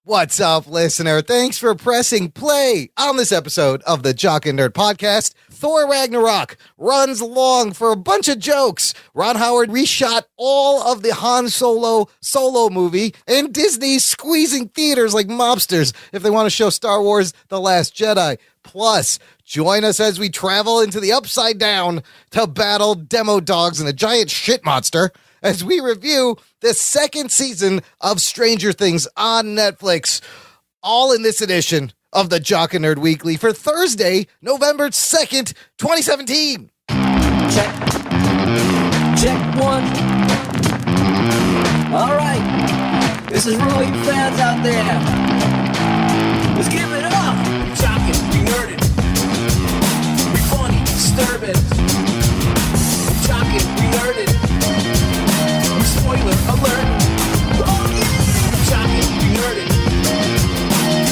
What's up, listener? Thanks for pressing play on this episode of the Jock and Nerd Podcast. Thor Ragnarok runs long for a bunch of jokes. Ron Howard reshot all of the Han Solo movie, and Disney's squeezing theaters like mobsters if they want to show Star Wars The Last Jedi. Plus, join us as we travel into the Upside Down to battle demo dogs and a giant shit monster as we review the second season of Stranger Things on Netflix, all in this edition of the Jock and Nerd Weekly for Thursday, November 2nd, 2017. Check one. All right, this is for all you fans out there. Let's give it up. Be jocking, be nerding, be funny, disturbing. Be jocking, be nerding. Spoiler alert. Oh yeah. Be jocking, be nerding,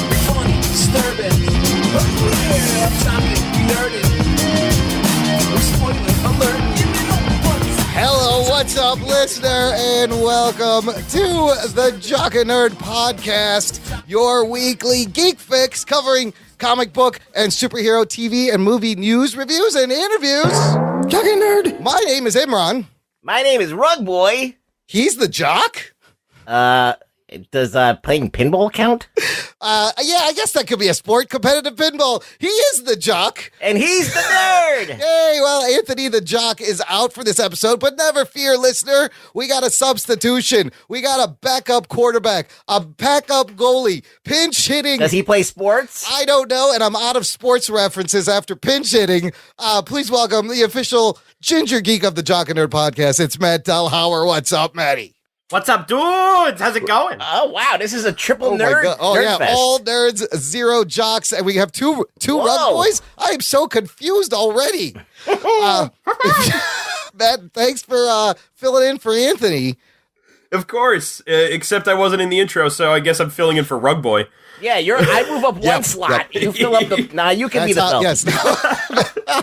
be funny, disturbing. Oh yeah. Be jocking, be nerding. Spoiler alert. Hello, what's up, listener, and welcome to the Jock and Nerd Podcast, your weekly geek fix covering comic book and superhero TV and movie news, reviews, and interviews. Jock and Nerd. My name is Imran. My name is Rugboy. He's the Jock? Does playing pinball count? Yeah, I guess that could be a sport, competitive pinball. He is the Jock. And he's the nerd! Hey, well, Anthony the Jock is out for this episode, but never fear, listener. We got a substitution. We got a backup quarterback, a backup goalie, pinch hitting. Does he play sports? I don't know, and I'm out of sports references after pinch hitting. Please welcome the official ginger geek of the Jock and Nerd Podcast. It's Matt Delhauer. What's up, Matty? What's up, dudes? How's it going? Oh, wow. This is a triple nerd. Oh, nerd yeah. fest. All nerds, zero jocks, and we have two rug boys. I am so confused already. Matt, thanks for filling in for Anthony. Of course, except I wasn't in the intro, so I guess I'm filling in for Rugboy. Yeah, I move up one slot. You fill up the... Nah, you can be the Felty. Yes.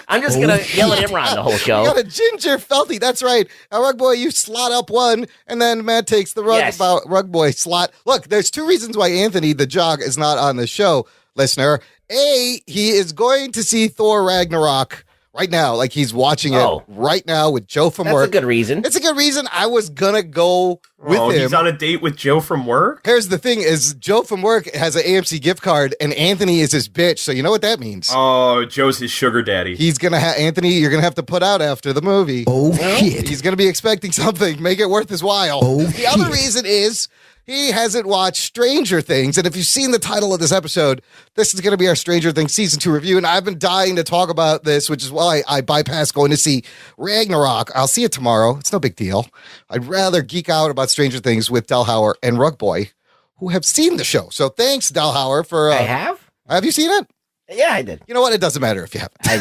I'm just going to yell at Imran the whole show. You got a ginger Felty. That's right. Rugboy, you slot up one, and then Matt takes the Rugboy slot. Look, there's two reasons why Anthony, the Jock, is not on the show, listener. A, he is going to see Thor Ragnarok right now. Like, he's watching it right now with Joe from work. That's a good reason. It's a good reason. I was going to go with him. He's on a date with Joe from work? Here's the thing is Joe from work has an AMC gift card, and Anthony is his bitch. So you know what that means. Oh, Joe's his sugar daddy. He's going to have, Anthony, you're going to have to put out after the movie. Oh, shit. He's going to be expecting something. Make it worth his while. Oh, the other reason is he hasn't watched Stranger Things. And if you've seen the title of this episode, this is going to be our Stranger Things Season 2 review. And I've been dying to talk about this, which is why I bypassed going to see Ragnarok. I'll see it tomorrow. It's no big deal. I'd rather geek out about Stranger Things with Delhauer and Rugboy, who have seen the show. So thanks, Delhauer, for... I have? Have you seen it? Yeah, I did. You know what? It doesn't matter if you haven't. I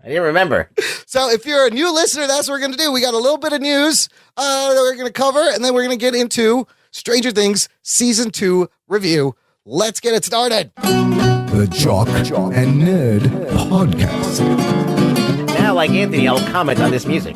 didn't remember. So if you're a new listener, that's what we're going to do. We got a little bit of news that we're going to cover, and then we're going to get into Stranger Things Season 2 review. Let's get it started. The Jock and Nerd Podcast. Now, like Anthony, I'll comment on this music.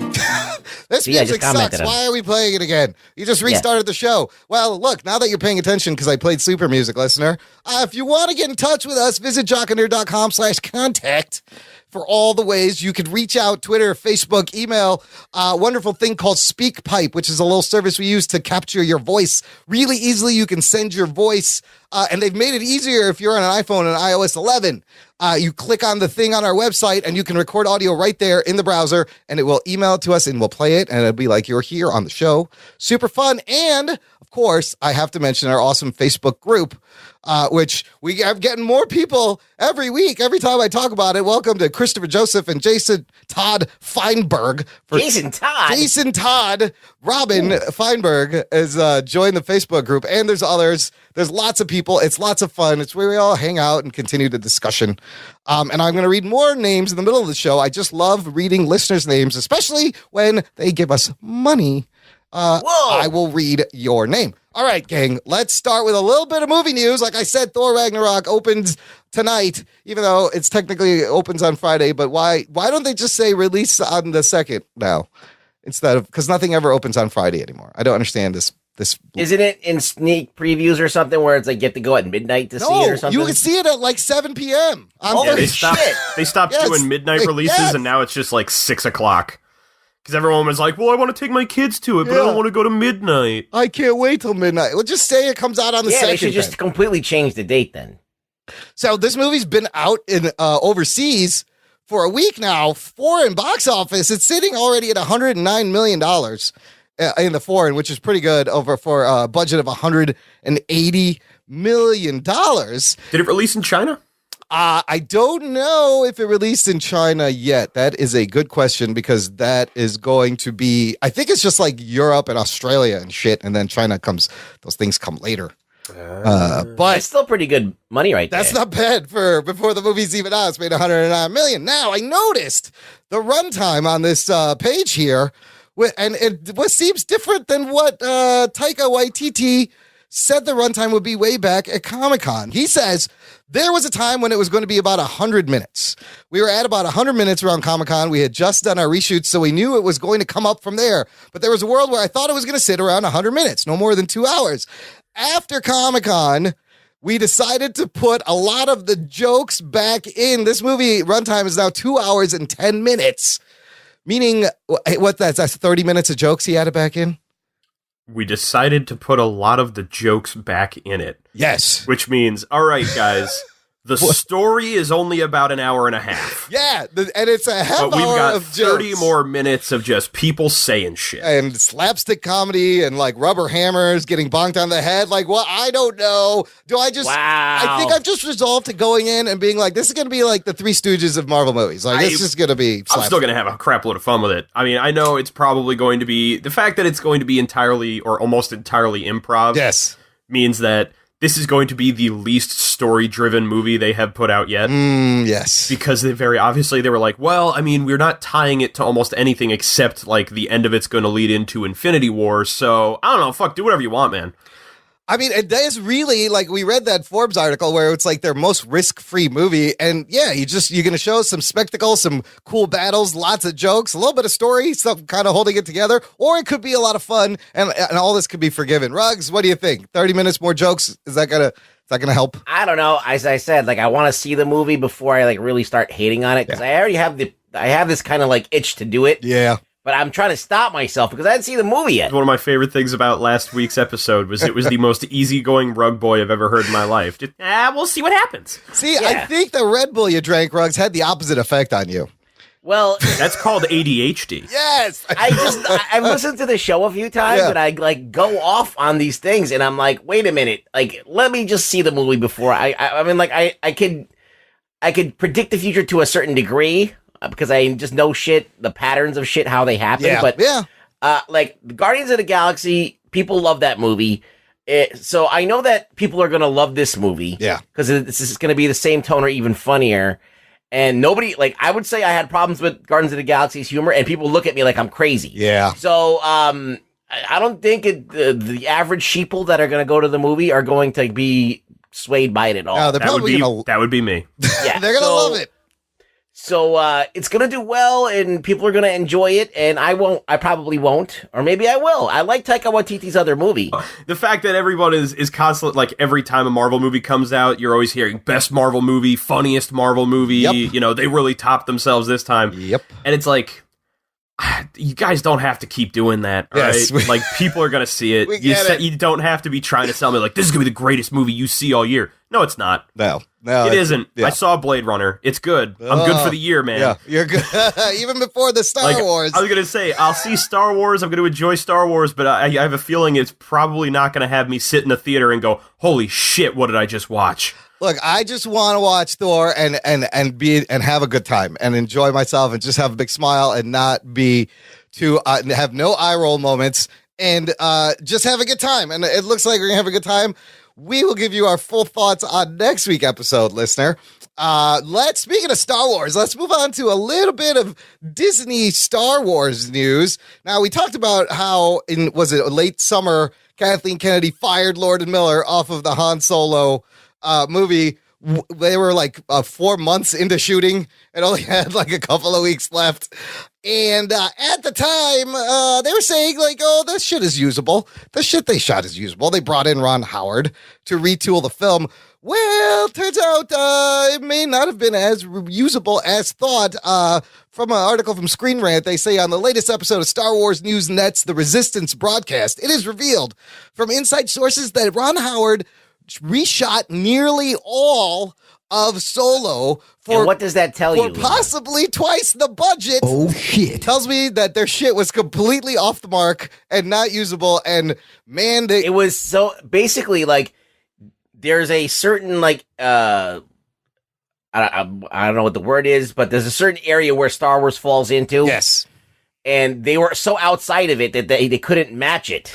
This music sucks. Why are we playing it again? You just restarted the show. Well, look, now that you're paying attention, because I played super music, listener, if you want to get in touch with us, visit jockandnerd.com/contact for all the ways you could reach out, Twitter, Facebook, email, wonderful thing called SpeakPipe, which is a little service we use to capture your voice really easily. You can send your voice, and they've made it easier if you're on an iPhone and iOS 11. You click on the thing on our website, and you can record audio right there in the browser, and it will email it to us, and we'll play it, and it'll be like you're here on the show. Super fun. And, of course, I have to mention our awesome Facebook group, which we are getting more people every week. Every time I talk about it, welcome to Christopher Joseph and Jason Todd Feinberg. Jason Todd. Robin Feinberg has joined the Facebook group, and there's others. There's lots of people. It's lots of fun. It's where we all hang out and continue the discussion. And I'm going to read more names in the middle of the show. I just love reading listeners' names, especially when they give us money. I will read your name. All right, gang, let's start with a little bit of movie news. Like I said, Thor Ragnarok opens tonight, even though it's technically opens on Friday. But why don't they just say release on the 2nd now instead of, because nothing ever opens on Friday anymore. I don't understand this this. Isn't it in sneak previews or something where it's like you have to go at midnight to see it or something? You can see it at like 7 p.m. They stopped doing midnight releases, and now it's just like 6 o'clock. Because everyone was like, well, I want to take my kids to it, but I don't want to go to midnight. I can't wait till midnight. Well, just say it comes out on the 2nd. They should just completely change the date then. So this movie's been out in overseas for a week now. Foreign box office, it's sitting already at $109 million in the foreign, which is pretty good for a budget of $180 million. Did it release in China? I don't know if it released in China yet. That is a good question because that is going to be, I think it's just like Europe and Australia and shit. And then China those things come later. But it's still pretty good money right there. That's not bad for before the movie's even out. It's made $109 million. Now I noticed the runtime on this page here, and what seems different than what Taika Waititi said the runtime would be way back at Comic-Con. He says there was a time when it was going to be about 100 minutes. We were at about 100 minutes around Comic-Con. We had just done our reshoots, so we knew it was going to come up from there. But there was a world where I thought it was going to sit around 100 minutes, no more than 2 hours. After Comic-Con, we decided to put a lot of the jokes back in. This movie runtime is now 2 hours and 10 minutes, meaning that's 30 minutes of jokes he added back in? We decided to put a lot of the jokes back in it. Yes. Which means, all right, guys, the story is only about an hour and a half. Yeah, and it's a half hour of But we've got 30 jokes. more minutes of just people saying shit. And slapstick comedy and like rubber hammers getting bonked on the head. Like, well, I don't know. I think I've just resolved to going in and being like, this is going to be like the Three Stooges of Marvel movies. Like, this is going to be slapstick. I'm still going to have a crap load of fun with it. I mean, I know it's probably going to be, the fact that it's going to be entirely or almost entirely improv means that this is going to be the least story-driven movie they have put out yet. Yes. Because they very obviously, they were like, well, I mean, we're not tying it to almost anything except, like, the end of it's going to lead into Infinity War, so, I don't know, fuck, do whatever you want, man. I mean, it is really, like, we read that Forbes article where it's like their most risk-free movie, and yeah, you're going to show some spectacle, some cool battles, lots of jokes, a little bit of story, stuff kind of holding it together, or it could be a lot of fun, and all this could be forgiven. Ruggs, what do you think? 30 minutes more jokes, is that going to help? I don't know. As I said, like, I want to see the movie before I, like, really start hating on it, because I already have I have this kind of, like, itch to do it. Yeah. But I'm trying to stop myself because I didn't see the movie yet. One of my favorite things about last week's episode was it was the most easygoing rug boy I've ever heard in my life. Just, we'll see what happens. See, I think the Red Bull you drank, Ruggs, had the opposite effect on you. Well, that's called ADHD. Yes. I've listened to the show a few times, and I like go off on these things, and I'm like, wait a minute, like let me just see the movie before I mean, like I could predict the future to a certain degree. Because I just know the patterns of shit, how they happen. Yeah. But like Guardians of the Galaxy, people love that movie. So I know that people are going to love this movie. Yeah. Because this is going to be the same tone or even funnier. And nobody, like, I would say I had problems with Guardians of the Galaxy's humor, and people look at me like I'm crazy. Yeah. So I don't think the average sheeple that are going to go to the movie are going to be swayed by it at all. No, that would be me. Yeah. They're going to love it. So it's going to do well, and people are going to enjoy it, and I probably won't, or maybe I will. I like Taika Waititi's other movie. The fact that everyone is constant, like every time a Marvel movie comes out, you're always hearing best Marvel movie, funniest Marvel movie, you know, they really topped themselves this time. Yep. And it's like, you guys don't have to keep doing that, right? Like, people are going to see it. You don't have to be trying to sell me, like, this is going to be the greatest movie you see all year. No, it's not. No, it isn't. Yeah. I saw Blade Runner. It's good. I'm good for the year, man. Yeah, you're good. Even before the Star Wars. I was going to say, I'll see Star Wars. I'm going to enjoy Star Wars, but I have a feeling it's probably not going to have me sit in a theater and go, holy shit, what did I just watch? Look, I just want to watch Thor and have a good time and enjoy myself and just have a big smile and not be too have no eye roll moments and just have a good time. And it looks like we're gonna have a good time. We will give you our full thoughts on next week's episode, listener. Speaking of Star Wars, let's move on to a little bit of Disney Star Wars news. Now, we talked about how was it late summer, Kathleen Kennedy fired Lord and Miller off of the Han Solo movie. they were like 4 months into shooting and only had like a couple of weeks left. And at the time, they were saying like, oh, this shit is usable. The shit they shot is usable. They brought in Ron Howard to retool the film. Well, turns out it may not have been as usable as thought. From an article from Screen Rant, they say on the latest episode of Star Wars News Net's The Resistance broadcast, it is revealed from inside sources that Ron Howard reshot nearly all of Solo for, and what does that tell you? Possibly twice the budget. Oh, shit. Tells me that their shit was completely off the mark and not usable. And man, it was so basically like there's a certain like I don't know what the word is, but there's a certain area where Star Wars falls into. Yes. And they were so outside of it that they couldn't match it.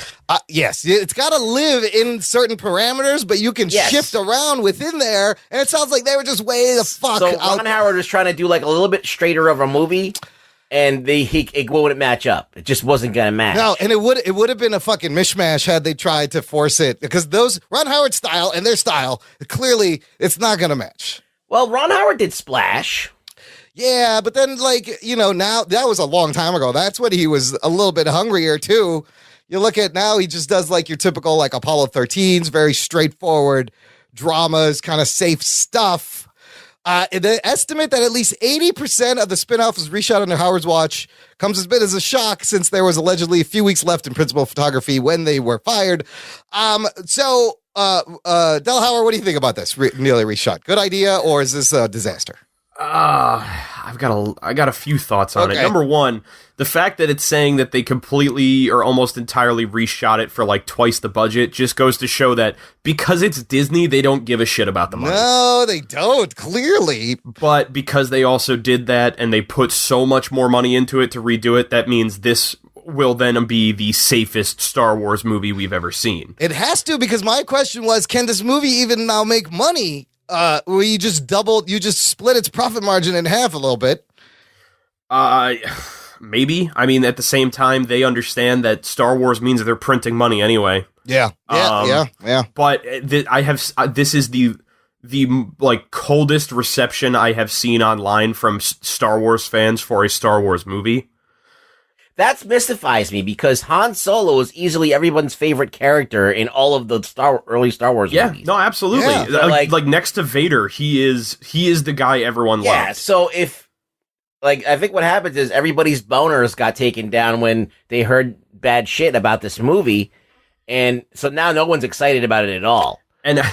Yes, it's got to live in certain parameters, but you can shift around within there. And it sounds like they were just way the fuck out. So Ron Howard was trying to do like a little bit straighter of a movie, and it wouldn't match up. It just wasn't going to match. No, and it would have been a fucking mishmash had they tried to force it, because those Ron Howard style and their style, clearly it's not going to match. Well, Ron Howard did Splash. Yeah, but then, like, now that was a long time ago. That's when he was a little bit hungrier, too. You look at now, he just does, like, your typical, like, Apollo 13s, very straightforward dramas, kind of safe stuff. The estimate that at least 80% of the spinoff was reshot under Howard's watch comes as bit as a shock, since there was allegedly a few weeks left in principal photography when they were fired. Delhauer, what do you think about this? Nearly reshot. Good idea, or is this a disaster? I got a few thoughts on it. Number one, the fact that it's saying that they completely or almost entirely reshot it for like twice the budget just goes to show that because it's Disney, they don't give a shit about the money. No, they don't, clearly. But because they also did that and they put so much more money into it to redo it, that means this will then be the safest Star Wars movie we've ever seen. It has to, because my question was, can this movie even now make money? Where you just split its profit margin in half a little bit. Maybe. I mean, at the same time, they understand that Star Wars means that they're printing money anyway. Yeah. But this is the like coldest reception I have seen online from Star Wars fans for a Star Wars movie. That mystifies me, because Han Solo is easily everyone's favorite character in all of the early Star Wars movies. Yeah, no, absolutely. Yeah. Like next to Vader, he is the guy everyone loves. Yeah, so if, like, I think what happens is everybody's boners got taken down when they heard bad shit about this movie, and so now no one's excited about it at all.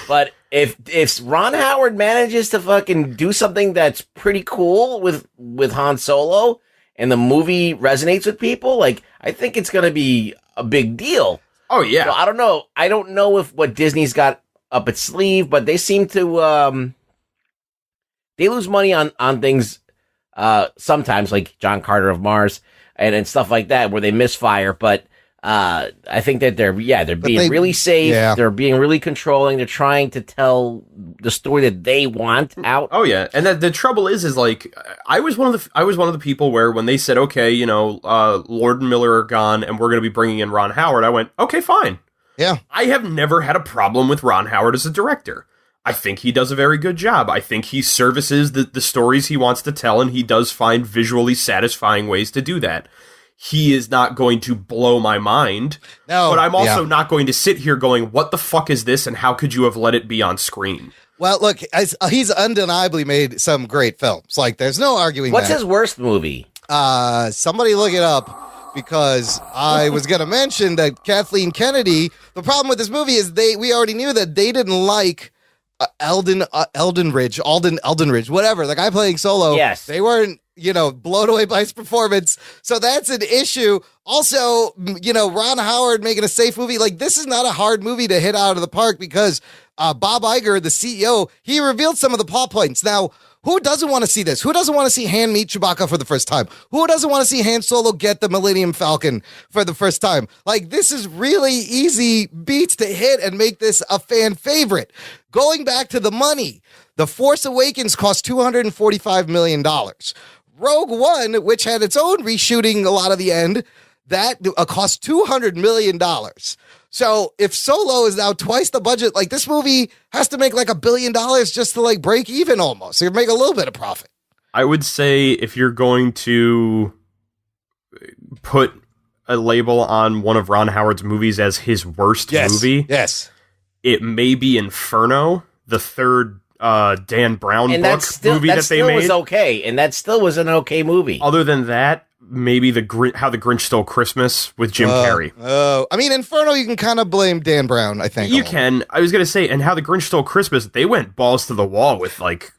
But if Ron Howard manages to fucking do something that's pretty cool with Han Solo, and the movie resonates with people, like, I think it's going to be a big deal. Oh, yeah. So I don't know. I don't know if what Disney's got up its sleeve, but they seem to, they lose money on things sometimes, like John Carter of Mars and stuff like that, where they misfire. But I think that they're being really safe. Yeah. They're being really controlling. They're trying to tell the story that they want out. Oh yeah, and the trouble is like I was one of the people where when they said, okay, Lord and Miller are gone and we're going to be bringing in Ron Howard, I went, okay, fine. Yeah, I have never had a problem with Ron Howard as a director. I think he does a very good job. I think he services the stories he wants to tell, and he does find visually satisfying ways to do that. He is not going to blow my mind, but I'm also not going to sit here going, what the fuck is this, and how could you have let it be on screen? Well, look, he's undeniably made some great films. Like, there's no arguing What's his worst movie? Somebody look it up, because I was going to mention that Kathleen Kennedy, the problem with this movie is we already knew that they didn't like Alden Ridge, whatever, the guy playing Solo. Yes. They weren't, blown away by his performance. So that's an issue. Also, Ron Howard making a safe movie. Like, this is not a hard movie to hit out of the park, because Bob Iger, the CEO, he revealed some of the plot points. Now, who doesn't want to see this? Who doesn't want to see Han meet Chewbacca for the first time? Who doesn't want to see Han Solo get the Millennium Falcon for the first time? Like, this is really easy beats to hit and make this a fan favorite. Going back to the money, The Force Awakens cost $245 million. Rogue One, which had its own reshooting a lot of the end, that cost $200 million. So if Solo is now twice the budget, like this movie has to make like $1 billion just to like break even almost. So you make a little bit of profit. I would say if you're going to put a label on one of Ron Howard's movies as his worst movie, it may be Inferno, the third Dan Brown movie that they made. That still was okay, and that still was an okay movie. Other than that, maybe How the Grinch Stole Christmas with Jim Carrey. Oh, I mean, Inferno, you can kind of blame Dan Brown, I think. You can. I was going to say, and How the Grinch Stole Christmas, they went balls to the wall with, like,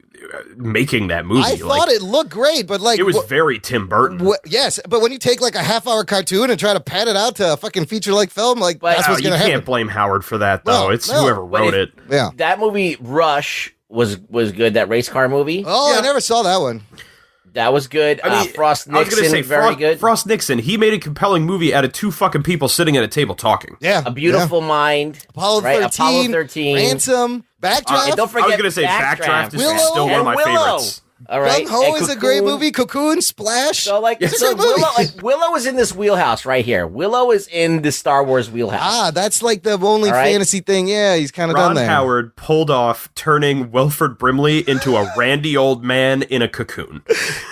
making that movie. I thought it looked great, but like... It was very Tim Burton. Yes, but when you take like a half-hour cartoon and try to pad it out to a fucking feature-length film, like, that's what's going to happen. You can't blame Howard for that, though. It's whoever wrote it. Yeah. That movie, Rush, was good, that race car movie. Oh, yeah. I never saw that one. That was good. I mean, Frost Nixon, I was gonna say, very good. Frost Nixon, he made a compelling movie out of two fucking people sitting at a table talking. Yeah. A Beautiful Mind. Apollo 13. Ransom. Backdraft. Don't forget I was going to say Backdraft is still one of my favorites. All right. Gung-Ho is a great movie. Cocoon, Splash. So Willow is in this wheelhouse right here. Willow is in the Star Wars wheelhouse. Ah, that's like the only fantasy thing. Yeah, he's kind of done there. Ron Howard pulled off turning Wilford Brimley into a randy old man in a cocoon.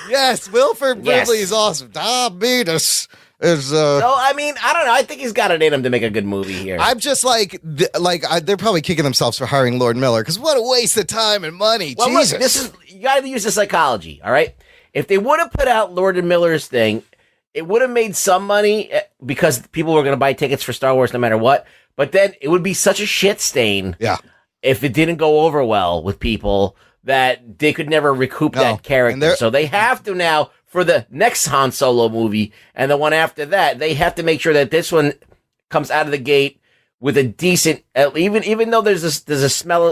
Yes, Wilford Brimley is awesome. Diabetes. So, I mean, I don't know. I think he's got it in him to make a good movie here. I'm just they're probably kicking themselves for hiring Lord Miller, because what a waste of time and money. Well, Jesus. Look, you got to use the psychology, all right? If they would have put out Lord and Miller's thing, it would have made some money because people were going to buy tickets for Star Wars no matter what. But then it would be such a shit stain if it didn't go over well with people that they could never recoup that character. So they have to now, for the next Han Solo movie and the one after that, they have to make sure that this one comes out of the gate with a decent, even though there's a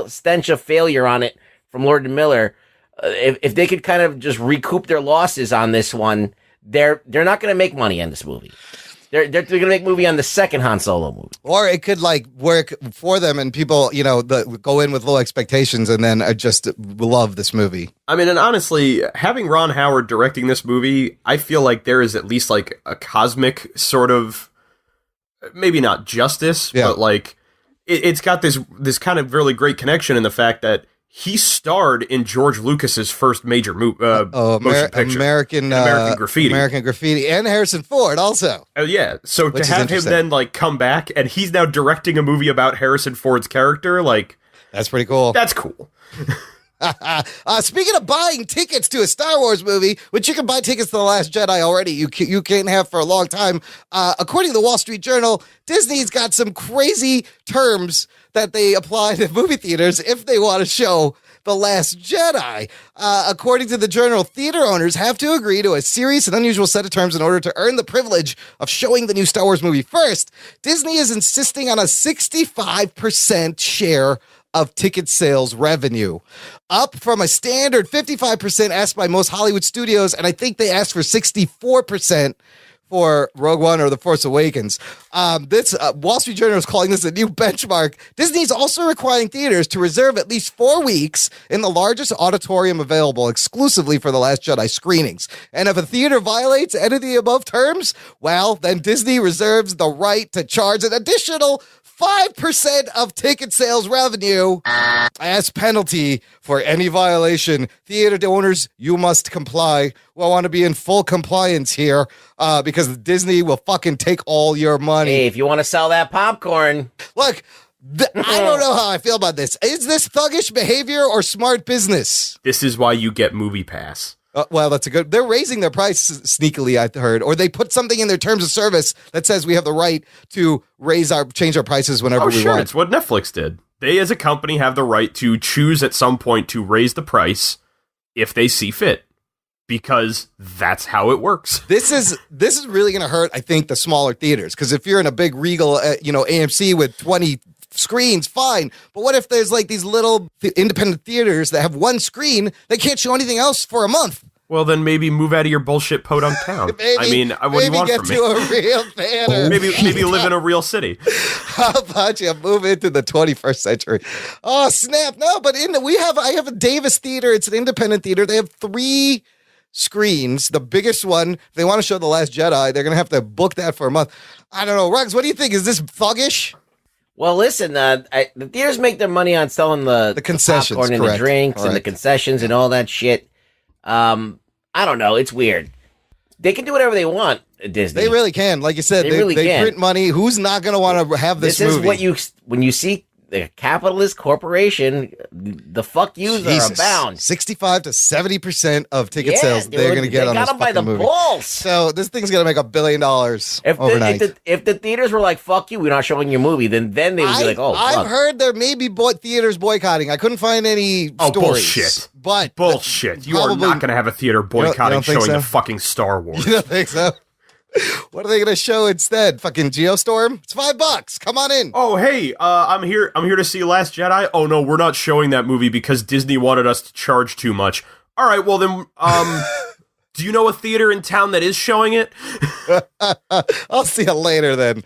stench of failure on it from Lord and Miller, if they could kind of just recoup their losses on this one, they're not going to make money on this movie. They're going to make movie on the second Han Solo movie. Or it could like work for them and people, go in with low expectations and then just love this movie. I mean, and honestly, having Ron Howard directing this movie, I feel like there is at least like a cosmic sort of, maybe not justice, but like it's got this kind of really great connection in the fact that he starred in George Lucas's first major motion picture, American Graffiti. American Graffiti, and Harrison Ford also. Oh yeah, so to have him then like come back and he's now directing a movie about Harrison Ford's character, like that's pretty cool. That's cool. Speaking of buying tickets to a Star Wars movie, which you can buy tickets to The Last Jedi already, you can't have for a long time. According to the Wall Street Journal, Disney's got some crazy terms that they apply to movie theaters if they want to show The Last Jedi. According to the Journal, theater owners have to agree to a serious and unusual set of terms in order to earn the privilege of showing the new Star Wars movie first. Disney is insisting on a 65% share of ticket sales revenue, up from a standard 55% asked by most Hollywood studios, and I think they asked for 64% for Rogue One or The Force Awakens. This Wall Street Journal is calling this a new benchmark. Disney's also requiring theaters to reserve at least 4 weeks in the largest auditorium available exclusively for The Last Jedi screenings. And if a theater violates any of the above terms, well, then Disney reserves the right to charge an additional 5% of ticket sales revenue as penalty for any violation. Theater owners, you must comply. We want to be in full compliance here because Disney will fucking take all your money. Hey, if you want to sell that popcorn. Look, I don't know how I feel about this. Is this thuggish behavior or smart business? This is why you get Movie Pass. Well, that's they're raising their price sneakily, I heard, or they put something in their terms of service that says we have the right to change our prices whenever we want. It's what Netflix did. They, as a company, have the right to choose at some point to raise the price if they see fit, because that's how it works. This is really going to hurt, I think, the smaller theaters, because if you're in a big Regal, AMC with 20 screens, fine. But what if there's like these little independent theaters that have one screen, they can't show anything else for a month? Well, then maybe move out of your bullshit podunk town. What do you want from me? Maybe get to a real theater. maybe live in a real city. How about you move into the 21st century? Oh, snap. No, but I have a Davis Theater. It's an independent theater. They have 3 screens. The biggest one, if they want to show The Last Jedi, they're going to have to book that for a month. I don't know. Ruggs, what do you think? Is this thuggish? Well, listen, the theaters make their money on selling the concessions, popcorn and correct. the drinks and the concessions and all that shit. I don't know. It's weird. They can do whatever they want at Disney. They really can. Like you said, they print money. Who's not going to want to have this movie? This is when you see the capitalist corporation, the fuck yous are abound. 65 to 70% of ticket sales they're going to get on this fucking movie. They got them by the balls. So this thing's going to make $1 billion overnight. If the theaters were like, fuck you, we're not showing your movie, then they would be like, oh, fuck. I've heard there may be theaters boycotting. I couldn't find any stories. Bullshit. But bullshit. You are not going to have a theater boycotting showing the fucking Star Wars. You don't think so? What are they going to show instead? Fucking Geostorm? It's $5. Come on in. Oh, hey, I'm here to see Last Jedi. Oh no, we're not showing that movie because Disney wanted us to charge too much. All right, well then, do you know a theater in town that is showing it? I'll see you later then.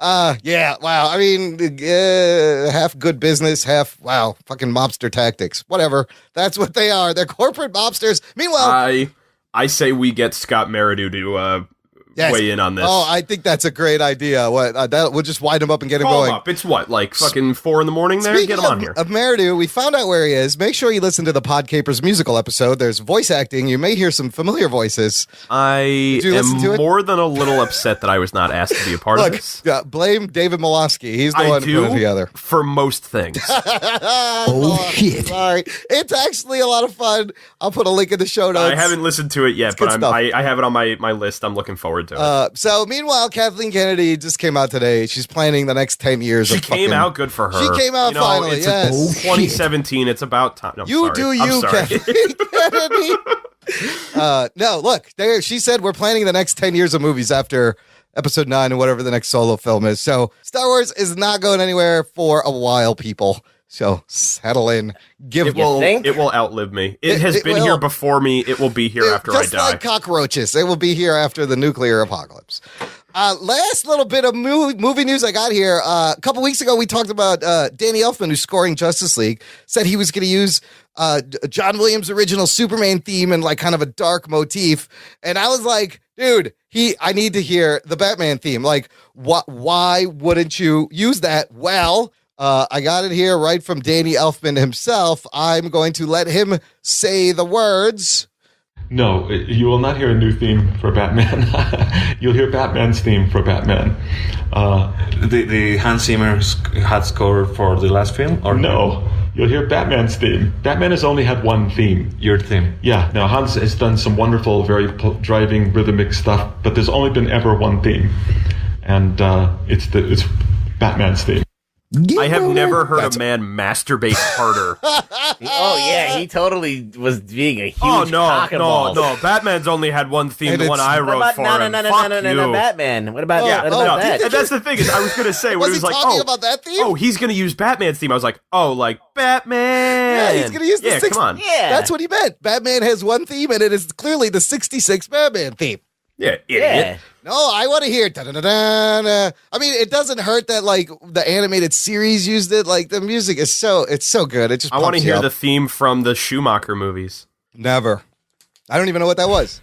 Yeah, wow. I mean, half good business, half, wow, fucking mobster tactics. Whatever. That's what they are. They're corporate mobsters. Meanwhile, I say we get Scott Meridew to weigh in on this. Oh, I think that's a great idea. We'll just wind him up and get him Call going. him up. It's what, like fucking 4 a.m. there? Speaking get him on here. Of Meridew, we found out where he is. Make sure you listen to the Podcapers musical episode. There's voice acting. You may hear some familiar voices. I am more than a little upset that I was not asked to be a part of this. Blame David Molosky. He's the one who put it together. For most things. Oh, shit. Sorry. It's actually a lot of fun. I'll put a link in the show notes. I haven't listened to it yet, but I have it on my list. I'm looking forward to it. So meanwhile, Kathleen Kennedy just came out today. She's planning the next 10 years. She came out good for her. She came out finally. Yes. 2017. It's about time. No, you sorry. do you, Kathleen Kennedy. No, look. She said we're planning the next 10 years of movies after Episode 9 and whatever the next solo film is. So Star Wars is not going anywhere for a while, people. So settle in. It will outlive me. It has been here before me. It will be here after I die. Just like cockroaches. It will be here after the nuclear apocalypse. Last little bit of movie news I got here. A couple weeks ago, we talked about Danny Elfman, who's scoring Justice League, said he was going to use John Williams' original Superman theme and like kind of a dark motif. And I was like, dude, I need to hear the Batman theme. Like, why wouldn't you use that? Well, I got it here right from Danny Elfman himself. I'm going to let him say the words. No, you will not hear a new theme for Batman. You'll hear Batman's theme for Batman. The Hans Zimmer had scored for the last film? Or no? You'll hear Batman's theme. Batman has only had one theme. Your theme? Yeah. Now, Hans has done some wonderful, very driving, rhythmic stuff, but there's only been ever one theme. And it's Batman's theme. I have never heard a man masturbate harder. Oh yeah, he totally was being a huge no. Batman's only had one theme, the one I wrote for him. No, Batman. What about that? And that's the thing is, I was going to say, was he like, talking about that theme? Oh, he's going to use Batman's theme. I was like, like Batman. Yeah, he's going to use the 60. Come on. Yeah, that's what he meant. Batman has one theme, and it is clearly the 66 Batman theme. Yeah, idiot. Yeah. No, I want to hear da-da-da-da-da. I mean, it doesn't hurt that like the animated series used it. Like the music is so good. It just I want to hear the theme from the Schumacher movies. Never. I don't even know what that was.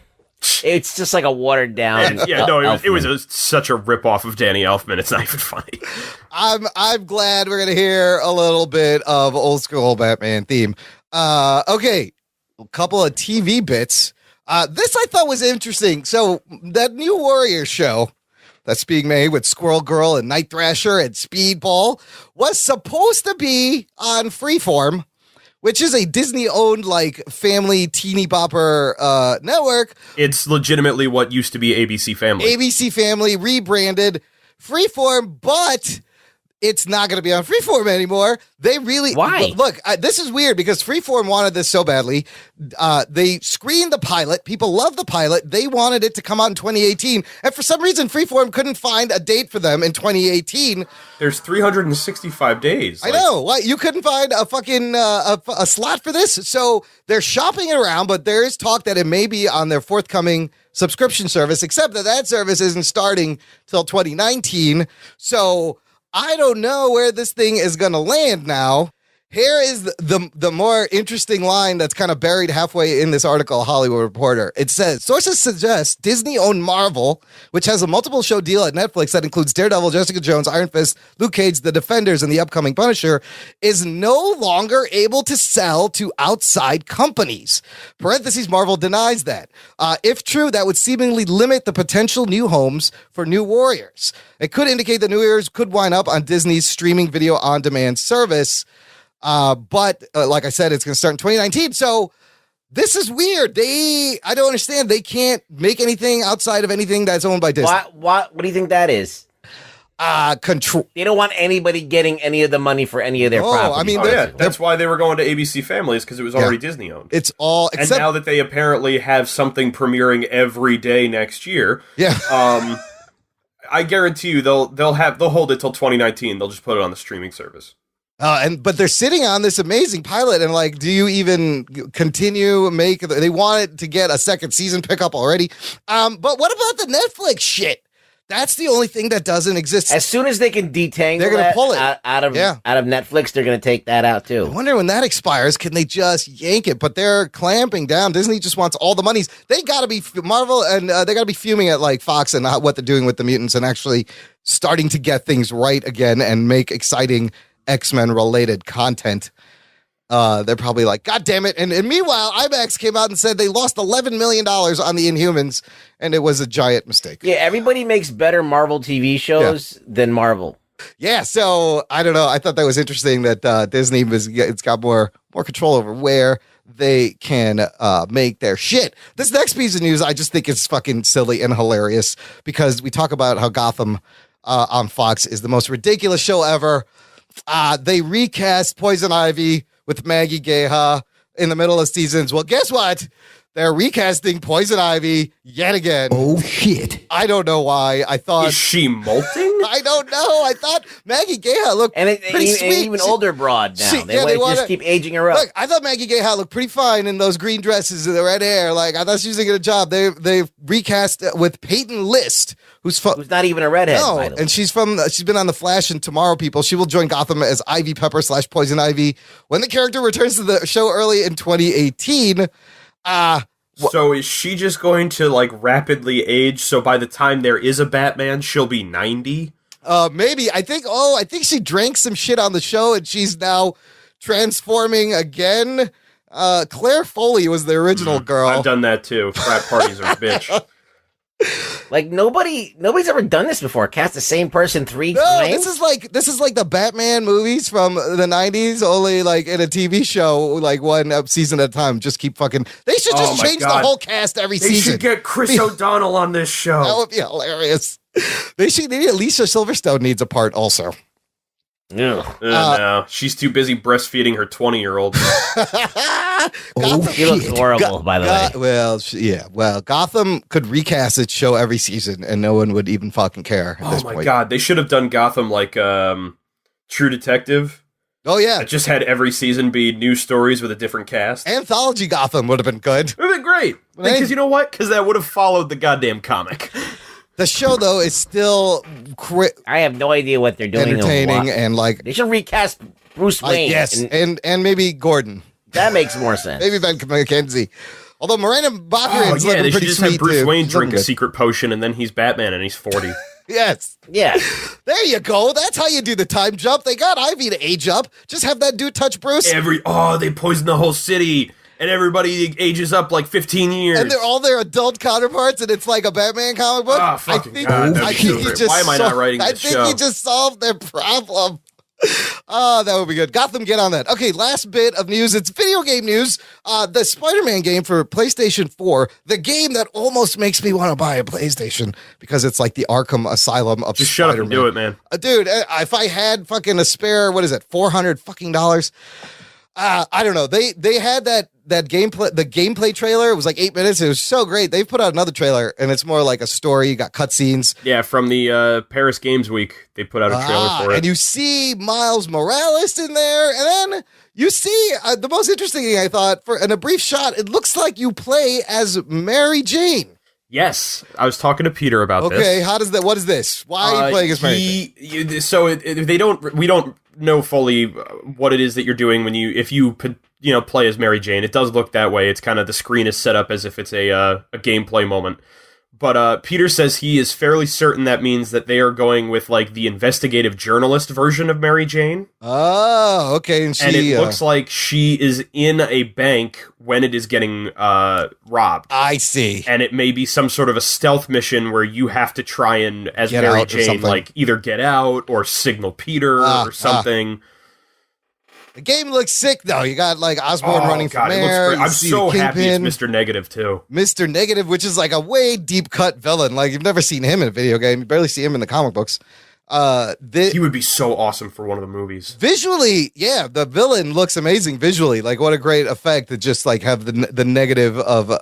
It's just like a watered down. It was such a ripoff of Danny Elfman. It's not even funny. I'm glad we're gonna hear a little bit of old school Batman theme. Okay, a couple of TV bits. This I thought was interesting. So that new Warriors show that's being made with Squirrel Girl and Night Thrasher and Speedball was supposed to be on Freeform, which is a Disney-owned like family teeny bopper network. It's legitimately what used to be ABC Family. ABC Family rebranded Freeform, but it's not going to be on Freeform anymore. They really... Why? Look, this is weird because Freeform wanted this so badly. They screened the pilot. People love the pilot. They wanted it to come out in 2018. And for some reason, Freeform couldn't find a date for them in 2018. There's 365 days. I know. What? You couldn't find a fucking a slot for this? So they're shopping it around, but there is talk that it may be on their forthcoming subscription service, except that service isn't starting till 2019. So... I don't know where this thing is going to land now. Here is the more interesting line that's kind of buried halfway in this article, Hollywood Reporter. It says, sources suggest Disney-owned Marvel, which has a multiple show deal at Netflix that includes Daredevil, Jessica Jones, Iron Fist, Luke Cage, The Defenders, and the upcoming Punisher, is no longer able to sell to outside companies. Parentheses, Marvel denies that. If true, that would seemingly limit the potential new homes for new Warriors. It could indicate that New Warriors could wind up on Disney's streaming video on-demand service. But like I said, it's going to start in 2019. So this is weird. I don't understand. They can't make anything outside of anything that's owned by Disney. What do you think that is? Control. They don't want anybody getting any of the money for any of their properties. I mean, that's why they were going to ABC Families, because it was already Disney owned. It's all, and now that they apparently have something premiering every day next year. Yeah. I guarantee you they'll hold it till 2019. They'll just put it on the streaming service. But they're sitting on this amazing pilot, and like, do you even continue? They want it to get a second season pickup already. But what about the Netflix shit? That's the only thing that doesn't exist. As soon as they can detangle they're going to pull it out of Netflix, they're going to take that out too. I wonder when that expires, can they just yank it? But they're clamping down. Disney just wants all the monies. They got to be Marvel, and they got to be fuming at like Fox and what they're doing with the mutants, and actually starting to get things right again and make exciting X-Men related content. They're probably like, God damn it. And meanwhile, IMAX came out and said they lost $11 million on the Inhumans, and it was a giant mistake. Yeah, everybody makes better Marvel TV shows than Marvel. Yeah, so I don't know. I thought that was interesting that Disney it's got more control over where they can make their shit. This next piece of news, I just think is fucking silly and hilarious, because we talk about how Gotham on Fox is the most ridiculous show ever. They recast Poison Ivy with Maggie Gyllenhaal in the middle of seasons. Well, guess what? They're recasting Poison Ivy yet again. Oh, shit. I don't know why. I thought... Is she molting? I don't know. I thought Maggie Gyllenhaal looked pretty sweet. And even older broad now. They just keep aging her up. Look, I thought Maggie Gyllenhaal looked pretty fine in those green dresses and the red hair. Like, I thought she was going to get a job. They've recast with Peyton List, who's not even a redhead. No, and she's been on The Flash and Tomorrow People. She will join Gotham as Ivy Pepper / Poison Ivy when the character returns to the show early in 2018. So is she just going to like rapidly age? So by the time there is a Batman, she'll be 90? Maybe. I think she drank some shit on the show and she's now transforming again. Claire Foley was the original girl. I've done that too. Frat parties are a bitch. Like nobody's ever done this before. Cast the same person 3 times. This is like the Batman movies from the 90s, only like in a TV show, like one season at a time. Just keep fucking. They should just change the whole cast every season. They should get Chris O'Donnell on this show. That would be hilarious. Maybe Alicia Silverstone needs a part also. No, she's too busy breastfeeding her 20-year-old. She looks horrible, by the way. Well, Gotham could recast its show every season, and no one would even fucking care. At this point. God, they should have done Gotham like True Detective. Oh yeah, it just had every season be new stories with a different cast. Anthology Gotham would have been good. It would have been great. Because you know what? Because that would have followed the goddamn comic. The show, though, is still... I have no idea what they're doing. Entertaining and like... They should recast Bruce Wayne. Yes, and maybe Gordon. That makes more sense. Maybe Ben McKenzie. Although Miranda Bachman's looking pretty sweet, have Bruce Wayne drink a good. secret potion, and then he's Batman, and he's 40. Yes. Yeah. There you go. That's how you do the time jump. They got Ivy to age up. Just have that dude touch Bruce. They poisoned the whole city. And everybody ages up like 15 years. And they're all their adult counterparts, and it's like a Batman comic book. Oh, fucking God. Why am I not writing this show? I think he just solved their problem. Oh, that would be good. Gotham, get on that. Okay, last bit of news. It's video game news. The Spider-Man game for PlayStation 4, the game that almost makes me want to buy a PlayStation because it's like the Arkham Asylum of just Spider-Man. Shut up and do it, man. Dude, if I had fucking a spare, what is it, $400 fucking dollars? I don't know. They had that gameplay, the gameplay trailer. It was like 8 minutes. It was so great. They've put out another trailer, and it's more like a story. You got cutscenes. Yeah, from the Paris Games Week, they put out a trailer for it. And you see Miles Morales in there, and then you see the most interesting thing I thought. In a brief shot, it looks like you play as Mary Jane. Yes, I was talking to Peter about this. Okay, how does that? What is this? Why are you playing as Mary Jane? know fully what it is that you're doing if you play as Mary Jane. It does look that way. It's kind of, the screen is set up as if it's a gameplay moment. But Peter says he is fairly certain that means that they are going with like the investigative journalist version of Mary Jane. Oh, okay. And it looks like she is in a bank when it is getting robbed. I see. And it may be some sort of a stealth mission where you have to try and, as Mary Jane, like either get out or signal Peter or something. The game looks sick, though. You got, like, Osborn running for mayor. I'm so happy it's Mr. Negative, too. Mr. Negative, which is, like, a way deep-cut villain. Like, you've never seen him in a video game. You barely see him in the comic books. He would be so awesome for one of the movies. Visually, yeah, the villain looks amazing visually. Like, what a great effect to just, like, have the negative of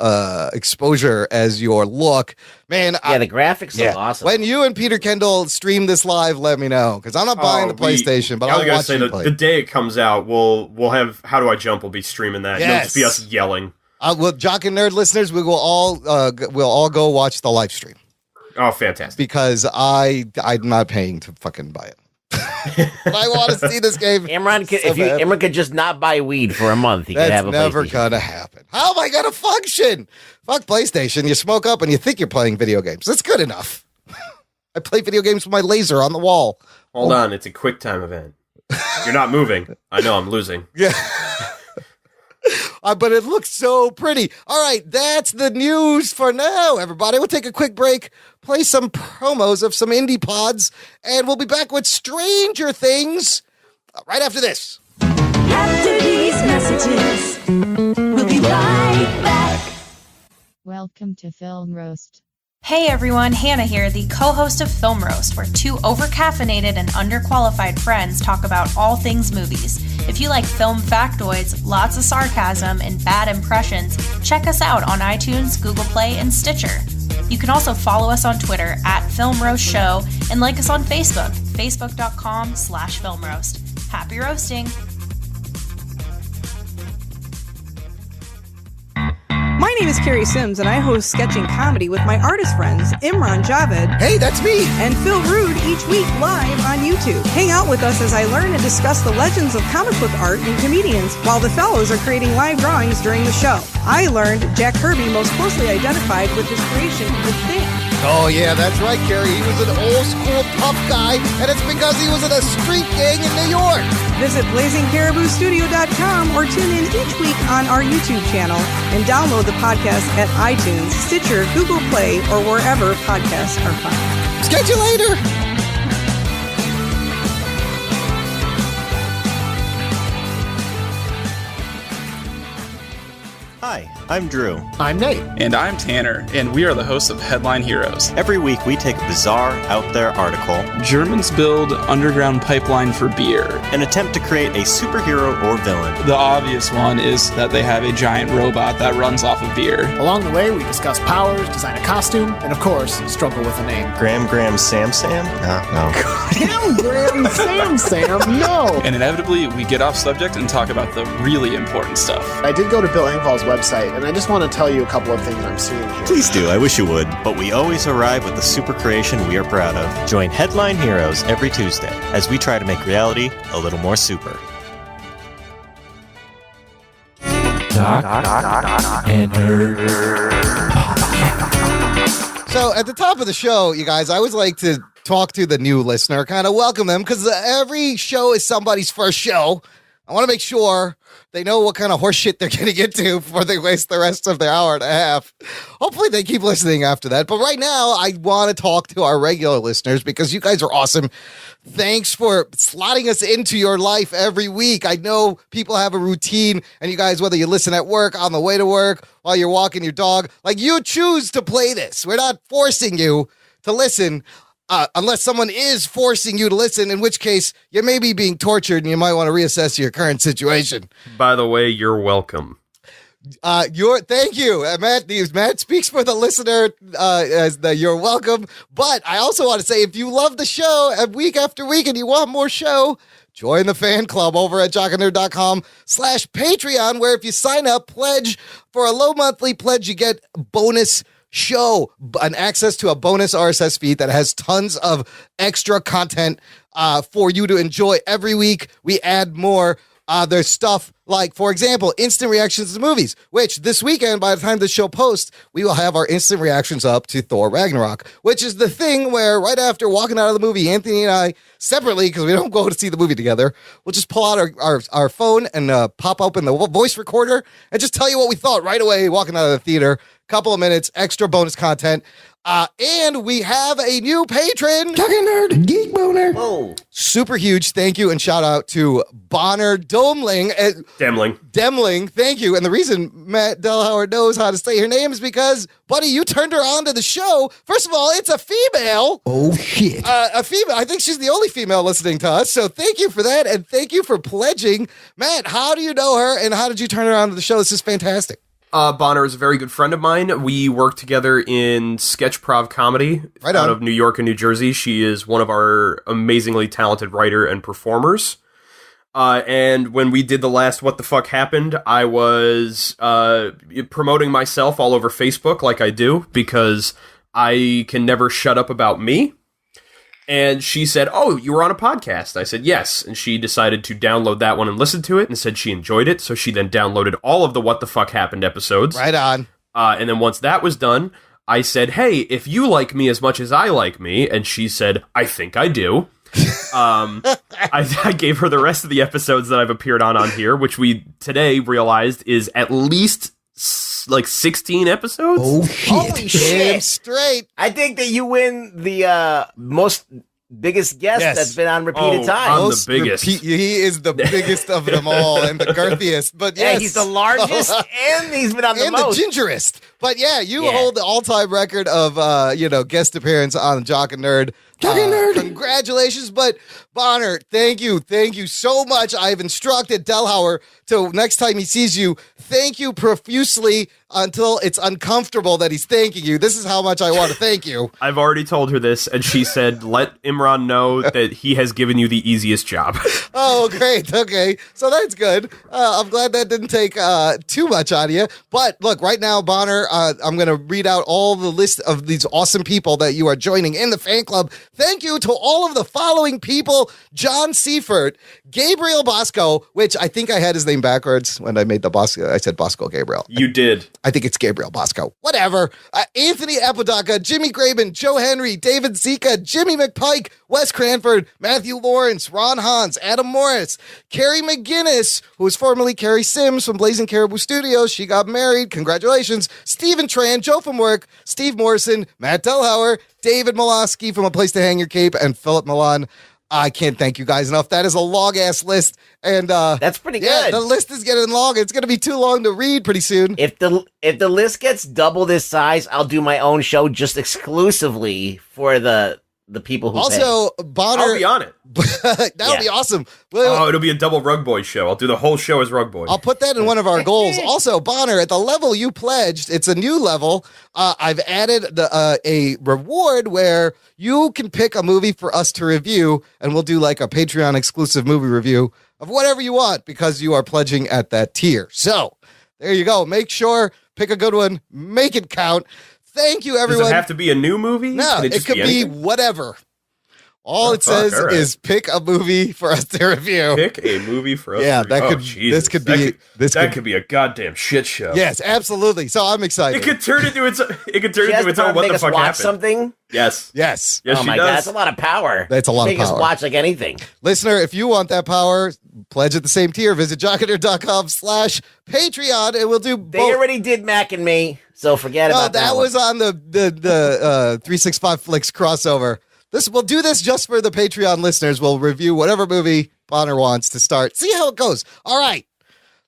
exposure as your look. Man, the graphics look awesome. When you and Peter Kendall stream this live, let me know, because I'm not buying the PlayStation, but I'll watch you play. The day it comes out, we'll have How Do I Jump? We'll be streaming that. Yes. It'll just be us yelling. Well, Jock and Nerd listeners, we will all go watch the live stream. Oh, fantastic. Because I'm not paying to fucking buy it. But I want to see this game. Imran could just not buy weed for a month, he could have a PlayStation. That's never gonna happen. How am I gonna function? Fuck PlayStation. You smoke up and you think you're playing video games. That's good enough. I play video games with my laser on the wall. Hold on, it's a quick time event. You're not moving. I know I'm losing. Yeah. But it looks so pretty. All right, that's the news for now, everybody. We'll take a quick break, play some promos of some indie pods, and we'll be back with Stranger Things right after this. After these messages, we'll be right back. Welcome to Film Roast. Hey everyone, Hannah here, the co-host of Film Roast, where two overcaffeinated and underqualified friends talk about all things movies. If you like film factoids, lots of sarcasm, and bad impressions, check us out on iTunes, Google Play, and Stitcher. You can also follow us on Twitter @FilmRoastShow and like us on Facebook, facebook.com/FilmRoast. Happy roasting! My name is Carrie Sims, and I host sketching comedy with my artist friends, Imran Javed. Hey, that's me. And Phil Rude each week live on YouTube. Hang out with us as I learn and discuss the legends of comic book art and comedians, while the fellows are creating live drawings during the show. I learned Jack Kirby most closely identified with his creation of The Thing. Oh, yeah, that's right, Carrie. He was an old-school tough guy, and it's because he was in a street gang in New York. Visit BlazingCaribouStudio.com or tune in each week on our YouTube channel and download the podcast at iTunes, Stitcher, Google Play, or wherever podcasts are found. Catch you later. Hi, I'm Drew. I'm Nate. And I'm Tanner, and we are the hosts of Headline Heroes. Every week we take a bizarre, out-there article. Germans build underground pipeline for beer. And attempt to create a superhero or villain. The obvious one is that they have a giant robot that runs off of beer. Along the way, we discuss powers, design a costume, and of course, struggle with a name. Graham Sam? No. Graham Sam? No! And inevitably, we get off subject and talk about the really important stuff. I did go to Bill Engvall's website, and I just want to tell you a couple of things I'm seeing here. Please do, I wish you would. But we always arrive with the super creation we are proud of. Join Headline Heroes every Tuesday as we try to make reality a little more super. And so at the top of the show, you guys, I always like to talk to the new listener, kind of welcome them, because every show is somebody's first show. I want to make sure they know what kind of horse shit they're getting into before they waste the rest of their hour and a half. Hopefully they keep listening after that. But right now, I want to talk to our regular listeners because you guys are awesome. Thanks for slotting us into your life every week. I know people have a routine, and you guys, whether you listen at work, on the way to work, while you're walking your dog, like you choose to play this. We're not forcing you to listen. Unless someone is forcing you to listen, in which case you may be being tortured and you might want to reassess your current situation. By the way, you're welcome. Thank you. Matt speaks for the listener as the you're welcome. But I also want to say, if you love the show week after week and you want more show, join the fan club over at jockandnerd.com/Patreon, where if you sign up, pledge for a low monthly pledge, you get bonus show an access to a bonus RSS feed that has tons of extra content for you to enjoy every week. We add more. There's stuff like, for example, instant reactions to movies, which this weekend, by the time the show posts, we will have our instant reactions up to Thor Ragnarok, which is the thing where right after walking out of the movie, Anthony and I, separately, because we don't go to see the movie together, we'll just pull out our phone and pop open the voice recorder and just tell you what we thought right away walking out of the theater. Couple of minutes, extra bonus content. And we have a new patron. Talking Nerd, Geek Boner. Whoa. Super huge thank you and shout out to Bonner Domling. Demling, thank you. And the reason Matt Delhauer knows how to say her name is because, buddy, you turned her on to the show. First of all, it's a female. Oh, shit. A female. I think she's the only female listening to us. So thank you for that. And thank you for pledging. Matt, how do you know her and how did you turn her on to the show? This is fantastic. Bonner is a very good friend of mine. We work together in sketch prov comedy out of New York and New Jersey. She is one of our amazingly talented writer and performers. And when we did the last What the Fuck Happened, I was promoting myself all over Facebook like I do because I can never shut up about me. And she said, "Oh, you were on a podcast." I said, "Yes." And she decided to download that one and listen to it and said she enjoyed it. So she then downloaded all of the What the Fuck Happened episodes. Right on. And then once that was done, I said, "Hey, if you like me as much as I like me," and she said, "I think I do." I gave her the rest of the episodes that I've appeared on here, which we today realized is at least like 16 episodes. Oh, shit. Holy shit. Straight. I think that you win the most biggest guest that's been on repeated times. I'm the biggest. He is the biggest of them all and the girthiest. But yes. Yeah, he's the largest and he's been on the most. And the gingerest. But yeah, you hold the all-time record of guest appearance on Jock and Nerd. Congratulations. But Bonner, thank you so much. I've instructed Delhauer to next time he sees you, thank you profusely until it's uncomfortable that he's thanking you. This is how much I want to thank you. I've already told her this, and she said, "Let Imran know that he has given you the easiest job." Oh, great. Okay. So that's good. I'm glad that didn't take too much out of you. But look, right now, Bonner, I'm going to read out all the list of these awesome people that you are joining in the fan club. Thank you to all of the following people: John Seifert, Gabriel Bosco, which I think I had his name backwards when I made the Bosco. I said Bosco Gabriel. You did. I think it's Gabriel Bosco. Whatever. Anthony Apodaca, Jimmy Graben, Joe Henry, David Zika, Jimmy McPike, Wes Cranford, Matthew Lawrence, Ron Hans, Adam Morris, Carrie McGinnis, who was formerly Carrie Sims from Blazing Caribou Studios. She got married. Congratulations. Stephen Tran, Joe from Work, Steve Morrison, Matt Delhauer, David Molosky from A Place to Hang Your Cape, and Philip Milan. I can't thank you guys enough. That is a long-ass list. And that's pretty good. The list is getting long. It's going to be too long to read pretty soon. If the list gets double this size, I'll do my own show just exclusively for the people who also pay. Bonner, I'll be on it. That would be awesome. It'll be a double Rugboy show. I'll do the whole show as Rugboy. I'll put that in one of our goals. Also, Bonner, at the level you pledged, it's a new level. I've added a reward where you can pick a movie for us to review, and we'll do like a Patreon exclusive movie review of whatever you want because you are pledging at that tier. So there you go. Make sure, pick a good one, make it count. Thank you, everyone. Does it have to be a new movie? No, it could be whatever. All it says is pick a movie for us to review. Pick a movie for us to review. This could be a goddamn shit show. Yes, absolutely. So I'm excited. It could turn into its own what the fuck happened. Something? Yes. Oh my God, that's a lot of power. That's a lot of power. Make us watch like anything. Listener, if you want that power, pledge at the same tier. Visit jockandnerd.com/Patreon and we'll do both. They already did Mac and Me, so forget about that. That was on the 365 Flicks crossover. We'll do this just for the Patreon listeners. We'll review whatever movie Bonner wants to start. See how it goes. All right.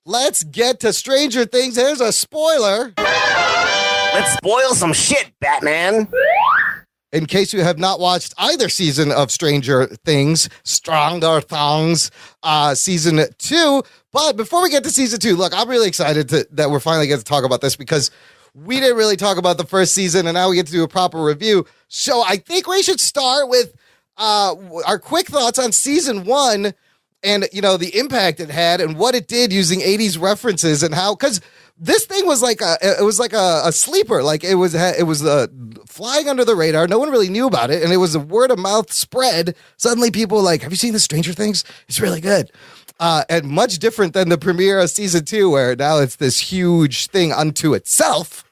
Let's get to Stranger Things. Here's a spoiler. Let's spoil some shit, Batman. In case you have not watched either season of Stranger Things, Stronger Thongs, season 2. But before we get to season 2, look, I'm really excited that we're finally getting to talk about this because we didn't really talk about the first season, and now we get to do a proper review. So I think we should start with our quick thoughts on season 1 and, the impact it had and what it did using 80s references and how, because this thing was like a sleeper. Like it was flying under the radar. No one really knew about it, and it was a word of mouth spread. Suddenly, people were like, "Have you seen the Stranger Things? It's really good." And much different than the premiere of season 2, where now it's this huge thing unto itself.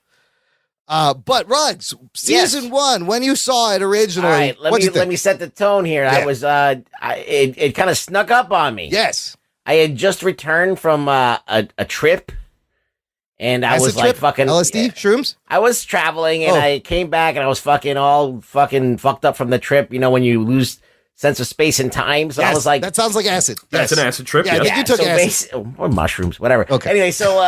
But Ruggs, season 1, when you saw it originally, all right, let me set the tone here. Yeah. I was it kind of snuck up on me. Yes, I had just returned from a trip. And I was like fucking LSD shrooms. I was traveling and I came back and I was fucking fucked up from the trip. You know, when you lose sense of space and time. So I was like, that sounds like acid. That's an acid trip. Yeah, you took acid or mushrooms, whatever. Okay. Anyway, so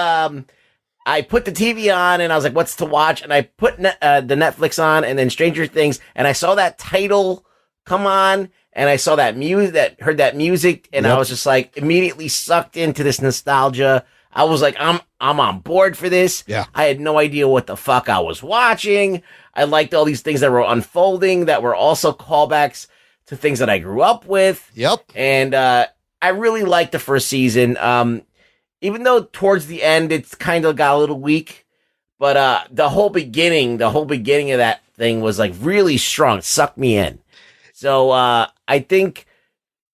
I put the TV on and I was like, what's to watch? And I put the Netflix on and then Stranger Things, and I saw that title come on. And I saw that heard that music, and I was just like immediately sucked into this nostalgia. I was like, I'm on board for this. Yeah. I had no idea what the fuck I was watching. I liked all these things that were unfolding that were also callbacks to things that I grew up with. Yep. And I really liked the first season. Even though towards the end it's kind of got a little weak, but the whole beginning of that thing was like really strong. It sucked me in. So I think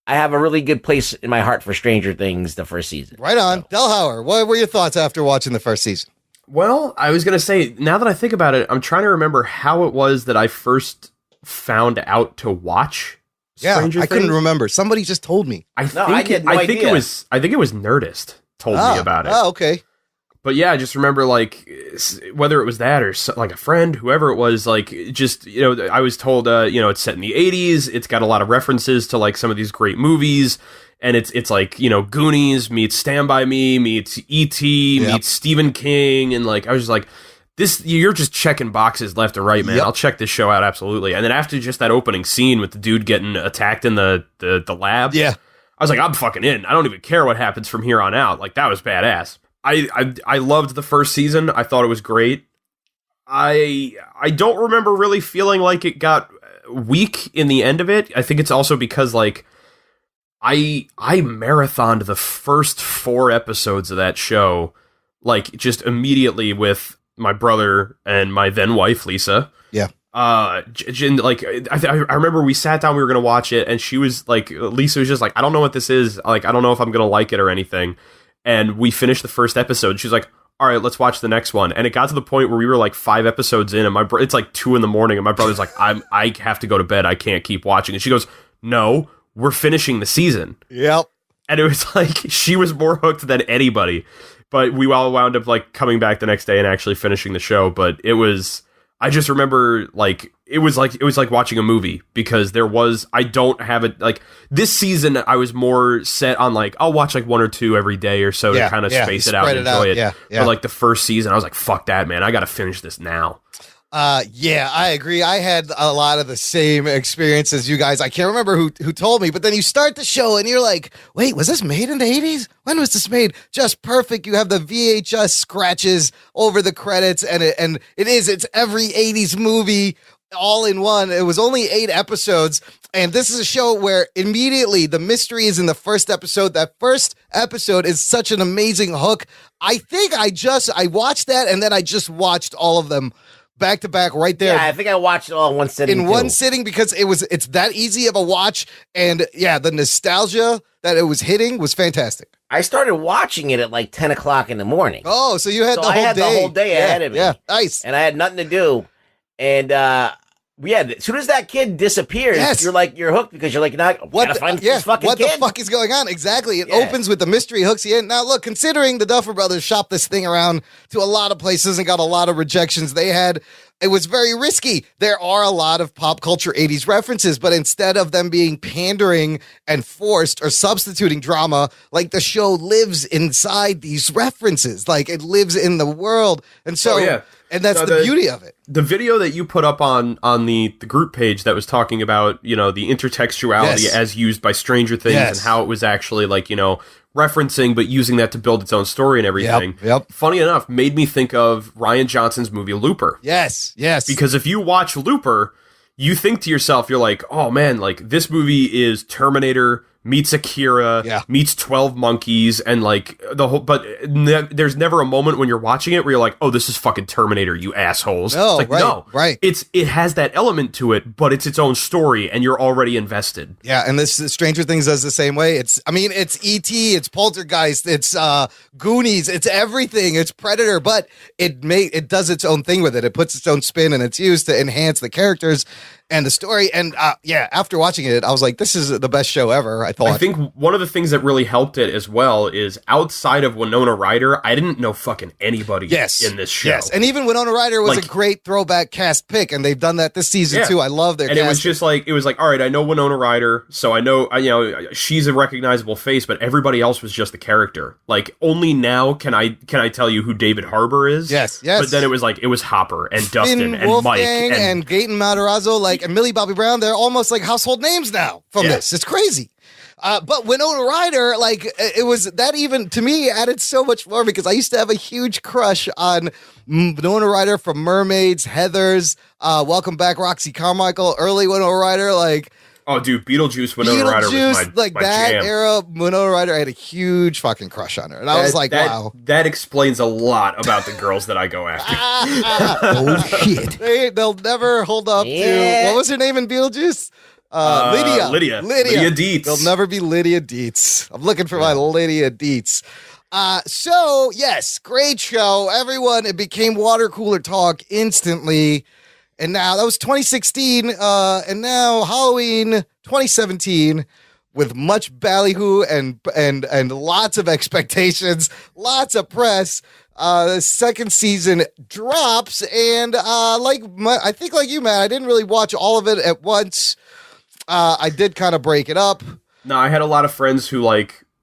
I have a really good place in my heart for Stranger Things, the first season. Right on. Delhauer, what were your thoughts after watching the first season? Well, I was going to say, now that I think about it, I'm trying to remember how it was that I first found out to watch Stranger Things. Couldn't remember. Somebody just told me. I had no idea. I think it was Nerdist told me about it. Oh, okay. But yeah, I just remember, like, whether it was that or like a friend, whoever it was, like, just, you know, I was told, you know, it's set in the 80s. It's got a lot of references to like some of these great movies. And it's like, you know, Goonies meets Stand By Me meets E.T. meets Stephen King. And like, I was just like, you're just checking boxes left and right, man. I'll check this show out. Absolutely. And then after just that opening scene with the dude getting attacked in the lab. Yeah. I was like, I'm fucking in. I don't even care what happens from here on out. Like, that was badass. I loved the first season. I thought it was great. I don't remember really feeling like it got weak in the end of it. I think it's also because, like, I marathoned the first 4 episodes of that show, like, just immediately with my brother and my then wife, Lisa. Yeah. Like, I remember we sat down, we were going to watch it, and she was like, Lisa was just like, I don't know what this is. Like, I don't know if I'm going to like it or anything. And we finished the first episode. She's like, all right, let's watch the next one. And it got to the point where we were like 5 episodes in, and it's like 2 a.m, and my brother's like, I have to go to bed. I can't keep watching. And she goes, no, we're finishing the season. Yep. And it was like, she was more hooked than anybody. But we all wound up like coming back the next day and actually finishing the show. But it was, I just remember like it was like watching a movie, because I don't have it like this season. I was more set on like, I'll watch like 1 or 2 every day or so to kind of space it out and enjoy it. But like the first season, I was like, fuck that, man. I got to finish this now. Yeah, I agree. I had a lot of the same experience as you guys. I can't remember who told me, but then you start the show and you're like, wait, was this made in the 80s? When was this made? Just perfect. You have the VHS scratches over the credits, and it's every 80s movie all in one. It was only 8 episodes, and this is a show where immediately the mystery is in the first episode. That first episode is such an amazing hook. I think I watched that, and then I just watched all of them back to back right there. Yeah, I think I watched it all in one sitting. One sitting, because it's that easy of a watch, and yeah, the nostalgia that it was hitting was fantastic. I started watching it at like 10 o'clock in the morning. Oh, so you had the whole day ahead of me. Yeah, nice. And I had nothing to do. And as soon as that kid disappears, you're hooked, because you're like, what the fuck is going on? Exactly. It opens with the mystery, hooks you in. Now, look, considering the Duffer Brothers shopped this thing around to a lot of places and got a lot of rejections, it was very risky. There are a lot of pop culture 80s references, but instead of them being pandering and forced or substituting drama, like, the show lives inside these references. Like, it lives in the world. And so, and that's the beauty of it. The video that you put up on the group page that was talking about, you know, the intertextuality as used by Stranger Things and how it was actually, like, you know, referencing, but using that to build its own story and everything. Yep. Funny enough, made me think of Rian Johnson's movie Looper. Yes. Because if you watch Looper, you think to yourself, you're like, oh man, like, this movie is Terminator meets Akira, meets 12 Monkeys, and like the whole. But there's never a moment when you're watching it where you're like, "Oh, this is fucking Terminator, you assholes." No, it's like, right. It has that element to it, but it's its own story, and you're already invested. Yeah, and this Stranger Things does the same way. It's E.T., it's Poltergeist, it's Goonies, it's everything. It's Predator, but it does its own thing with it. It puts its own spin, and it's used to enhance the characters and the story. And after watching it, I was like, this is the best show ever, I thought. I think one of the things that really helped it as well is outside of Winona Ryder, I didn't know fucking anybody in this show. Yes, and even Winona Ryder was a great throwback cast pick, and they've done that this season too. I love their cast. And it was like, all right, I know Winona Ryder, so I know, she's a recognizable face, but everybody else was just the character. Like, only now can I tell you who David Harbour is. Yes. But then it was Hopper and Dustin and Mike and Gaten Matarazzo, like, and Millie Bobby Brown. They're almost like household names now from this. It's crazy. But Winona Ryder, like, it was that even to me added so much more because I used to have a huge crush on Winona Ryder from Mermaids, Heathers, Welcome Back, Roxy Carmichael, early Winona Ryder, like. Oh, dude, Beetlejuice, Winona Ryder was my that jam. era, Winona Ryder, I had a huge fucking crush on her. And I was like, wow. That explains a lot about the girls that I go after. Oh, shit. They'll never hold up to, what was her name in Beetlejuice? Lydia Dietz. They'll never be Lydia Dietz. I'm looking for my Lydia Dietz. So, yes, great show. Everyone, it became water cooler talk instantly. And now that was 2016, and now Halloween 2017 with much ballyhoo and lots of expectations, lots of press. The second season drops, and I think like you, Matt, I didn't really watch all of it at once. I did kind of break it up. No, I had a lot of friends who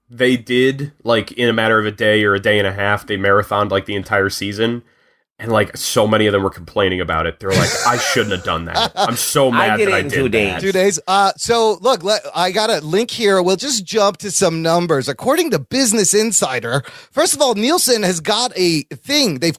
they did in a matter of a day or a day and a half, they marathoned the entire season. And so many of them were complaining about it. They're like, I shouldn't have done that. I'm so mad that I did 2 days. that. 2 days. So look, I got a link here. We'll just jump to some numbers. According to Business Insider, first of all, Nielsen has got a thing. They've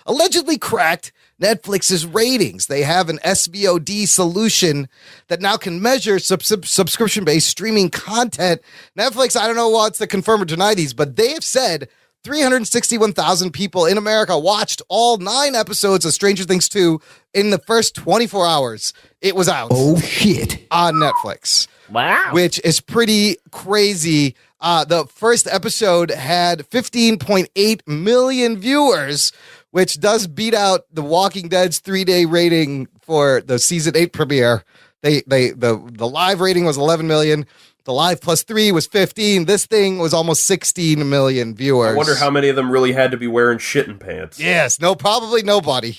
allegedly cracked Netflix's ratings. They have an SVOD solution that now can measure subscription-based streaming content. Netflix, I don't know what's to confirm or deny these, but they have said 361,000 people in America watched all 9 episodes of Stranger Things 2 in the first 24 hours. It was out. Oh, shit. On Netflix. Wow. Which is pretty crazy. The first episode had 15.8 million viewers, which does beat out The Walking Dead's 3-day rating for the season 8 premiere. The live rating was 11 million. The live plus 3 was 15. This thing was almost 16 million viewers. I wonder how many of them really had to be wearing shitting pants. Yes, probably nobody.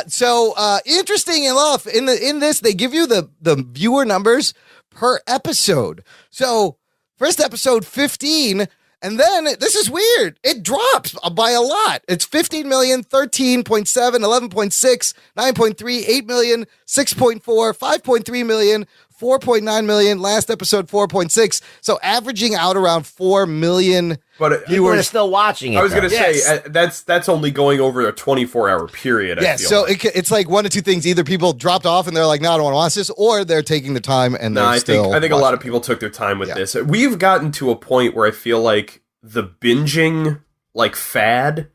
So interesting enough, in this they give you the viewer numbers per episode. So first episode 15, and then this is weird. It drops by a lot. It's 15 million, 13.7, 11.6, 9.3, 8 million, 6.4, 5.3 million. 4.9 million, last episode 4.6, so averaging out around 4 million but people are still watching it. I was going to say, that's only going over a 24-hour period. Yeah, so it's like one of two things. Either people dropped off and they're like, no, I don't want to watch this, or they're taking the time and they're still I think a lot of people took their time with this. We've gotten to a point where I feel like the binging fad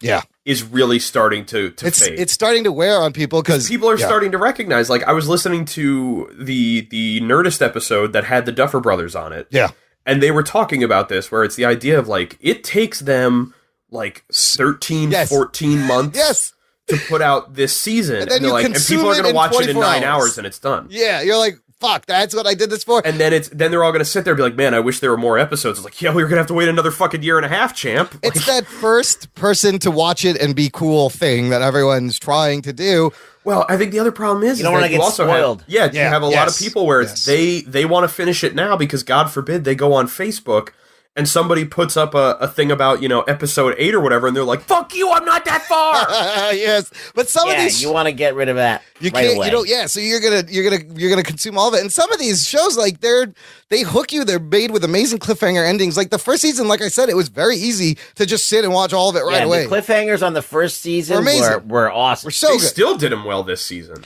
is really starting to fade. It's starting to wear on people because people are starting to recognize. I was listening to the Nerdist episode that had the Duffer Brothers on it. Yeah. And they were talking about this, where it's the idea of it takes them 13, 14 months to put out this season. And then and people are going to watch it in 9 hours and it's done. Yeah. You're like, fuck, that's what I did this for. And then they're all going to sit there and be like, man, I wish there were more episodes. It's like, yeah, we were going to have to wait another fucking year and a half, champ. It's that first person to watch it and be cool thing that everyone's trying to do. Well, I think the other problem is you don't want to get spoiled. You have a lot of people where it's they want to finish it now because God forbid they go on Facebook and somebody puts up a thing about, episode 8 or whatever, and they're like, fuck you, I'm not that far. Yes. But some of these you want to get rid of that. You can't away. So you're gonna consume all of it. And some of these shows, they hook you, they're made with amazing cliffhanger endings. Like the first season, like I said, it was very easy to just sit and watch all of it right away. The cliffhangers on the first season were awesome. We're so they good. Still did them well this season.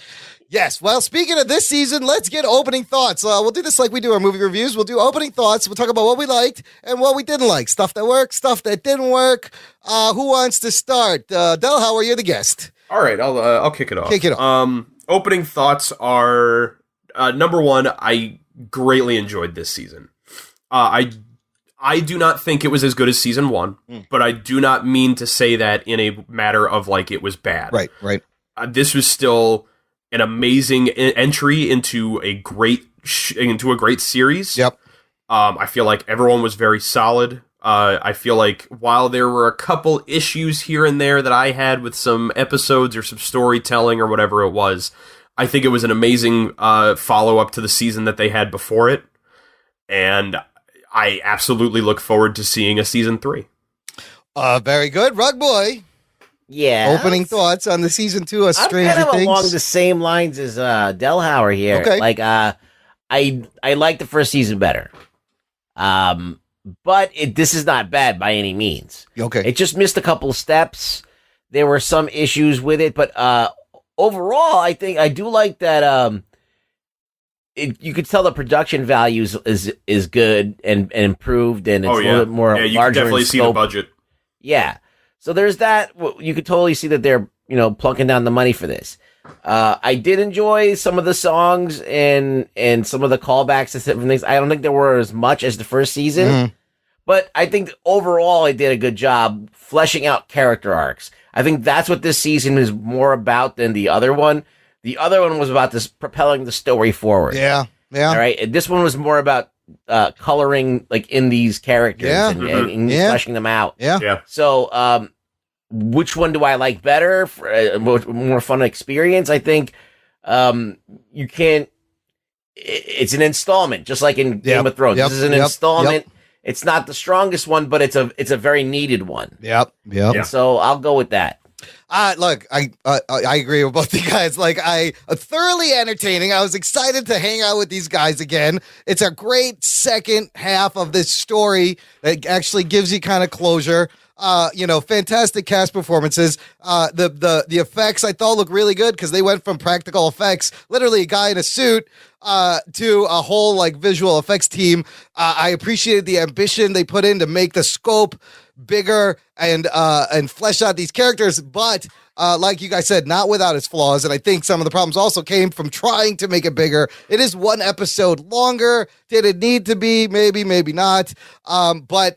Yes. Well, speaking of this season, let's get opening thoughts. We'll do this like we do our movie reviews. We'll do opening thoughts. We'll talk about what we liked and what we didn't like. Stuff that worked, stuff that didn't work. Who wants to start? Delhauer, you're the guest. All right, I'll kick it off. Kick it off. Opening thoughts are, number one, I greatly enjoyed this season. I do not think it was as good as season 1, but I do not mean to say that in a matter of like it was bad. Right. This was still an amazing entry into a great series. Yep. I feel like everyone was very solid. I feel like while there were a couple issues here and there that I had with some episodes or some storytelling or whatever it was, I think it was an amazing follow-up to the season that they had before it. And I absolutely look forward to seeing a season 3. Very good. Rugboy. Yeah. Opening thoughts on the season 2 of Stranger I'm kind of Things. along the same lines as Delhauer here. Okay. Like, I like the first season better. But this is not bad by any means. Okay. It just missed a couple steps. There were some issues with it, but overall, I think I do like that. You could tell the production values is good and improved, and it's a little bit more. Yeah, you larger can definitely in see the scope. budget. Yeah, so there's that. You could totally see that they're plunking down the money for this. I did enjoy some of the songs and some of the callbacks to different things. I don't think there were as much as the first season, but I think overall it did a good job fleshing out character arcs. I think that's what this season is more about than the other one. The other one was about this propelling the story forward. Yeah. All right. And this one was more about coloring like in these characters and fleshing them out. Yeah. So, which one do I like better for a more fun experience? I think you can't. It's an installment, just like in Game of Thrones. This is an installment. It's not the strongest one, but it's a very needed one. Yep. So I'll go with that. Look, I agree with both you guys. Like, thoroughly entertaining. I was excited to hang out with these guys again. It's a great second half of this story that actually gives you kind of closure. Fantastic cast performances. The effects I thought looked really good because they went from practical effects, literally a guy in a suit, to a whole like visual effects team. I appreciated the ambition they put in to make the scope bigger and flesh out these characters, but like you guys said, not without its flaws. And I think some of the problems also came from trying to make it bigger. It is one episode longer. Did it need to be? Maybe not. But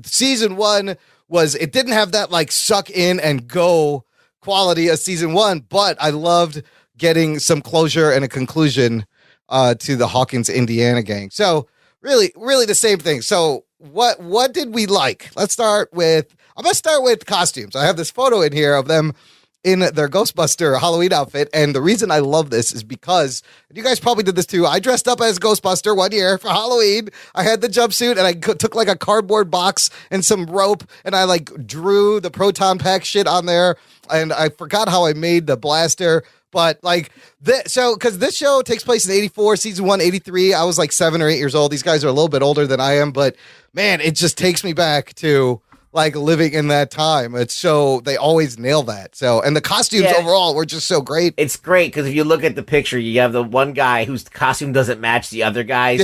season 1 it didn't have that like suck in and go quality of season 1, but I loved getting some closure and a conclusion to the Hawkins, Indiana gang. So really the same thing. So what did we like? I'm going to start with costumes. I have this photo in here of them in their Ghostbuster Halloween outfit. And the reason I love this is because you guys probably did this too. I dressed up as Ghostbuster one year for Halloween. I had the jumpsuit and I took like a cardboard box and some rope and I like drew the proton pack shit on there. And I forgot how I made the blaster. But like because this show takes place in 84, season 1, 83. I was like 7 or 8 years old. These guys are a little bit older than I am, but man, it just takes me back to like living in that time. It's so they always nail that. So, and the costumes overall were just so great. It's great because if you look at the picture, you have the one guy whose costume doesn't match the other guys.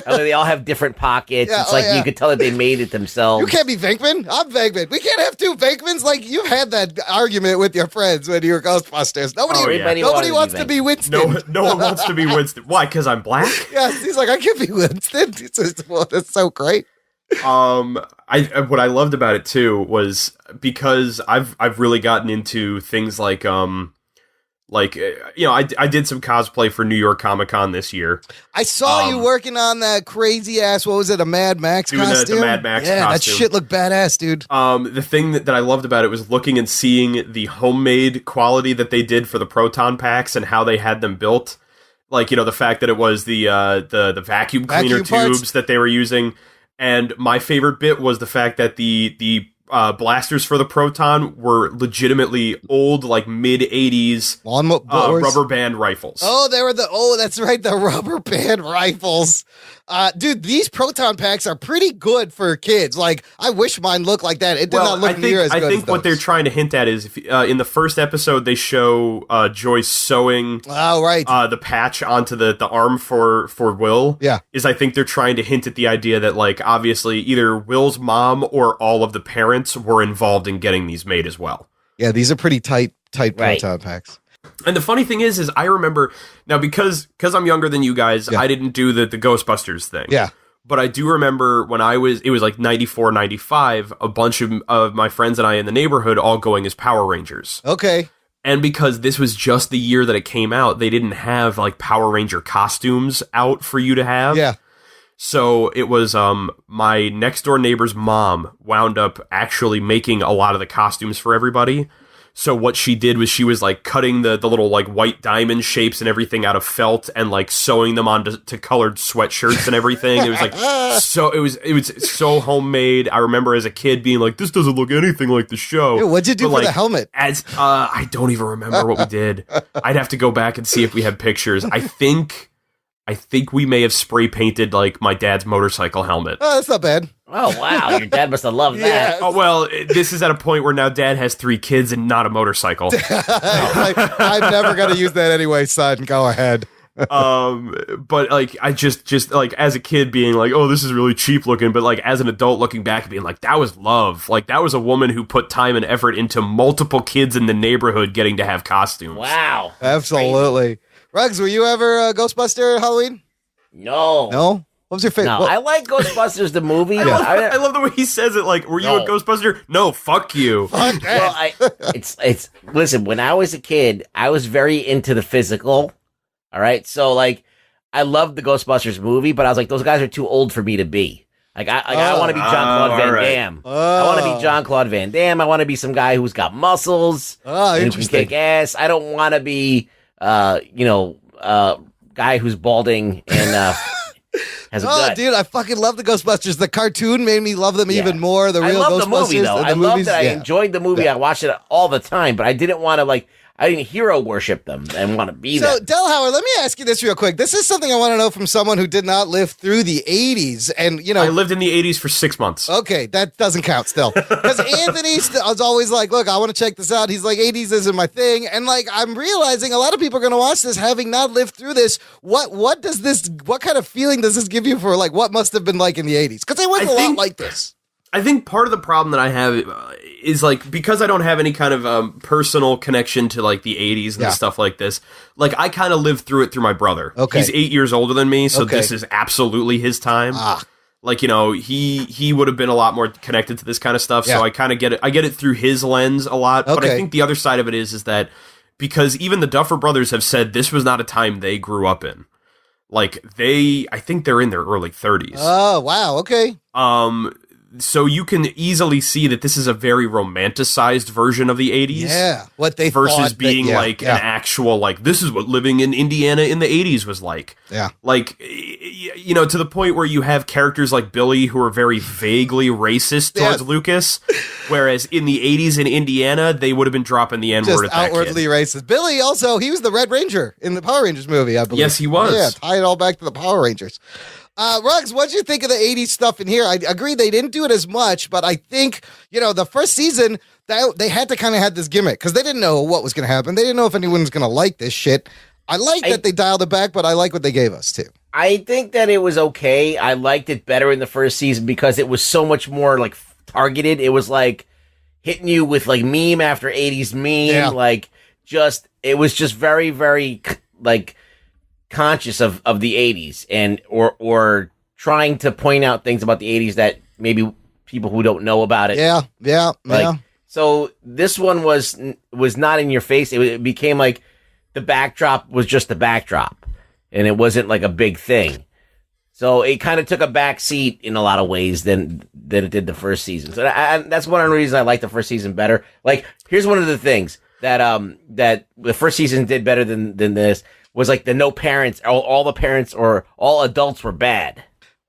They all have different pockets. It's you could tell that they made it themselves. You can't be Venkman. I'm Venkman. We can't have two Venkmans. Like you've had that argument with your friends when you were Ghostbusters. Nobody wants to be Winston. No one wants to be Winston. Why? Because I'm black? Yes. He's like, I can't be Winston. That's so great. What I loved about it too was because I've really gotten into things like I did some cosplay for New York Comic Con this year. I saw you working on that crazy ass, what was it, a Mad Max costume? The Mad Max costume. That shit looked badass, dude. The thing that I loved about it was looking and seeing the homemade quality that they did for the proton packs and how they had them built. Like, the fact that it was the vacuum cleaner tubes that they were using. And my favorite bit was the fact that the blasters for the Proton were legitimately old, like mid-80s rubber band rifles. Oh, that's right, the rubber band rifles. Dude, these Proton packs are pretty good for kids. Like, I wish mine looked like that. It did not look near as good. I think what they're trying to hint at is, if, in the first episode, they show Joyce sewing the patch onto the arm for Will. Yeah. I think they're trying to hint at the idea that, like, obviously either Will's mom or all of the parents were involved in getting these made as well. Yeah, these are pretty tight Proton packs. And the funny thing is I remember now, because I'm younger than you guys, I didn't do the Ghostbusters thing. Yeah. But I do remember when it was like 94, 95, a bunch of my friends and I in the neighborhood all going as Power Rangers. Okay. And because this was just the year that it came out, they didn't have like Power Ranger costumes out for you to have. Yeah. So it was my next door neighbor's mom wound up actually making a lot of the costumes for everybody. So what she did was she was like cutting the little like white diamond shapes and everything out of felt and like sewing them onto colored sweatshirts and everything. It was like it was so homemade. I remember as a kid being like, this doesn't look anything like the show. Dude, what'd you do for the helmet? I don't even remember what we did. I'd have to go back and see if we have pictures. I think we may have spray painted like my dad's motorcycle helmet. Oh, that's not bad. Oh, wow. Your dad must have loved that. Oh, well, this is at a point where now dad has 3 kids and not a motorcycle. I'm never going to use that anyway, son. Go ahead. But like, I just like as a kid being like, oh, this is really cheap looking. But like as an adult looking back being like, that was love. Like that was a woman who put time and effort into multiple kids in the neighborhood getting to have costumes. Wow. Absolutely. Ruggs, were you ever a Ghostbuster Halloween? No. What was your favorite? No, I like Ghostbusters the movie. I love the way he says it. Like, were you a Ghostbuster? No, fuck you. Fuck that. Well, listen, when I was a kid, I was very into the physical. All right. So like, I loved the Ghostbusters movie, but I was like, those guys are too old for me to be. Like, I want to be Jean-Claude Van Damme. I want to be Jean-Claude Van Damme. I want to be some guy who's got muscles. Who can kick ass. I don't want to be, guy who's balding and, has a gut. Dude, I fucking love the Ghostbusters. The cartoon made me love them even more. The real Ghostbusters. The movie, though. I loved it. I enjoyed the movie. I watched it all the time, but I didn't want to, I didn't hero worship them and want to be them. So, Delhauer, let me ask you this real quick. This is something I want to know from someone who did not live through the 80s. And, I lived in the 80s for 6 months. Okay, that doesn't count still. Because Anthony was always like, look, I want to check this out. He's like, 80s isn't my thing. And, I'm realizing a lot of people are going to watch this having not lived through this. What kind of feeling does this give you for, what must have been like in the 80s? Because it wasn't a lot like this. I think part of the problem that I have is because I don't have any kind of personal connection to the 80s and stuff like this. I kind of lived through it through my brother. Okay. He's 8 years older than me, so this is absolutely his time. He would have been a lot more connected to this kind of stuff. So I kind of get it. I get it through his lens a lot. Okay. But I think the other side of it is that because even the Duffer Brothers have said this was not a time they grew up in. I think they're in their early 30s. Oh, wow. Okay. So you can easily see that this is a very romanticized version of the 80s. Yeah, what they versus being an actual this is what living in Indiana in the 80s was like. Yeah, to the point where you have characters like Billy who are very vaguely racist towards Lucas, whereas in the 80s in Indiana they would have been dropping the N-word at that outwardly kid. Racist. Billy also he was the Red Ranger in the Power Rangers movie, I believe. Yes, he was. Yeah, tie it all back to the Power Rangers. Ruggs, what'd you think of the 80s stuff in here? I agree they didn't do it as much, but I think, the first season, they had to kind of have this gimmick because they didn't know what was going to happen. They didn't know if anyone was going to like this shit. I like that they dialed it back, but I like what they gave us, too. I think that it was okay. I liked it better in the first season because it was so much more, targeted. It was, hitting you with, meme after 80s meme. Yeah. It was just very, very, conscious of the 80s and or trying to point out things about the 80s that maybe people who don't know about it. Yeah. So this one was not in your face. It became the backdrop was just the backdrop and it wasn't a big thing. So it kind of took a back seat in a lot of ways than it did the first season. So that's one of the reasons I like the first season better. Here's one of the things that that the first season did better than this. Was the no parents, all the parents or all adults were bad.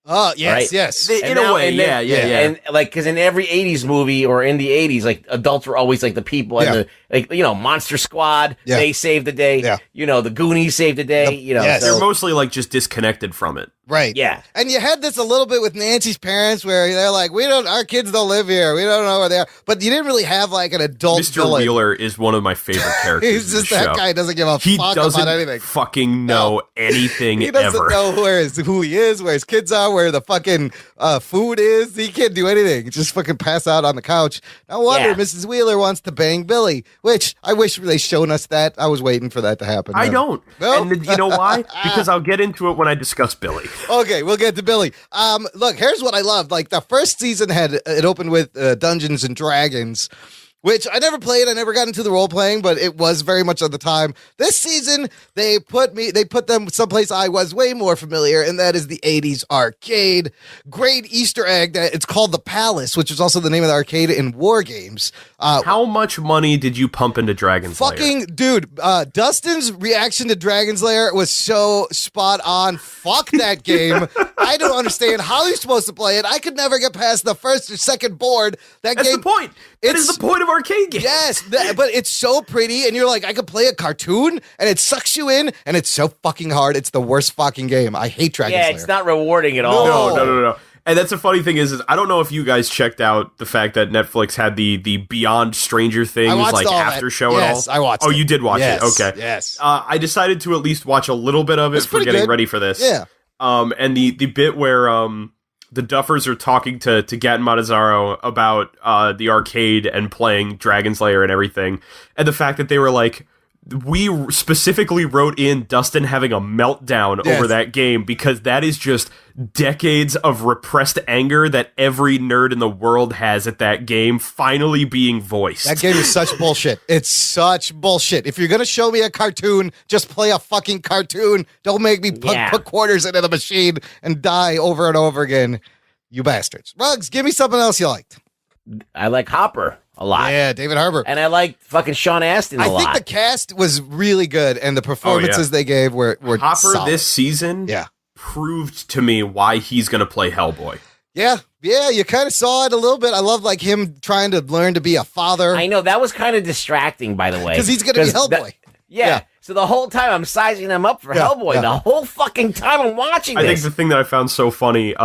Oh, yes, right? yes. In a way, yeah. And like, because in every 80s movie or in the 80s, like, adults were always like the people and the, like, you know, Monster Squad, they saved the day. Yeah. You know, the Goonies saved the day. You know, they're mostly like just disconnected from it. Right. Yeah. And you had this a little bit with Nancy's parents where they're like, our kids don't live here. We don't know where they are. But you didn't really have like an adult Mr. villain. Wheeler is one of my favorite characters. He's just that guy doesn't give a fuck about anything. Fucking know anything He doesn't ever. know who he is, where his kids are, where the fucking food is. He can't do anything. Just fucking pass out on the couch. No wonder Mrs. Wheeler wants to bang Billy, which I wish they shown us that. I was waiting for that to happen. I don't. No? And you know why? Because I'll get into it when I discuss Billy. Okay, we'll get to Billy. Look, here's what I loved. Like, the first season it opened with Dungeons and Dragons, which I never played. I never got into the role playing, but it was very much at the time. This season, they put them someplace I was way more familiar, and that is the 80s arcade. Great Easter egg that it's called the Palace, which is also the name of the arcade in War Games. How much money did you pump into Dragon's Lair? Fucking dude, Dustin's reaction to Dragon's Lair was so spot on. Fuck that game. I don't understand how you're supposed to play it. I could never get past the first or second board. That's the point. That is the point of arcade games. Yes, but it's so pretty, and you're like, I could play a cartoon, and it sucks you in, and it's so fucking hard. It's the worst fucking game. I hate Dragon's Lair. Yeah, it's not rewarding at all. No. And that's the funny thing is I don't know if you guys checked out the fact that Netflix had the Beyond Stranger Things like after show at all. Yes, I watched it. Oh, you did watch it? Okay. Yes. I decided to at least watch a little bit of it for getting ready for this. Yeah. And the bit where the Duffers are talking to Gat and Matazzaro about the arcade and playing Dragon's Lair and everything, and the fact that they were like, we specifically wrote in Dustin having a meltdown over that game because that is just decades of repressed anger that every nerd in the world has at that game finally being voiced. That game is such bullshit. It's such bullshit. If you're going to show me a cartoon, just play a fucking cartoon. Don't make me put quarters into the machine and die over and over again. You bastards. Ruggs, give me something else you liked. I like Hopper a lot. Yeah, David Harbour. And I like fucking Sean Astin a lot. I think the cast was really good, and the performances they gave were Hopper solid. This season proved to me why he's going to play Hellboy. Yeah, you kind of saw it a little bit. I love like him trying to learn to be a father. I know, that was kind of distracting, by the way. Because he's going to be Hellboy. Yeah. So the whole time I'm sizing him up for Hellboy. The whole fucking time I'm watching this. I think the thing that I found so funny,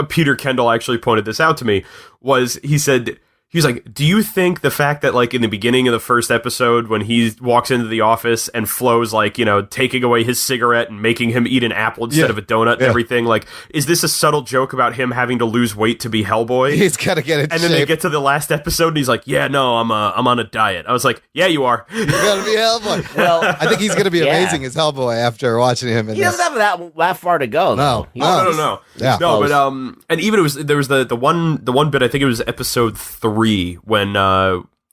Peter Kendall actually pointed this out to me, was he was like, do you think the fact that like in the beginning of the first episode when he walks into the office and Flo's like, taking away his cigarette and making him eat an apple instead of a donut and everything, like, is this a subtle joke about him having to lose weight to be Hellboy? He's got to get it. And then they get to the last episode and he's like, yeah, no, I'm on a diet. I was like, yeah, you are. You got to be Hellboy. Well, I think he's going to be amazing as Hellboy after watching him. He doesn't have that far to go. No. No. Yeah. No, but and even there was the one bit, I think it was episode 3 when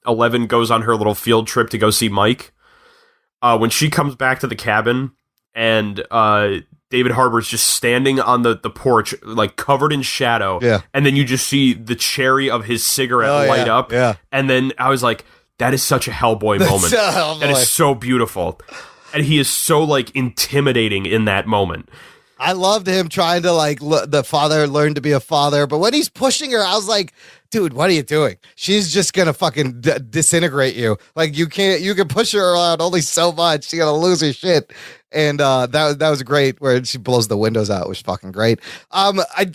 11 goes on her little field trip to go see Mike. When she comes back to the cabin and David Harbour's just standing on the porch, like covered in shadow. Yeah. And then you just see the cherry of his cigarette light up. Yeah. And then I was like, that is such a Hellboy moment. That is so beautiful. And he is so like intimidating in that moment. I loved him trying to like the father learn to be a father, but when he's pushing her, I was like, dude, what are you doing? She's just gonna fucking disintegrate you. Like you can push her around only so much. She's gonna lose her shit. And that was great where she blows the windows out, which is fucking great.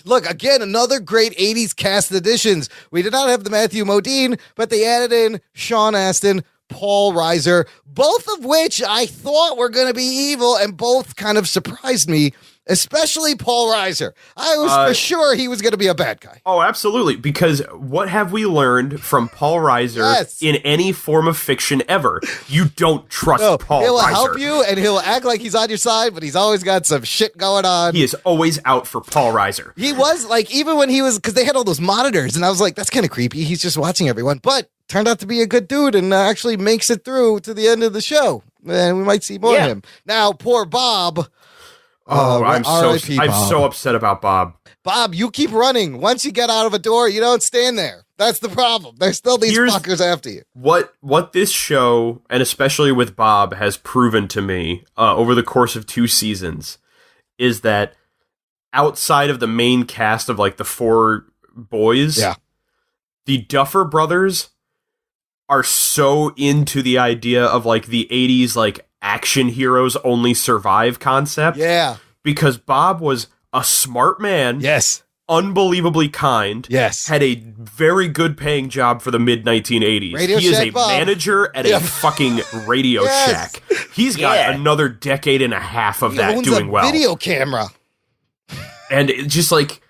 Look again, another great 80s cast additions. We did not have the Matthew Modine, but they added in Sean Astin, Paul Reiser, both of which I thought were going to be evil, and both kind of surprised me, especially Paul Reiser. I was for sure he was going to be a bad guy. Oh, absolutely, because what have we learned from Paul Reiser in any form of fiction ever? You don't trust Paul Reiser. He'll help you, and he'll act like he's on your side, but he's always got some shit going on. He is always out for Paul Reiser. He was, like, even when he was, because they had all those monitors, and I was like, that's kind of creepy. He's just watching everyone, but turned out to be a good dude and actually makes it through to the end of the show. And we might see more of him. Now, poor Bob. I'm so upset about Bob. Bob, you keep running. Once you get out of a door, you don't stand there. That's the problem. There's still these fuckers after you. What this show, and especially with Bob, has proven to me over the course of 2 seasons is that outside of the main cast of like the 4 boys, the Duffer Brothers are so into the idea of like the 80s like action heroes only survive concept. Yeah. Because Bob was a smart man. Yes. Unbelievably kind. Yes. Had a very good paying job for the mid 1980s. He is a manager at a fucking Radio Shack. He's got another decade and a half of that doing well. Video camera. And it just like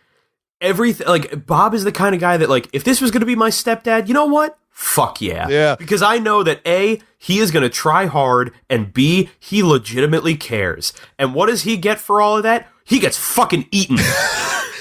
everything, like Bob is the kind of guy that like, if this was going to be my stepdad, you know what? Fuck yeah. Yeah. Because I know that A, he is going to try hard, and B, he legitimately cares. And what does he get for all of that? He gets fucking eaten.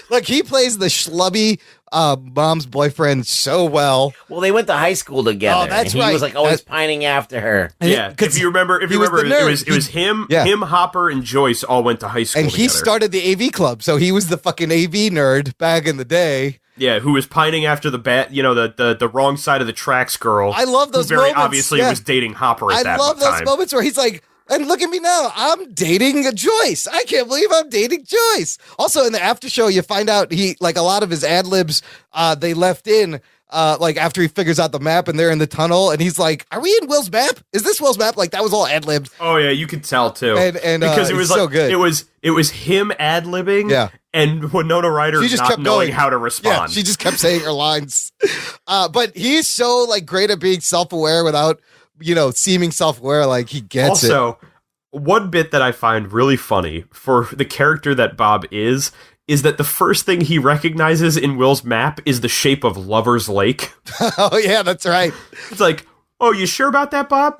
Look, he plays the schlubby mom's boyfriend so well. Well, they went to high school together. Oh, that's and right. He was like always pining after her. Yeah, if you remember, it was him, Hopper, and Joyce all went to high school and together. He started the AV club, so he was the fucking AV nerd back in the day. Yeah, who was pining after the wrong side of the tracks girl. I love those who very moments. obviously was dating Hopper at that time. I love those moments where he's like, and look at me now, I'm dating a Joyce. I can't believe I'm dating Joyce. Also, in the after show, you find out he, like a lot of his ad libs, they left in, like after he figures out the map and they're in the tunnel, and he's like, are we in Will's map? Is this Will's map? Like that was all ad libbed. Oh yeah, you could tell too. And because it was so like, good. It was him ad libbing. Yeah. And Winona Ryder she just not kept knowing going. how to respond. Yeah, she just kept saying her lines. But he's so like great at being self-aware without, seeming self-aware. Like he gets it. Also, one bit that I find really funny for the character that Bob is that the first thing he recognizes in Will's map is the shape of Lover's Lake. Oh, yeah, that's right. It's like, oh, you sure about that, Bob?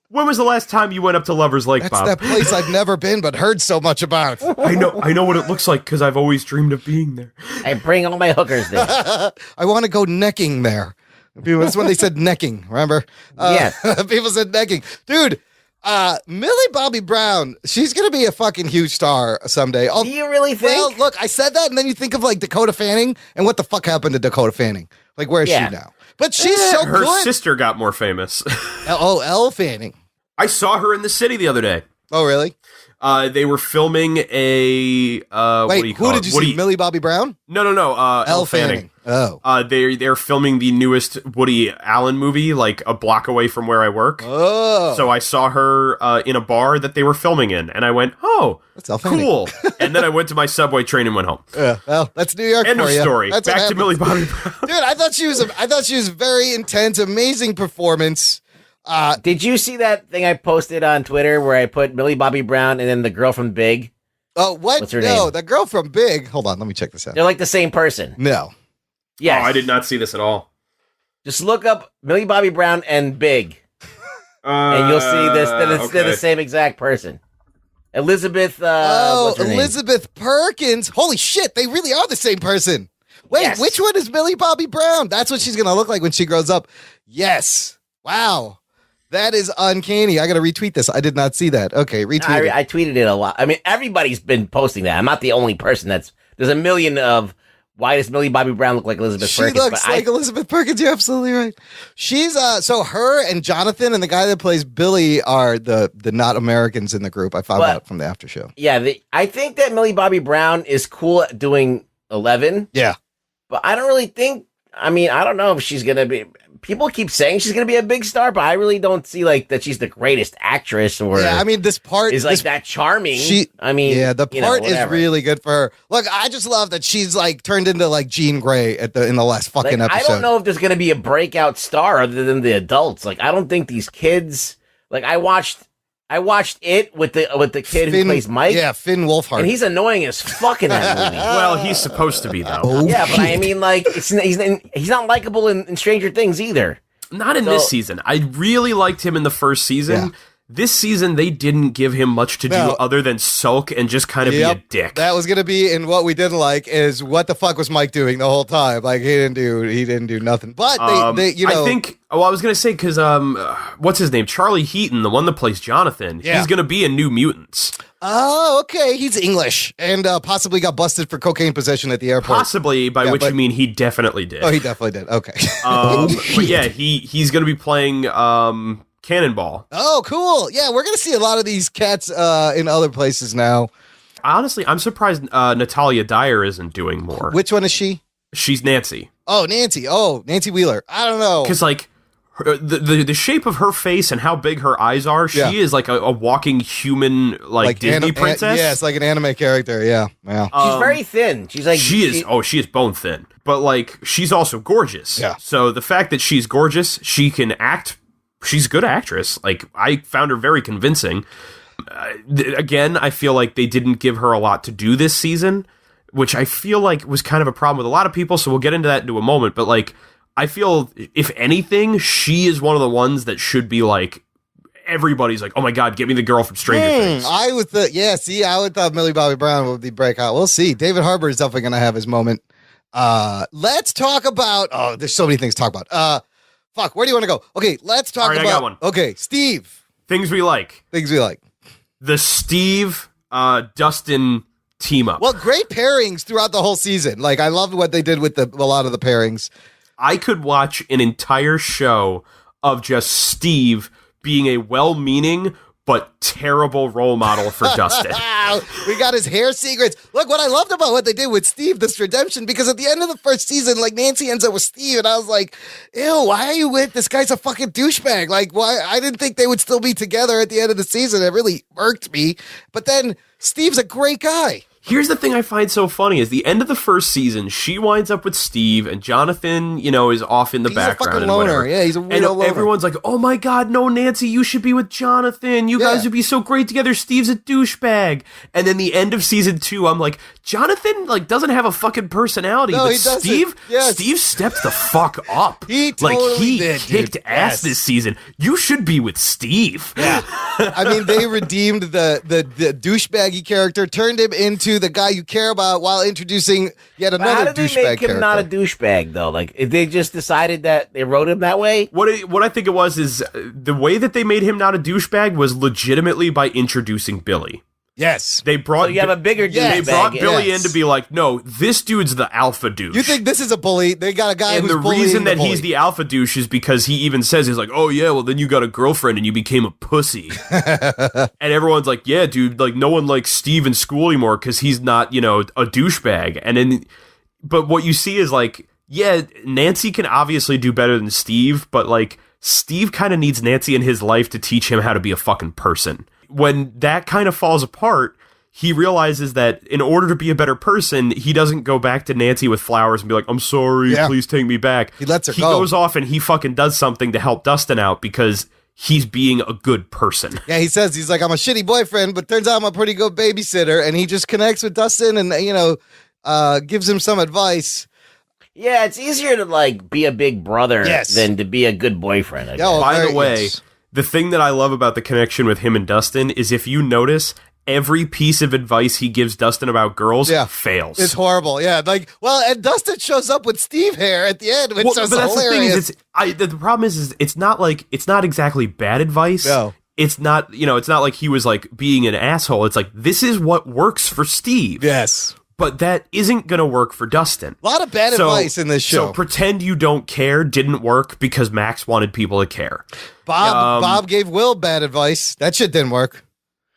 When was the last time you went up to Lover's Lake, Bob? That's that place I've never been but heard so much about. I know what it looks like because I've always dreamed of being there. I bring all my hookers there. I want to go necking there. That's when they said necking, remember? Yeah. People said necking. Dude, Millie Bobby Brown, she's going to be a fucking huge star someday. Do you really think? Well, look, I said that, and then you think of, like, Dakota Fanning, and what the fuck happened to Dakota Fanning? Like, where is she now? But she's so her good. sister got more famous. Elle Fanning. I saw her in the city the other day. Oh, really? They were filming a what do you call who did you see? Millie Bobby Brown? No. Elle Fanning. Oh, they're filming the newest Woody Allen movie, like a block away from where I work. Oh, so I saw her in a bar that they were filming in, and I went, "Oh, that's Elle Fanning. Cool." And then I went to my subway train and went home. Well, that's New York. End of story. That's back to Millie Bobby Brown. Dude, I thought she was very intense, amazing performance. Did you see that thing I posted on Twitter where I put Millie Bobby Brown and then the girl from Big? Oh, what? What's her name? The girl from Big. Hold on, let me check this out. They're like the same person. No. Yes. Oh, I did not see this at all. Just look up Millie Bobby Brown and Big, and you'll see this. That they're the same exact person. Elizabeth. What's her name? Elizabeth Perkins. Holy shit, they really are the same person. Wait, Yes. Which one is Millie Bobby Brown? That's what she's gonna look like when she grows up. Yes. Wow. That is uncanny. I got to retweet this. I did not see that. Okay, retweet it. I tweeted it a lot. I mean, everybody's been posting that. I'm not the only person there's a million of why does Millie Bobby Brown look like Elizabeth Perkins? She looks like Elizabeth Perkins. You're absolutely right. She's so her and Jonathan and the guy that plays Billy are the not Americans in the group. I found out from the after show. Yeah, I think that Millie Bobby Brown is cool at doing 11. Yeah. But I don't really think, I don't know if she's going to be, people keep saying she's going to be a big star, but I really don't see like that she's the greatest actress or this part is like that charming. The part is really good for her. Look, I just love that she's like turned into like Jean Grey in the last fucking episode. I don't know if there's going to be a breakout star other than the adults. Like, I don't think these kids, like I watched it with the kid who plays Mike. Yeah, Finn Wolfhard. And he's annoying as fuck in that movie. Well, he's supposed to be, though. Oh, yeah, but I mean, like, he's not likable in Stranger Things either. Not in this season. I really liked him in the first season. Yeah. This season, they didn't give him much to do other than sulk and just kind of be a dick. That was going to be, and what we didn't like is what the fuck was Mike doing the whole time? Like, he didn't do nothing. But they I think, I was going to say, because, what's his name? Charlie Heaton, the one that plays Jonathan, he's going to be in New Mutants. Oh, okay. He's English and possibly got busted for cocaine possession at the airport. Possibly, by which you mean he definitely did. Oh, he definitely did. Okay. But yeah, he's going to be playing Cannonball. Oh, cool. Yeah, we're going to see a lot of these cats in other places now. Honestly, I'm surprised Natalia Dyer isn't doing more. Which one is she? She's Nancy. Oh, Nancy. Oh, Nancy Wheeler. I don't know. Because, like, the shape of her face and how big her eyes are, she is like a walking human, like Disney princess. Yes, like an anime character. Yeah. She's very thin. She's like she is bone thin, but like she's also gorgeous. Yeah. So the fact that she's gorgeous, she can act. She's a good actress. Like I found her very convincing. Again, I feel like they didn't give her a lot to do this season, which I feel like was kind of a problem with a lot of people. So we'll get into that into a moment. But like, I feel if anything, she is one of the ones that should be like, everybody's like, oh my God, get me the girl from Stranger Things. I would thought Millie Bobby Brown would be breakout. We'll see. David Harbour is definitely going to have his moment. Let's talk about, there's so many things to talk about. Where do you want to go? Okay, let's talk about. I got one. Okay, Steve. Things we like. The Steve, Dustin team up. Well, great pairings throughout the whole season. Like, I loved what they did with a lot of the pairings. I could watch an entire show of just Steve being a well-meaning but terrible role model for Dustin. We got his hair secrets. Look, what I loved about what they did with Steve, this redemption, because at the end of the first season, like, Nancy ends up with Steve, and I was like, ew, why are you with this guy's a fucking douchebag? Like, why? I didn't think they would still be together at the end of the season. It really irked me. But then Steve's a great guy. Here's the thing I find so funny is the end of the first season, she winds up with Steve and Jonathan, is off in the background. He's a fucking loner. Yeah, he's a real loner. Everyone's like, oh my God, no, Nancy, you should be with Jonathan. You guys would be so great together. Steve's a douchebag. And then the end of season 2, I'm like, Jonathan doesn't have a fucking personality. No, but he doesn't. Steve stepped the fuck up. He totally kicked ass this season. You should be with Steve. Yeah. I mean, they redeemed the douchebaggy character, turned him into the guy you care about while introducing yet another douchebag character. How did they make him not a douchebag, though? Like, if they just decided that they wrote him that way? What I think it was is the way that they made him not a douchebag was legitimately by introducing Billy. Yes. They brought you have a bigger douchebag. They brought Billy in to be like, no, this dude's the alpha douche. You think this is a bully? They got a guy who's bullying the bully. And the reason that he's the alpha douche is because he even says, he's like, oh yeah, well then you got a girlfriend and you became a pussy. And everyone's like, yeah, dude, like no one likes Steve in school anymore because he's not, a douchebag. But what you see is like, yeah, Nancy can obviously do better than Steve, but like Steve kind of needs Nancy in his life to teach him how to be a fucking person. When that kind of falls apart, he realizes that in order to be a better person, he doesn't go back to Nancy with flowers and be like, I'm sorry, please take me back. He lets her go. He goes off and he fucking does something to help Dustin out because he's being a good person. Yeah, he says, he's like, I'm a shitty boyfriend, but turns out I'm a pretty good babysitter. And he just connects with Dustin and, gives him some advice. Yeah, it's easier to, like, be a big brother than to be a good boyfriend. By the way, the thing that I love about the connection with him and Dustin is if you notice, every piece of advice he gives Dustin about girls fails. It's horrible. Yeah, and Dustin shows up with Steve hair at the end, which is hilarious. The thing is, the problem is it's not exactly bad advice. No. It's not, it's not like he was like being an asshole. It's like, this is what works for Steve. Yes. But that isn't going to work for Dustin. A lot of bad advice in this show. So pretend you don't care didn't work because Max wanted people to care. Bob gave Will bad advice. That shit didn't work.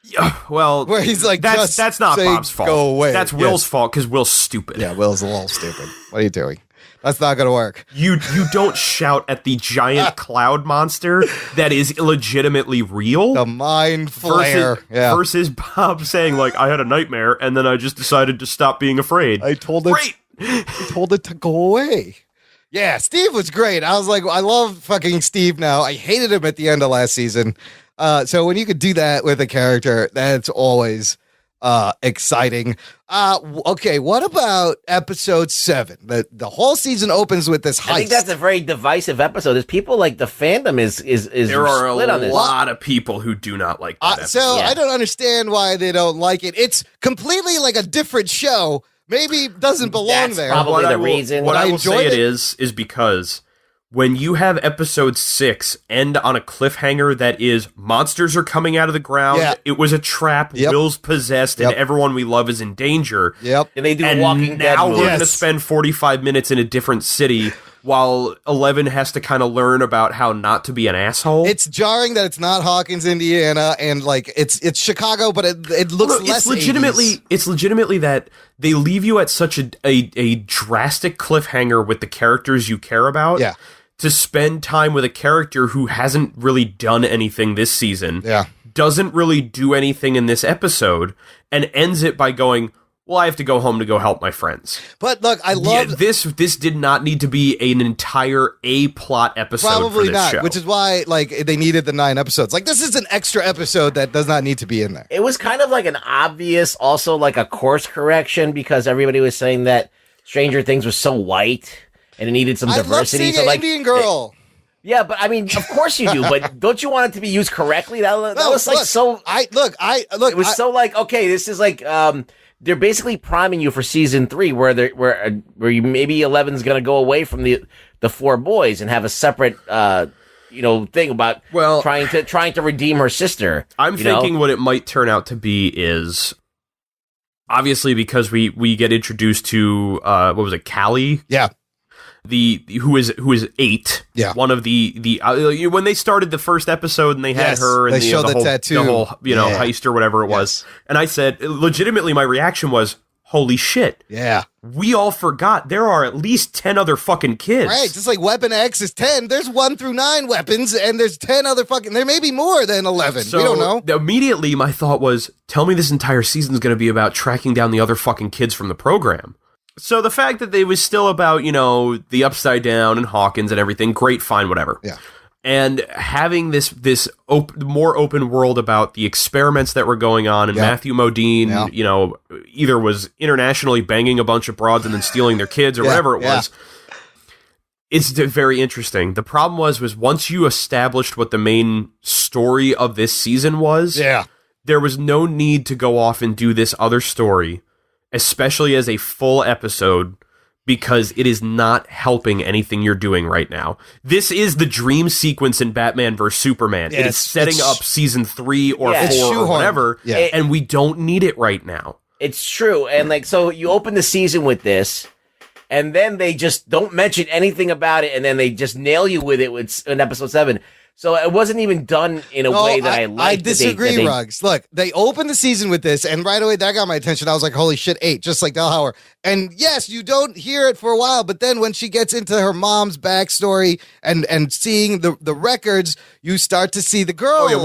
Yeah, well, where he's like, that's not Bob's fault. Go away. That's Will's fault because Will's stupid. Yeah, Will's a little stupid. What are you doing? That's not going to work. You don't shout at the giant cloud monster that is legitimately real. The mind flare. Versus Bob saying, like, I had a nightmare and then I just decided to stop being afraid. I told it to go away. Yeah, Steve was great. I was like, I love fucking Steve now. I hated him at the end of last season. So when you could do that with a character, that's always exciting. Okay, what about episode 7? The whole season opens with this heist. I think that's a very divisive episode. There's people like the fandom is there are split on this. A lot of people who do not like that episode. I don't understand why they don't like it. It's completely like a different show. Maybe it doesn't belong there. Probably the reason. What I will say it is because when you have episode 6 end on a cliffhanger that is monsters are coming out of the ground, it was a trap, Will's possessed, and everyone we love is in danger. Yep. And they do Walking Dead. Now we're going to spend 45 minutes in a different city while 11 has to kind of learn about how not to be an asshole. It's jarring that it's not Hawkins, Indiana, and like it's Chicago, but it looks less. It's legitimately that they leave you at such a drastic cliffhanger with the characters you care about. Yeah. To spend time with a character who hasn't really done anything this season. Yeah. Doesn't really do anything in this episode, and ends it by going, well, I have to go home to go help my friends. But look, I love this. This did not need to be an entire A-plot episode. Probably for this not, show. which is why like they needed the 9 episodes. Like this is an extra episode that does not need to be in there. It was kind of like an obvious, also like a course correction because everybody was saying that Stranger Things was so white and it needed some diversity. I love seeing an Indian girl. Yeah, but I mean, of course you do. But don't you want it to be used correctly? That was like so. It was so like okay. This is like they're basically priming you for season 3, where you maybe 11's gonna go away from the 4 boys and have a separate thing about trying to redeem her sister. I'm thinking what it might turn out to be is obviously because we get introduced to what was it, Callie? Yeah. Who is 8? Yeah, one of the when they started the first episode and they had her and they showed the tattoo, the whole heist or whatever it was, and I said legitimately my reaction was holy shit, we all forgot there are at least 10 other fucking kids, right? Just like Weapon X is 10, there's 1 through 9 weapons, and there's 10 other fucking. There may be more than 11. So we don't know. Immediately, my thought was, tell me this entire season is going to be about tracking down the other fucking kids from the program. So the fact that they was still about, the Upside Down and Hawkins and everything, great, fine, whatever. Yeah. And having this more open world about the experiments that were going on, and Matthew Modine, either was internationally banging a bunch of broads and then stealing their kids or whatever it was. It's very interesting. The problem was once you established what the main story of this season was, there was no need to go off and do this other story, especially as a full episode, because it is not helping anything you're doing right now. This is the dream sequence in Batman vs. Superman. It is setting up season 3 or 4 or whatever, and we don't need it right now. It's true. And so you open the season with this, and then they just don't mention anything about it, and then they just nail you with it in episode 7. So it wasn't even done in a way that I liked. I disagree, Ruggs. Look, they opened the season with this, and right away that got my attention. I was like, holy shit, 8, just like Delhauer. And yes, you don't hear it for a while, but then when she gets into her mom's backstory and seeing the records, you start to see the girl. Oh yeah,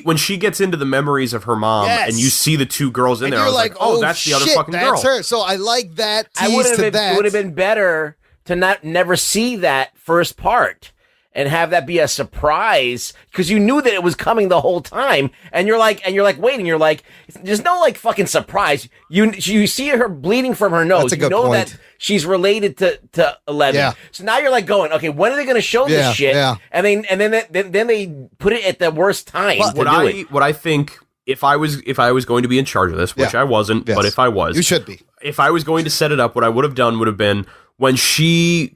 when she gets into the memories of her mom, and you see the 2 girls in there, I was like, oh, that's the other fucking girl. That's her. So I like that tease to that. It would have been better to never see that first part and have that be a surprise, because you knew that it was coming the whole time, and you're like, there's no like fucking surprise. You see her bleeding from her nose. You know point. That she's related to 11. Yeah. So now you're like going, okay, when are they going to show this shit? Yeah. And then they put it at the worst time. What I think, if I was going to be in charge of this, which I wasn't, but if I was, you should be. If I was going to set it up, what I would have done would have been when she.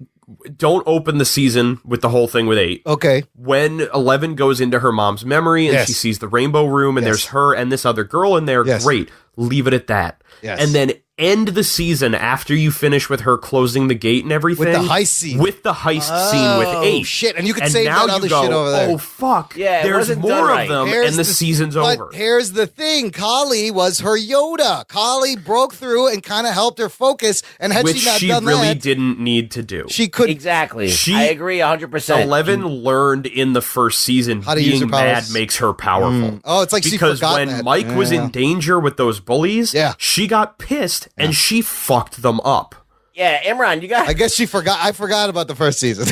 Don't open the season with the whole thing with 8. Okay. When 11 goes into her mom's memory and she sees the rainbow room and there's her and this other girl in there, great. Leave it at that. Yes. And then end the season after you finish with her closing the gate and everything. With the heist scene. With the heist scene with 8. Oh, shit. And you could save that other shit over there. Oh, fuck. Yeah, there's more of them and the season's over. But here's the thing. Kali was her Yoda. Kali broke through and kind of helped her focus. And had she not done that, she really didn't need to do. She could. Exactly. I agree 100%. 11 learned in the first season how to being mad makes her powerful. Oh, it's like because when Mike was in danger with those bullies, she got pissed and she fucked them up. Yeah, Imran, you got. I guess she forgot. I forgot about the first season.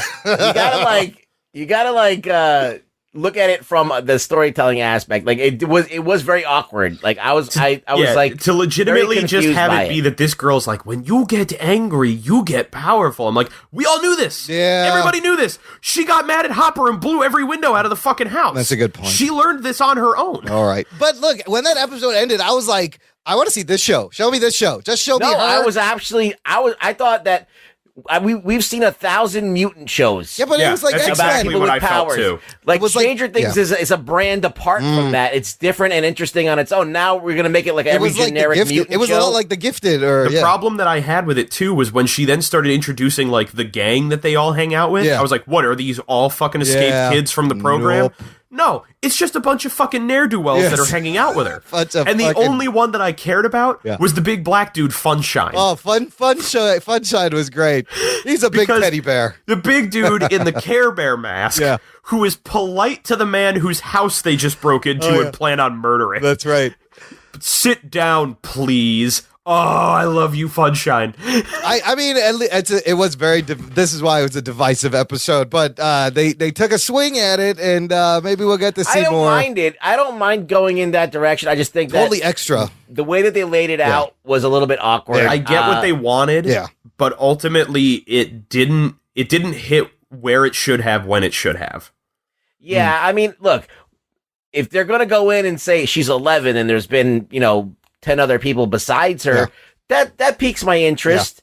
you gotta look at it from the storytelling aspect. Like it was very awkward. Like I was like to legitimately just have it be that this girl's like, when you get angry, you get powerful. I'm like, we all knew this. Yeah, everybody knew this. She got mad at Hopper and blew every window out of the fucking house. That's a good point. She learned this on her own. All right, but look, when that episode ended, I was like, I want to see this show. Show me this show. Just show me her. I thought that we've seen 1,000 mutant shows. Yeah, but it was like about exactly people what with I felt powers. too. Like was Stranger like- Things is a brand apart from that. It's different and interesting on its own. Now we're gonna make it like every generic mutant It was show. a lot like The Gifted. Or The problem that I had with it too was when she then started introducing like the gang that they all hang out with. Yeah. I was like, what are these all fucking escaped kids from the program? Nope. No, it's just a bunch of fucking ne'er-do-wells that are hanging out with her. And the only one that I cared about was the big black dude, Funshine. Oh, Funshine was great. He's a big teddy bear. The big dude in the Care Bear mask, who is polite to the man whose house they just broke into and plan on murdering. That's right. Sit down, please. Oh, I love you, Funshine. I mean, it was very. This is why it was a divisive episode, but they took a swing at it, and maybe we'll get to see more. I don't mind it. I don't mind going in that direction. I just think Totally that extra. the way that they laid it out was a little bit awkward. I get what they wanted, but ultimately it didn't hit where it should have when it should have. Yeah, I mean, look, if they're going to go in and say she's 11 and there's been, 10 other people besides her, that piques my interest.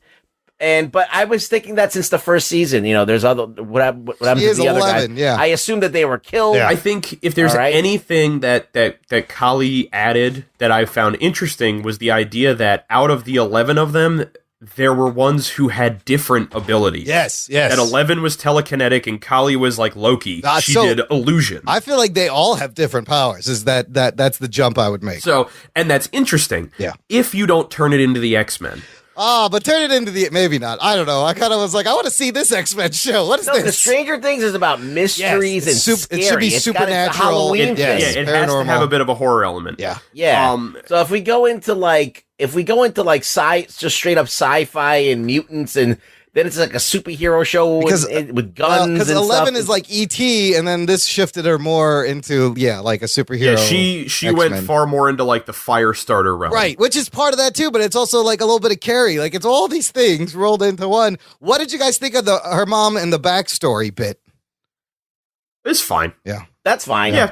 But I was thinking that since the first season, there's other what happened to the other guys. I assume that they were killed. I think if there's anything that Kali added that I found interesting was the idea that out of the 11 of them, there were ones who had different abilities. Yes. That 11 was telekinetic and Kali was like Loki. She did illusion. I feel like they all have different powers. That's the jump I would make. So, and that's interesting. Yeah. If you don't turn it into the X-Men. Oh, but turn it into maybe not. I don't know. I kind of was like, I want to see this X-Men show. What is this? The Stranger Things is about mysteries and scary. It should be supernatural. It's a Halloween thing. It has to have a bit of a horror element. Yeah. So if we go into just straight up sci-fi and mutants, and then it's like a superhero show with guns. Because 11 is like E.T., and then this shifted her more into like a superhero. Yeah, she went far more into like the Firestarter realm, right? Which is part of that too, but it's also like a little bit of Carrie. Like it's all these things rolled into one. What did you guys think of her mom and the backstory bit? It's fine. Yeah. That's fine. Yeah,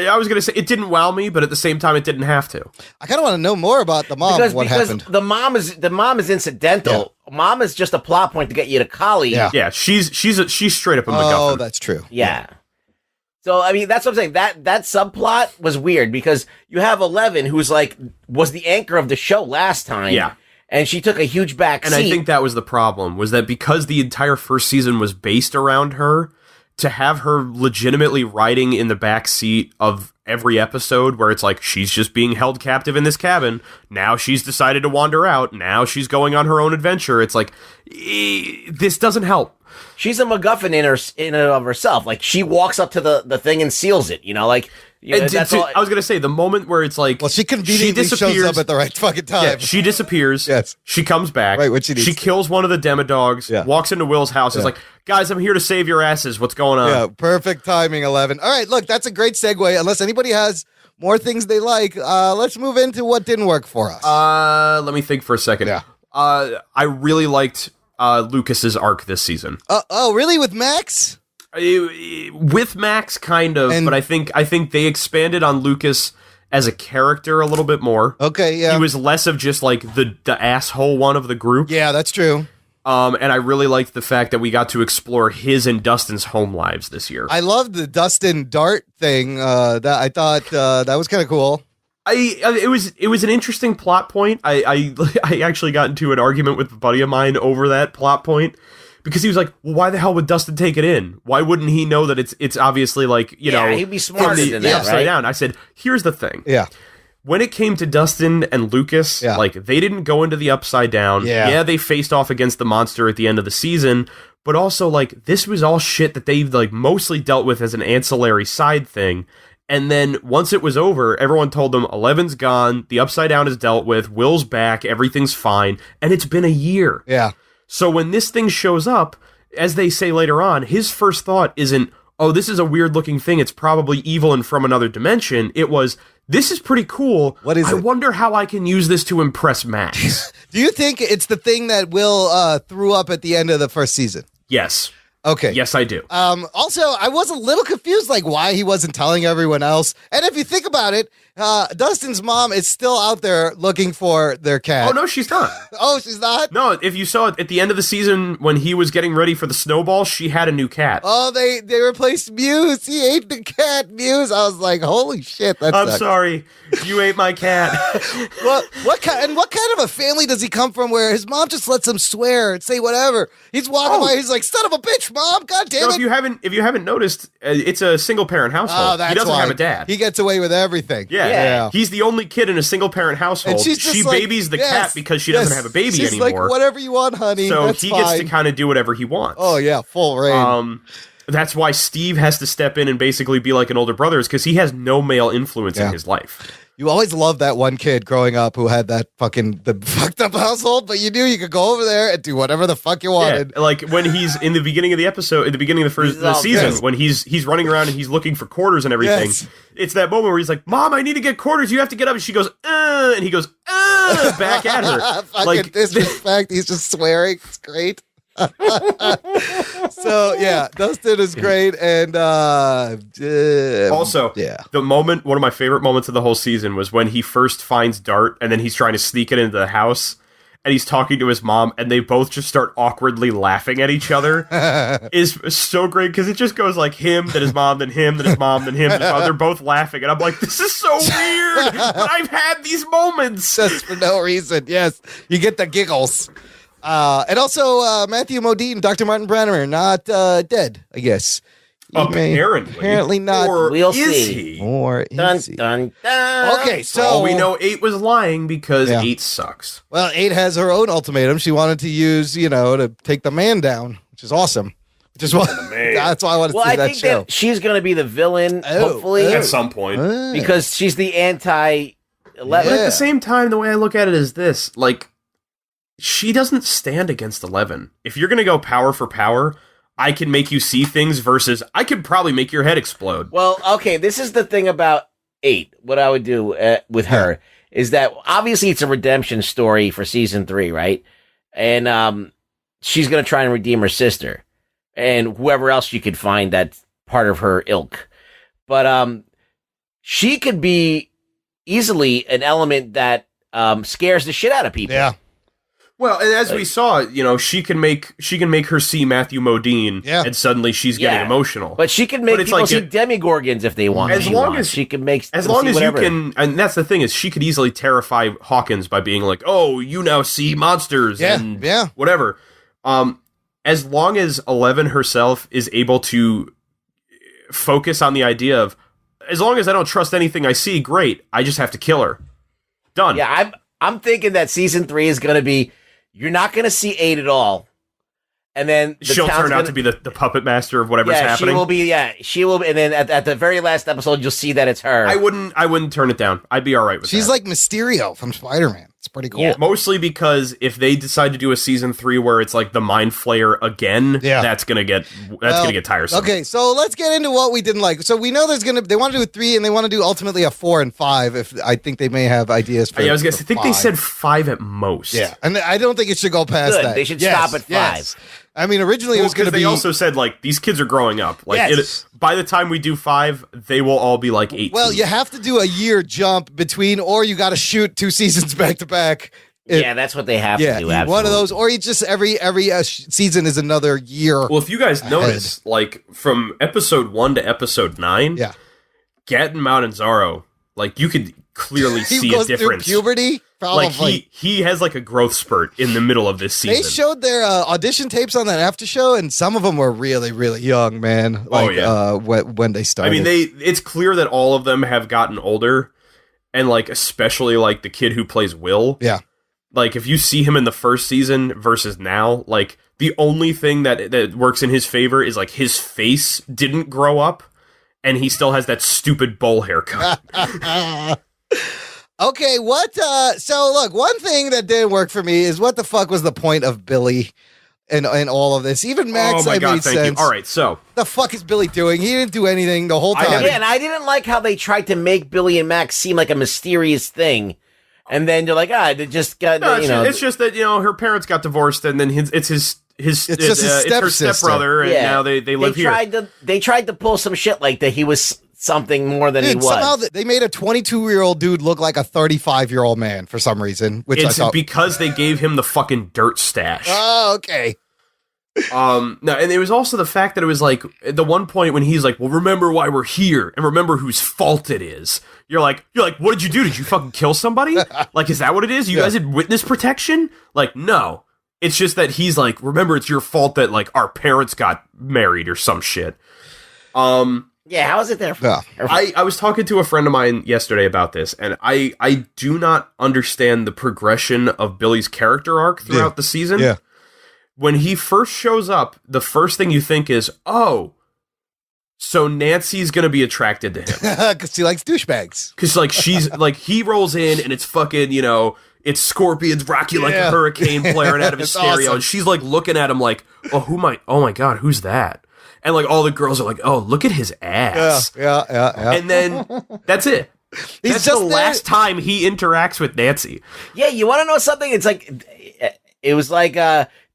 I was gonna say it didn't wow me, but at the same time, it didn't have to. I kind of want to know more about the mom. What happened? The mom is incidental. Yeah. Mom is just a plot point to get you to Kali. Yeah. She's straight up a MacGuffin. Oh, that's true. Yeah. So I mean, that's what I'm saying. That subplot was weird because you have 11, who's was the anchor of the show last time. Yeah. And she took a huge back seat. And I think that was the problem, was that because the entire first season was based around her, to have her legitimately riding in the back seat of every episode where it's like she's just being held captive in this cabin. Now she's decided to wander out. Now she's going on her own adventure. It's like, this doesn't help. She's a MacGuffin in and of herself. Like she walks up to the thing and seals it, that's all. I was going to say the moment where it's like, well, she conveniently shows up at the right fucking time. Yeah, she disappears. Yes. She comes back. Right, what she needs. She kills one of the demodogs, walks into Will's house, is like, guys, I'm here to save your asses. What's going on? Yeah, perfect timing, 11. All right, look, that's a great segue. Unless anybody has more things they like, let's move into what didn't work for us. Let me think for a second. Yeah. I really liked Lucas's arc this season. Oh, really? With Max? With Max, kind of, but I think they expanded on Lucas as a character a little bit more. Okay, yeah. He was less of just like the asshole one of the group. Yeah, that's true. And I really liked the fact that we got to explore his and Dustin's home lives this year. I loved the Dustin Dart thing. That I thought that was kind of cool. It was an interesting plot point. I actually got into an argument with a buddy of mine over that plot point. Because he was like, well, why the hell would Dustin take it in? Why wouldn't he know that it's obviously like, he'd be smarter than that, upside down. I said, here's the thing. Yeah. When it came to Dustin and Lucas, they didn't go into the upside down. Yeah, they faced off against the monster at the end of the season, but also this was all shit that they mostly dealt with as an ancillary side thing. And then once it was over, everyone told them 11's gone, the upside down is dealt with, Will's back, everything's fine, and it's been a year. Yeah. So when this thing shows up, as they say later on, his first thought isn't, oh, this is a weird looking thing, it's probably evil and from another dimension. It was, this is pretty cool. What is it? I wonder how I can use this to impress Max. Do you think it's the thing that Will threw up at the end of the first season? Yes. Okay. Yes, I do. Also, I was a little confused, like why he wasn't telling everyone else. And if you think about it, Dustin's mom is still out there looking for their cat. Oh, no, she's not. Oh, she's not? No, if you saw it at the end of the season when he was getting ready for the snowball, she had a new cat. Oh, they replaced Muse. He ate the cat, Muse. I was like, holy shit, that I'm sucks. sorry. You ate my cat. What kind of a family does he come from where his mom just lets him swear and say whatever? He's walking by, he's like, son of a bitch, mom, god damn it. If you haven't noticed, it's a single parent household. Oh, that's he doesn't why. have a dad. He gets away with everything. Yeah. He's the only kid in a single parent household. And she's just she like, babies the cat because she doesn't have a baby she's anymore. Like, whatever you want, honey. So that's he fine. gets to kind of do whatever he wants. Oh yeah, full reign. That's why Steve has to step in and basically be like an older brother, is because he has no male influence in his life. You always loved that one kid growing up who had the fucked up household, but you knew you could go over there and do whatever the fuck you wanted. Yeah, like when he's in the beginning of the episode, at the beginning of the season, when he's running around and he's looking for quarters and everything. Yes. It's that moment where he's like, "Mom, I need to get quarters. You have to get up." And she goes, and he goes, back at her. Fucking disrespect. He's just swearing. It's great. So yeah, Dustin is great, and also, the moment, one of my favorite moments of the whole season was when he first finds Dart, and then he's trying to sneak it into the house, and he's talking to his mom, and they both just start awkwardly laughing at each other. Is so great because it just goes like him, then his mom, then him, then his mom, then him, then his mom. They're both laughing, and I'm like, this is so weird, but I've had these moments just for no reason. Yes, you get the giggles. And also, Matthew Modine, Dr. Martin Brenner, not dead, I guess. Apparently not. Or we'll is see. he? Or is he? Okay, so... Well, we know 8 was lying because 8 sucks. Well, 8 has her own ultimatum. She wanted to use, to take the man down, which is awesome. That's why I want to see that show. That she's going to be the villain, hopefully. At some point. Because she's the anti-11. But at the same time, the way I look at it is this, like, she doesn't stand against 11. If you're going to go power for power, I can make you see things versus I could probably make your head explode. Well, okay, this is the thing about 8. What I would do with her is that obviously it's a redemption story for season 3, right? And she's going to try and redeem her sister and whoever else you could find that's part of her ilk. But she could be easily an element that scares the shit out of people. Yeah. Well, and as we saw, she can make her see Matthew Modine, and suddenly she's getting emotional. But she can make people see Demigorgons if they want. As long as she can make, as long as you can, and that's the thing is, she could easily terrify Hawkins by being like, "Oh, you now see monsters," and whatever. As long as 11 herself is able to focus on the idea of, as long as I don't trust anything I see, great. I just have to kill her. Done. Yeah, I'm thinking that season 3 is going to be. You're not going to see 8 at all. And then she'll turn out to be the puppet master of whatever's happening. She will be. And then at the very last episode, you'll see that it's her. I wouldn't turn it down. I'd be all right with that. She's like Mysterio from Spider-Man. It's pretty cool. Yeah. Mostly because if they decide to do a season 3 where it's like the Mind Flayer again, that's gonna get tiresome. Okay, so let's get into what we didn't like. So we know they want to do a 3 and they want to do ultimately a 4 and 5. If I think they may have ideas for. I was gonna say, I think they said 5 at most. Yeah, and I don't think it should go past that. They should stop at 5. Yes. I mean, originally it was going to be. They also said like these kids are growing up. Like by the time we do 5, they will all be like 18. Well, you have to do a year jump between, or you got to shoot 2 seasons back to back. Yeah, that's what they have to do. Absolutely. One of those, or you just every season is another year. Well, if you guys notice, like from episode 1 to episode 9, Gat and Mount and Zaro, like you could clearly see a difference. Through puberty, probably. Like he has like a growth spurt in the middle of this season. They showed their audition tapes on that after show, and some of them were really, really young, man. Like, when they started. I mean, it's clear that all of them have gotten older, and like especially like the kid who plays Will. Yeah. Like, if you see him in the first season versus now, like, the only thing that works in his favor is, like, his face didn't grow up, and he still has that stupid bowl haircut. Okay, so, look, one thing that didn't work for me is what the fuck was the point of Billy in all of this? Even Max, made sense. You. All right, so. The fuck is Billy doing? He didn't do anything the whole time. And I didn't like how they tried to make Billy and Max seem like a mysterious thing. And then you're like, they just got, It's just that, her parents got divorced, and then it's it's her stepbrother, and now they live here. They tried to pull some shit like that. He was something more than he was. Somehow they made a 22-year-old dude look like a 35-year-old man for some reason. Which it's because they gave him the fucking dirt stash. Oh, okay. No, and it was also the fact that it was like at the one point when he's like, well, remember why we're here and remember whose fault it is. You're like, what did you do? Did you fucking kill somebody? Like, is that what it is? You guys had witness protection? Like, no. It's just that he's like, remember, it's your fault that like our parents got married or some shit. Yeah, how is it there? I was talking to a friend of mine yesterday about this, and I do not understand the progression of Billy's character arc throughout the season. Yeah. When he first shows up, the first thing you think is, oh, so Nancy's gonna be attracted to him. Because she likes douchebags. Because, like, she's, like, he rolls in, and it's fucking, you know, it's scorpions, Rocky like a hurricane blaring out of his stereo, awesome. And she's, like, looking at him like, oh my god, who's that? And, like, all the girls are like, oh, look at his ass. Yeah. And then, that's it. That's the last time he interacts with Nancy. Yeah, you want to know something? It's like, it was like,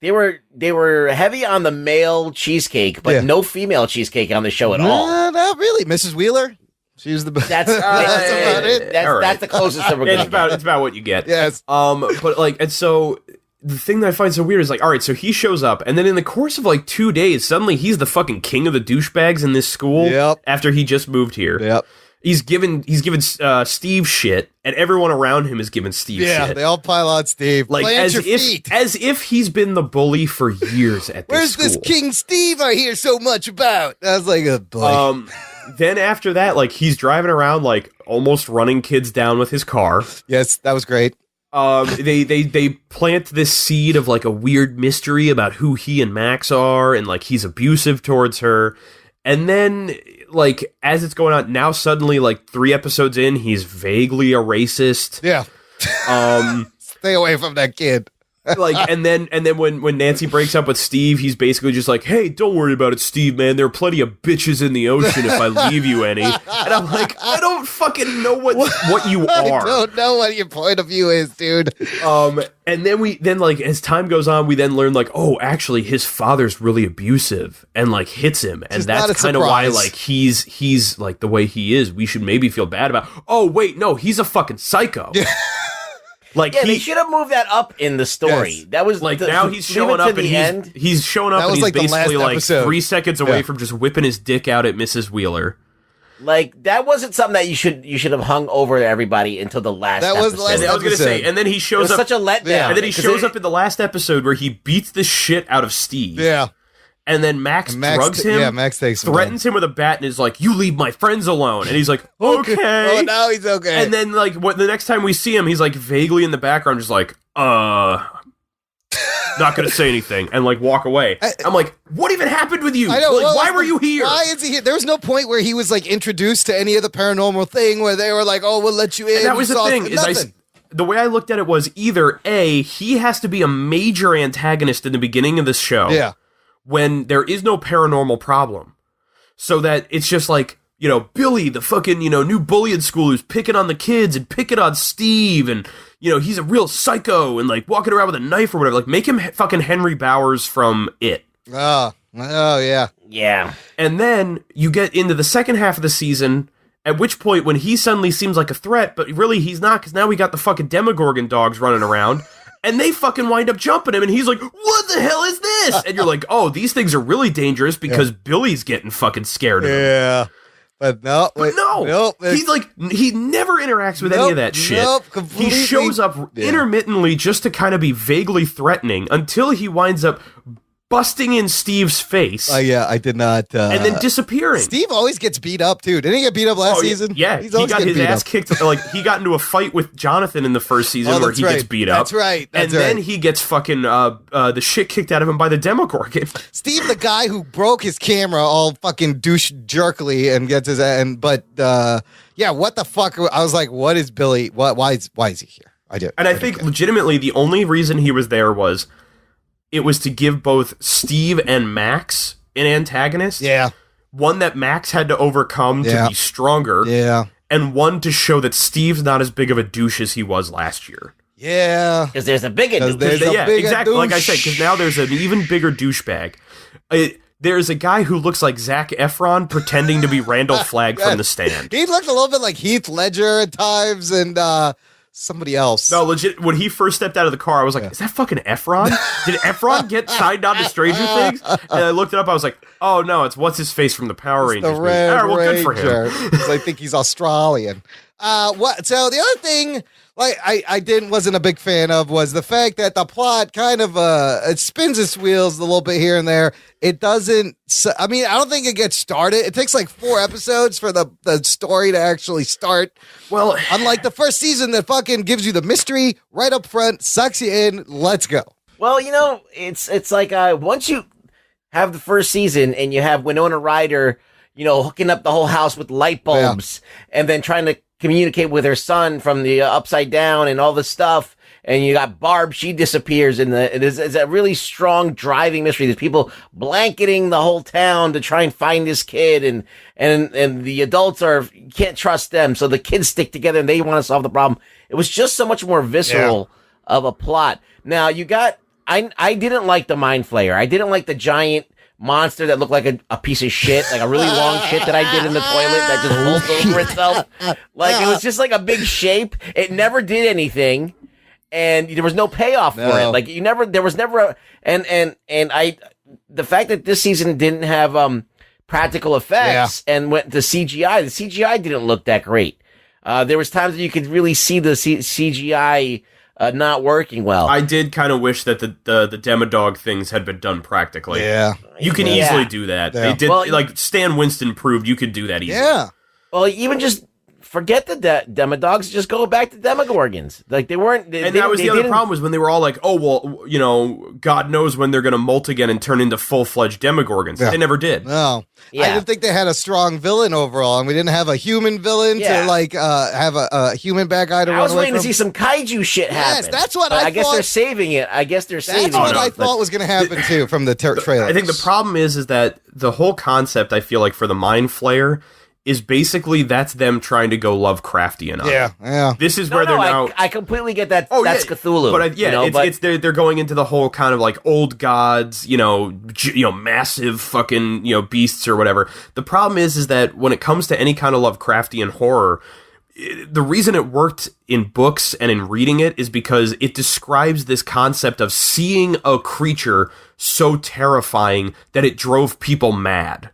they were heavy on the male cheesecake, but no female cheesecake on the show at all. Not really. Mrs. Wheeler, she was the best. That's about it. That's the closest that we're going to get. It's about what you get. Yes. But like, and so the thing that I find so weird is like, all right, so he shows up, and then in the course of like 2 days, suddenly he's the fucking king of the douchebags in this school. Yep. After he just moved here. Yep. He's given Steve shit, and everyone around him is giving Steve shit. Yeah, they all pile on Steve. Like as if he's been the bully for years at this school. Where's this King Steve I hear so much about? I was like, oh boy. Then after that, like he's driving around, like almost running kids down with his car. Yes, that was great. They plant this seed of like a weird mystery about who he and Max are, and like he's abusive towards her. And then, like, as it's going on, now suddenly, like, 3 episodes in, he's vaguely a racist. Yeah. Stay away from that kid. Like, and then when Nancy breaks up with Steve, he's basically just like, hey, don't worry about it, Steve, man. There are plenty of bitches in the ocean if I leave you any. And I'm like, I don't fucking know what you are. I don't know what your point of view is, dude. And then like as time goes on, we then learn like, oh, actually his father's really abusive and like hits him. And that's kind of why like he's like the way he is. We should maybe feel bad about. Oh, wait, no, he's a fucking psycho. Yeah. Like they should have moved that up in the story. Yes. That was like now he's showing up and he's showing up and he's like basically like 3 seconds away from just whipping his dick out at Mrs. Wheeler. Like that wasn't something that you should have hung over everybody until the last. That was the last episode. I was gonna say, and then he shows up. Such a letdown. Yeah. And then he shows up in the last episode where he beats the shit out of Steve. Yeah. And then Max drugs him. Yeah, Max takes him. Threatens him with a bat and is like, "You leave my friends alone." And he's like, "Okay." Oh, now he's okay. And then like the next time we see him, he's like vaguely in the background, just like, not gonna say anything, and like walk away. I'm like, what even happened with you? I know. Like, why were you here? Why is he here? There was no point where he was like introduced to any of the paranormal thing where they were like, "Oh, we'll let you in." And that was the thing. The way I looked at it was either A, he has to be a major antagonist in the beginning of this show. Yeah. When there is no paranormal problem. So that it's just like, you know, Billy, the fucking, you know, new bully in school who's picking on the kids and picking on Steve and, you know, he's a real psycho and like walking around with a knife or whatever. Like make him fucking Henry Bowers from It. Oh, yeah. Yeah. And then you get into the second half of the season, at which point when he suddenly seems like a threat, but really he's not because now we got the fucking Demogorgon dogs running around. And they fucking wind up jumping him, and he's like, what the hell is this? And you're like, oh, these things are really dangerous because Billy's getting fucking scared of him. Yeah. But no. He's like, he never interacts with any of that shit. Completely. He shows up intermittently just to kind of be vaguely threatening until he winds up busting in Steve's face. Yeah, I did not. And then disappearing. Steve always gets beat up, too. Didn't he get beat up last season? Yeah, he got his ass kicked. Like, he got into a fight with Jonathan in the first season where he gets beat up. That's right. Then he gets fucking the shit kicked out of him by the Demogorgon. Steve, the guy who broke his camera all fucking douche jerkily and gets his what the fuck? I was like, what is Billy? Why is he here? I think legitimately the only reason he was there was it was to give both Steve and Max an antagonist. Yeah. One that Max had to overcome to be stronger. Yeah. And one to show that Steve's not as big of a douche as he was last year. Yeah. Because there's a bigger douche. Exactly. Like I said, because now there's an even bigger douchebag. There's a guy who looks like Zac Efron pretending to be Randall Flagg from The Stand. He looked a little bit like Heath Ledger at times and somebody else. No, legit, when he first stepped out of the car, I was like, is that fucking Efron? Did Efron get signed on to Stranger Things? And I looked it up, I was like, oh no, it's what's-his-face from the Power Rangers. The Red All right, well, good for him. Because I think he's Australian. So the other thing I wasn't a big fan of was the fact that the plot kind of it spins its wheels a little bit here and there. It doesn't. I mean, I don't think it gets started. It takes like 4 episodes for the story to actually start. Well, unlike the first season that fucking gives you the mystery right up front, sucks you in. Let's go. Well, it's like once you have the first season and you have Winona Ryder, hooking up the whole house with light bulbs and then trying to communicate with her son from the upside down and all this stuff. And you got Barb, she disappears it's a really strong driving mystery. There's people blanketing the whole town to try and find this kid and the adults you can't trust them. So the kids stick together and they want to solve the problem. It was just so much more visceral of a plot. Now I didn't like the Mind Flayer. I didn't like the giant monster that looked like a piece of shit, like a really long shit that I did in the toilet that just rolled over itself. Like it was just like a big shape. It never did anything, and there was no payoff for it. Like there was never the fact that this season didn't have practical effects and went to CGI. The CGI didn't look that great. There was times that you could really see the CGI not working well. I did kind of wish that the Demodog things had been done practically. Yeah. You can easily do that. Yeah. They did, like Stan Winston proved you could do that easily. Yeah. Well, even just forget the Demodogs, just go back to Demogorgons. Like they weren't. That was the other problem was when they were all like, oh, well, God knows when they're going to molt again and turn into full-fledged Demogorgons. Yeah. They never did. No. Yeah. I didn't think they had a strong villain overall, and we didn't have a human villain to have a human bad guy to run away from. I was waiting to see some kaiju shit happen. Yes, that's what I guess they're saving it. That's what I thought was going to happen too from the trailer. I think the problem is that the whole concept, I feel like, for the Mind Flayer is basically that's them trying to go Lovecraftian on. Yeah. This is where they're now. I completely get that. That's Cthulhu. But they're going into the whole kind of like old gods, massive fucking beasts or whatever. The problem is that when it comes to any kind of Lovecraftian horror, the reason it worked in books and in reading it is because it describes this concept of seeing a creature so terrifying that it drove people mad.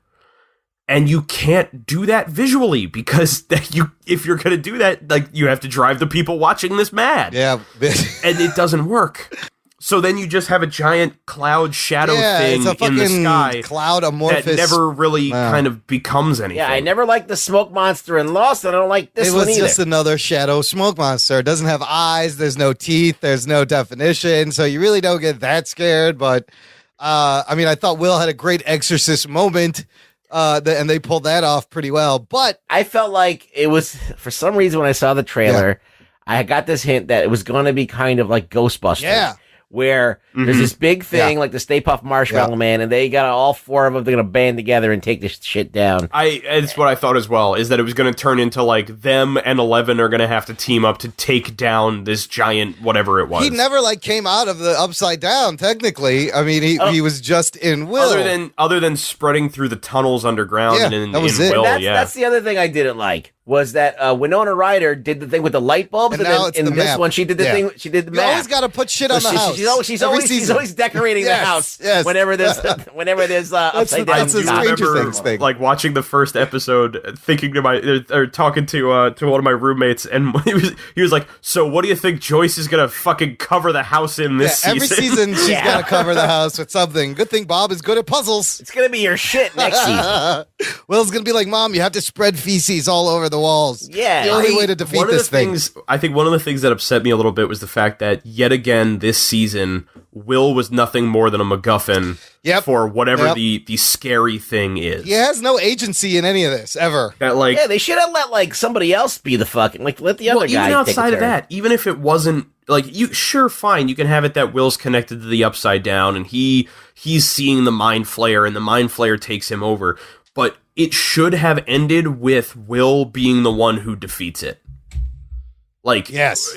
And you can't do that visually because if you're going to do that, like you have to drive the people watching this mad. Yeah. And it doesn't work. So then you just have a giant cloud shadow thing in the sky. Cloud amorphous. That never really kind of becomes anything. Yeah, I never liked the smoke monster in Lost, and I don't like this one either. It was just another shadow smoke monster. It doesn't have eyes. There's no teeth. There's no definition. So you really don't get that scared. But, I thought Will had a great exorcist moment. And they pulled that off pretty well, but I felt like it was, for some reason, when I saw the trailer, I got this hint that it was going to be kind of like Ghostbusters, where there's this big thing like the Stay Puft Marshmallow Man, and they got all 4 of them. They're going to band together and take this shit down. It's what I thought as well, is that it was going to turn into like them and 11 are going to have to team up to take down this giant whatever it was. He never came out of the upside down. Technically, I mean, he was just in Will. Other than spreading through the tunnels underground and in Will. That's the other thing I didn't like. Was that Winona Ryder did the thing with the light bulbs, and then in this one she did the thing. She did the map. You always got to put shit on the house. She's always decorating the house whenever there's upside down. That's a Stranger Things thing. Like watching the first episode, thinking to talking to one of my roommates, and he was like, "So what do you think Joyce is gonna fucking cover the house in this season?" Every season she's gotta cover the house with something. Good thing Bob is good at puzzles. It's gonna be your shit next season. Will's gonna be like, "Mom, you have to spread feces all over the walls." Yeah, the only way to defeat this thing. I think one of the things that upset me a little bit was the fact that yet again this season, Will was nothing more than a MacGuffin for whatever the scary thing is. He has no agency in any of this ever. They should have let somebody else be the fucking let the other guy. Even outside of that, even if it wasn't fine, you can have it that Will's connected to the upside down and he's seeing the Mind Flayer and the Mind Flayer takes him over. But it should have ended with Will being the one who defeats it. Like, yes.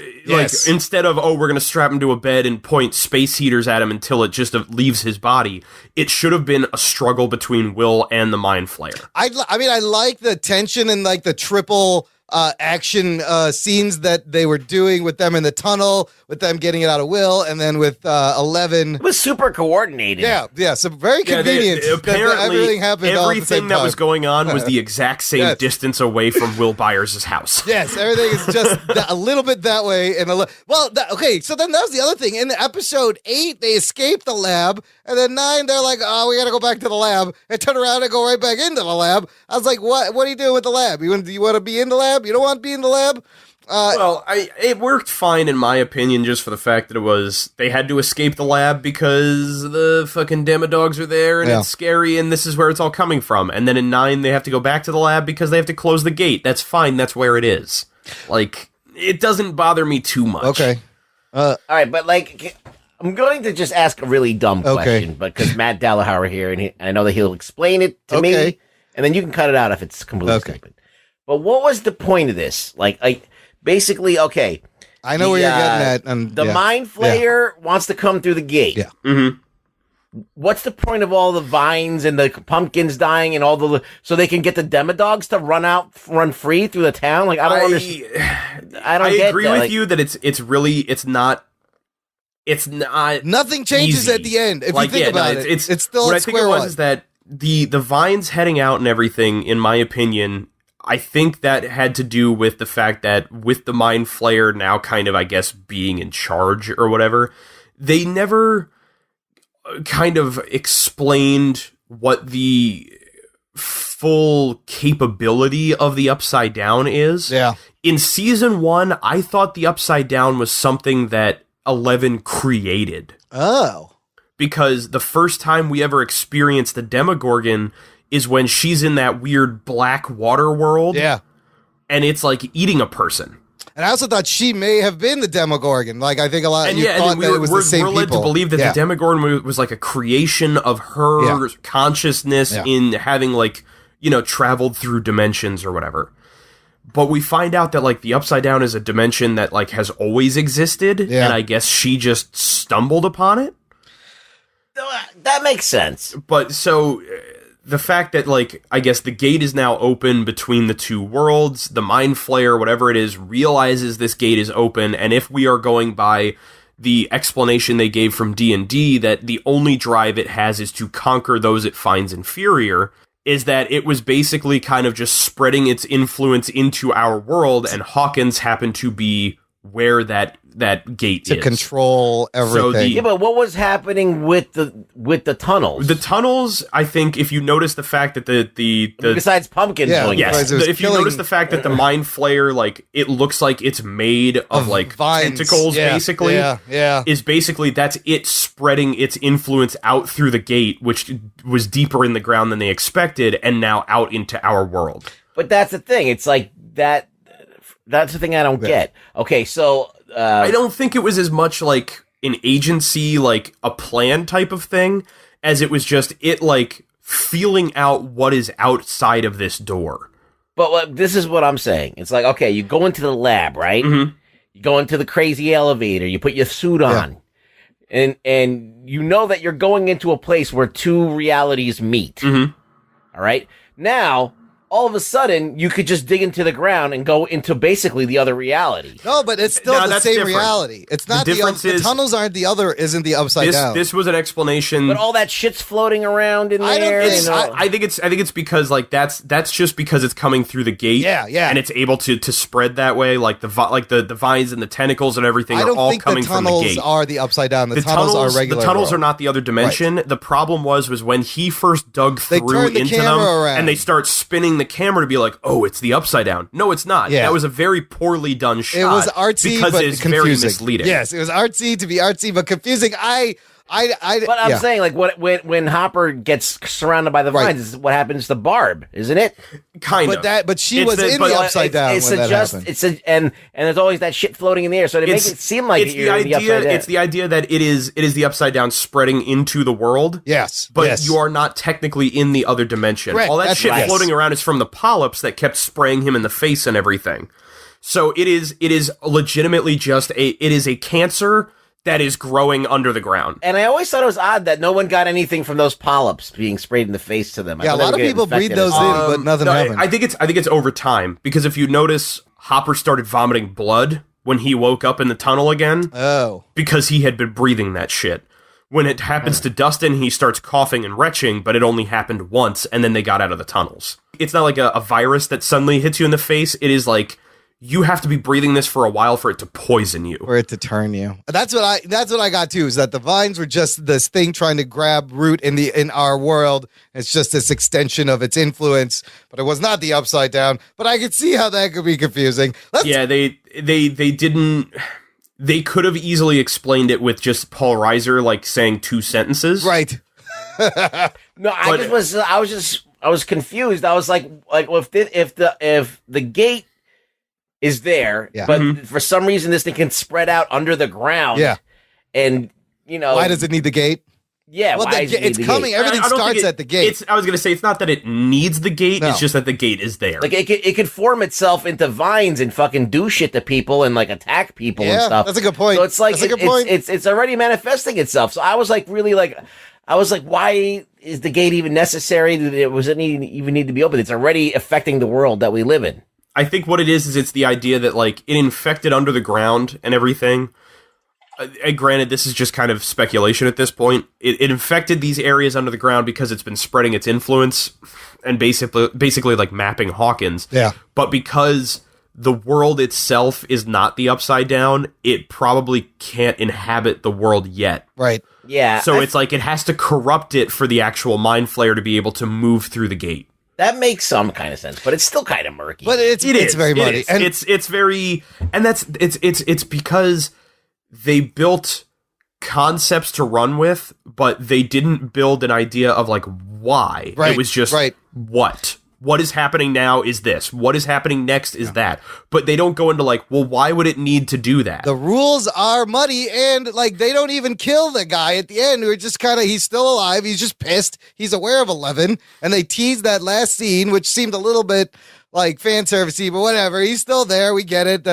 Instead of, we're going to strap him to a bed and point space heaters at him until it just leaves his body, it should have been a struggle between Will and the Mind Flayer. I mean, I like the tension and like the triple action scenes that they were doing with them in the tunnel, with them getting it out of Will, and then with 11. It was super coordinated. Yeah, so very convenient. Apparently, everything happened everything that was going on was the exact same distance away from Will Byers' house. Yes, everything is just a little bit that way. And okay, so then that was the other thing. In episode 8, they escape the lab, and then 9, they're like, oh, we got to go back to the lab, and turn around and go right back into the lab. I was like, what are you doing with the lab? Do you want to be in the lab? You don't want to be in the lab? It worked fine in my opinion, just for the fact that they had to escape the lab because the fucking demodogs are there and it's scary and this is where it's all coming from. And then in 9, they have to go back to the lab because they have to close the gate. That's fine. That's where it is. Like, it doesn't bother me too much. Okay. All right, but like, I'm going to just ask a really dumb question, because Matt Delhauer here, and I know that he'll explain it to me, and then you can cut it out if it's completely stupid. But what was the point of this? Like basically, okay. I know where you're getting at. The Mind Flayer wants to come through the gate. Yeah. Mm-hmm. What's the point of all the vines and the pumpkins dying and so they can get the demodogs to run free through the town? Like, I don't understand. I agree with you that it's not nothing changes easy. At the end. If you think about it, it's still what at I think square it was one. is that the vines heading out and everything, in my opinion, I think that had to do with the fact that with the Mind Flayer now kind of, I guess, being in charge or whatever, they never kind of explained what the full capability of the Upside Down is. Yeah. In season 1, I thought the Upside Down was something that 11 created. Oh. Because the first time we ever experienced the Demogorgon is when she's in that weird black water world. Yeah. And it's like eating a person. And I also thought she may have been the Demogorgon. Like, I think a lot of you thought that it was the same we're led people. to believe that the Demogorgon was like a creation of her consciousness in having, like, traveled through dimensions or whatever. But we find out that, like, the Upside Down is a dimension that, like, has always existed. Yeah. And I guess she just stumbled upon it. That makes sense. But so the fact that, like, I guess the gate is now open between the two worlds, the Mind Flayer, whatever it is, realizes this gate is open, and if we are going by the explanation they gave from D&D, that the only drive it has is to conquer those it finds inferior, is that it was basically kind of just spreading its influence into our world, and Hawkins happened to be where that gate to is. Control everything. But what was happening with the tunnels? The tunnels, I think, if you notice the fact that the besides pumpkins, if you notice the fact that the Mind Flayer, like, it looks like it's made of like vines. tentacles, basically, is basically that's it spreading its influence out through the gate, which was deeper in the ground than they expected, and now out into our world. But that's the thing; it's like that. That's the thing I don't get. Okay, so I don't think it was as much like an agency, like a plan type of thing, as it was just it like feeling out what is outside of this door. But this is what I'm saying. It's like, okay, you go into the lab, right? Mm-hmm. You go into the crazy elevator, you put your suit on, and you know that you're going into a place where two realities meet. Mm-hmm. All right? Now, all of a sudden, you could just dig into the ground and go into basically the other reality. No, but it's still the same different. Reality. It's not the tunnels aren't isn't the Upside Down. This was an explanation. But all that shit's floating around in there. I think it's because like that's just because it's coming through the gate. Yeah. And it's able to spread that way. Like the vines and the tentacles and everything are all coming from the gate. The tunnels are the Upside Down. The tunnels are regular. The tunnels are not the other dimension. Right. The problem was when he first dug through into them and they start spinning the camera to be like, oh, it's the Upside Down. No, it's not. Yeah. That was a very poorly done shot. It was artsy, because but it's confusing. very misleading. Yes, it was artsy to be artsy, but confusing. But I'm saying, like, when Hopper gets surrounded by the vines, this is what happens to Barb, isn't it? Kind of. But she was in the Upside Down when that happened. And there's always that shit floating in the air, so it makes it seem like you're in the Upside Down. It's the idea that it is the Upside Down spreading into the world. Yes. But you are not technically in the other dimension. Correct. All that shit floating around is from the polyps that kept spraying him in the face and everything. So it is legitimately just it is a cancer that is growing under the ground. And I always thought it was odd that no one got anything from those polyps being sprayed in the face to them. Yeah, a lot of people breathe those in, but nothing happened. I think it's over time, because if you notice, Hopper started vomiting blood when he woke up in the tunnel again. Oh. Because he had been breathing that shit. When it happens to Dustin, he starts coughing and retching, but it only happened once, and then they got out of the tunnels. It's not like a virus that suddenly hits you in the face. It is like, you have to be breathing this for a while for it to poison you. For it to turn you. That's what I got too, is that the vines were just this thing trying to grab root in our world. It's just this extension of its influence, but it was not the upside down. But I could see how that could be confusing. They didn't. They could have easily explained it with just Paul Reiser like saying 2 sentences. Right. No, I was confused. I was like if the gate is there, but for some reason this thing can spread out under the ground. Yeah. And, why does it need the gate? Yeah, well, it's coming. Gate? Everything starts at the gate. I was going to say, it's not that it needs the gate. No. It's just that the gate is there. Like, it could form itself into vines and fucking do shit to people and, like, attack people and stuff. That's a good point. So it's like, it's already manifesting itself. So I was like, really, like, why is the gate even necessary? Was it even need to be open? It's already affecting the world that we live in. I think what it is it's the idea that, like, it infected under the ground and everything. Granted, this is just kind of speculation at this point. It infected these areas under the ground because it's been spreading its influence and basically like mapping Hawkins. Yeah. But because the world itself is not the Upside Down, it probably can't inhabit the world yet. Right. Yeah. So it's like it has to corrupt it for the actual Mind Flayer to be able to move through the gate. That makes some kind of sense, but it's still kind of murky. But it's very muddy. And it's very, and it's because they built concepts to run with, but they didn't build an idea of like why. Right. It was just what is happening now is this. What is happening next is that. But they don't go into like, well, why would it need to do that? The rules are muddy, and like they don't even kill the guy at the end. We're just kind of, he's still alive. He's just pissed. He's aware of 11, and they teased that last scene, which seemed a little bit like fan servicey, but whatever. He's still there. We get it.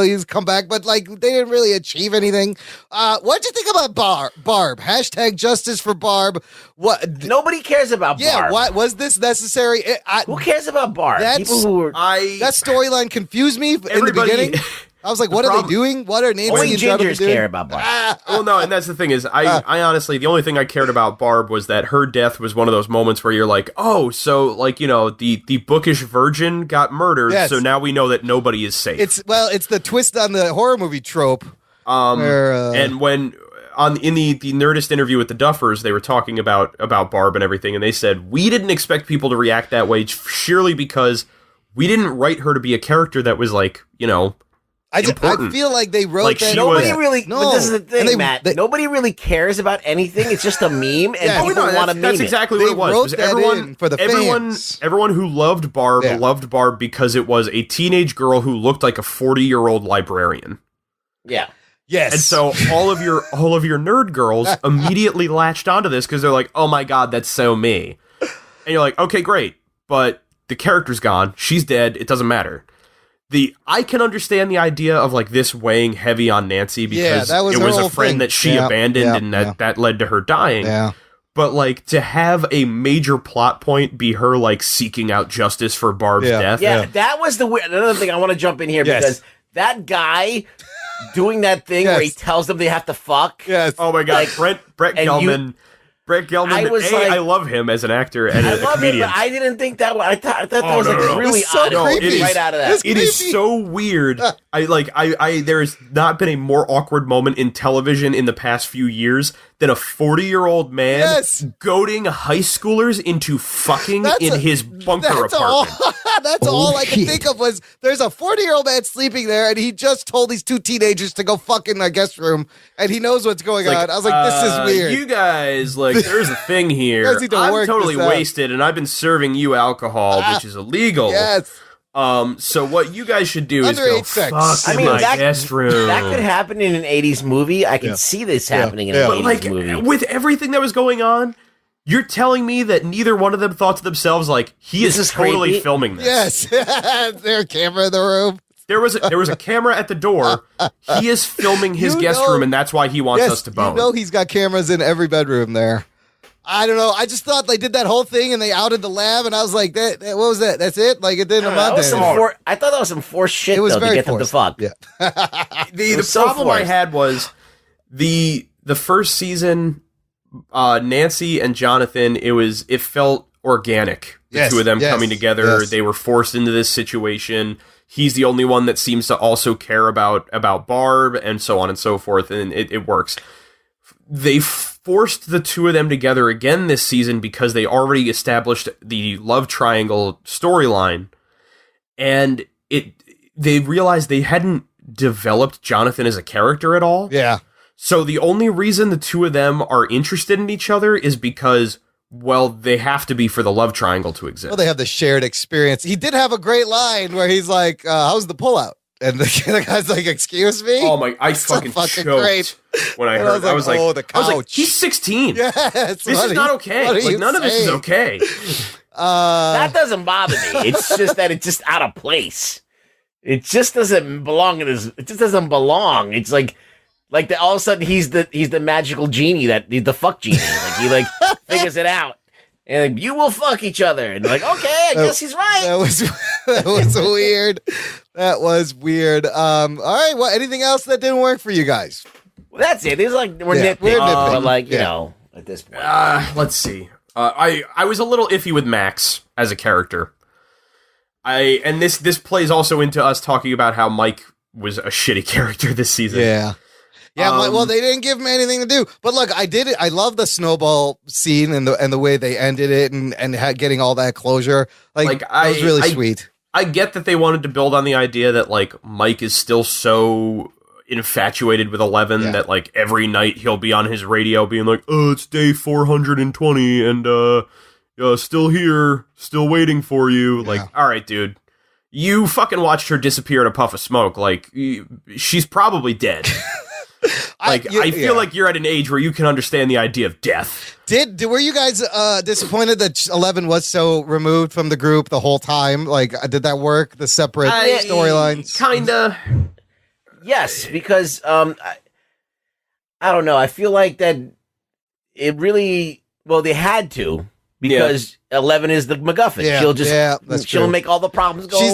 He's come back, but like they didn't really achieve anything. What'd you think about Barb? Hashtag justice for Barb. What? Nobody cares about Barb. Yeah. Why was this necessary? Who cares about Barb? That storyline confused me in the beginning. I was like, what are they doing? What are Nancy only and Jonathan gingers doing? care about Barb. Well, no, and that's the thing is, I honestly, the only thing I cared about Barb was that her death was one of those moments where you're like, oh, so like, you know, the bookish virgin got murdered, so now we know that nobody is safe. It's the twist on the horror movie trope. And when in the Nerdist interview with the Duffers, they were talking about Barb and everything, and they said, we didn't expect people to react that way, surely because we didn't write her to be a character that was like, you know, I feel like they wrote like that. Nobody really. No. But this is the thing, Matt. Nobody really cares about anything. It's just a meme, and people want to meme That's exactly what it was. Everyone for the fans. Everyone who loved Barb loved Barb because it was a teenage girl who looked like a 40-year-old librarian. Yeah. Yes. And so all of your nerd girls immediately latched onto this because they're like, oh my god, that's so me. And you're like, okay, great, but the character's gone. She's dead. It doesn't matter. I can understand the idea of like this weighing heavy on Nancy because it was a friend that she abandoned and that led to her dying. Yeah. But like to have a major plot point be her like seeking out justice for Barb's death. Yeah, that was another thing I want to jump in here because that guy doing that thing where he tells them they have to fuck. Yes. Oh my god, Brett Gelman. Brett Gelman, I love him as an actor and a comedian. But I didn't think that. I thought that was like really odd. Right out of that. It is so weird. There has not been a more awkward moment in television in the past few years than a 40-year-old man goading high schoolers into fucking in his bunker apartment. That's all I could think of was there's a 40-year-old man sleeping there, and he just told these two teenagers to go fuck in the guest room, and he knows what's going on. I was like, this is weird. You guys, like, there's a thing here. I'm totally wasted, and I've been serving you alcohol, which is illegal. Yes. So what you guys should do is go fuck in my guest room. That could happen in an 80s movie. I can see this happening in an 80s movie. With everything that was going on, you're telling me that neither one of them thought to themselves, like, he is totally creepy. filming this. Yes. Is there a camera in the room? There was a camera at the door. He is filming his guest room, and that's why he wants us to bone. You know he's got cameras in every bedroom there. I don't know. I just thought they did that whole thing and they outed the lab, and I was like, what was that? That's it? Like, it didn't amount to anything. I thought that was some forced shit, It was though, very to get forced. them to fuck. Yeah. The problem I had was the first season, Nancy and Jonathan, it felt organic. The two of them coming together. They were forced into this situation. He's the only one that seems to also care about Barb, and so on and so forth, and it works. They forced the two of them together again this season because they already established the love triangle storyline, and they realized they hadn't developed Jonathan as a character at all. Yeah. So the only reason the two of them are interested in each other is because, well, they have to be for the love triangle to exist. Well, they have the shared experience. He did have a great line where he's like, how's the pullout? And the guy's like, excuse me? Oh my, I fucking choked great. When I heard. I was like, oh, the couch. I was like, he's 16. Yeah, this is not okay. Like, none of this is okay. That doesn't bother me. It's just that it's just out of place. It just doesn't belong in his. It just doesn't belong. It's like all of a sudden he's the magical genie he's the fuck genie. Like he figures it out. And like, you will fuck each other. And like, okay, I guess he's right. That was weird. That was weird. All right. Well, anything else that didn't work for you guys? Well, that's it. It's like we're nitpicking. But like, you know, at this point. Let's see. I was a little iffy with Max as a character. And this plays also into us talking about how Mike was a shitty character this season. Yeah. Yeah, well, they didn't give him anything to do. But look, I did it. I love the snowball scene and the way they ended it and getting all that closure. Like that was really sweet. I get that they wanted to build on the idea that like Mike is still so infatuated with 11 that like every night he'll be on his radio being like, "Oh, it's day 420 and still here, still waiting for you." Yeah. Like, all right, dude. You fucking watched her disappear in a puff of smoke. Like, she's probably dead. I feel like you're at an age where you can understand the idea of death. Were you guys disappointed that 11 was so removed from the group the whole time? Like, did that work? The separate storylines? Kinda. Yes, because I don't know. I feel like that it really they had to. Because 11 is the MacGuffin. Yeah, she'll make all the problems go away.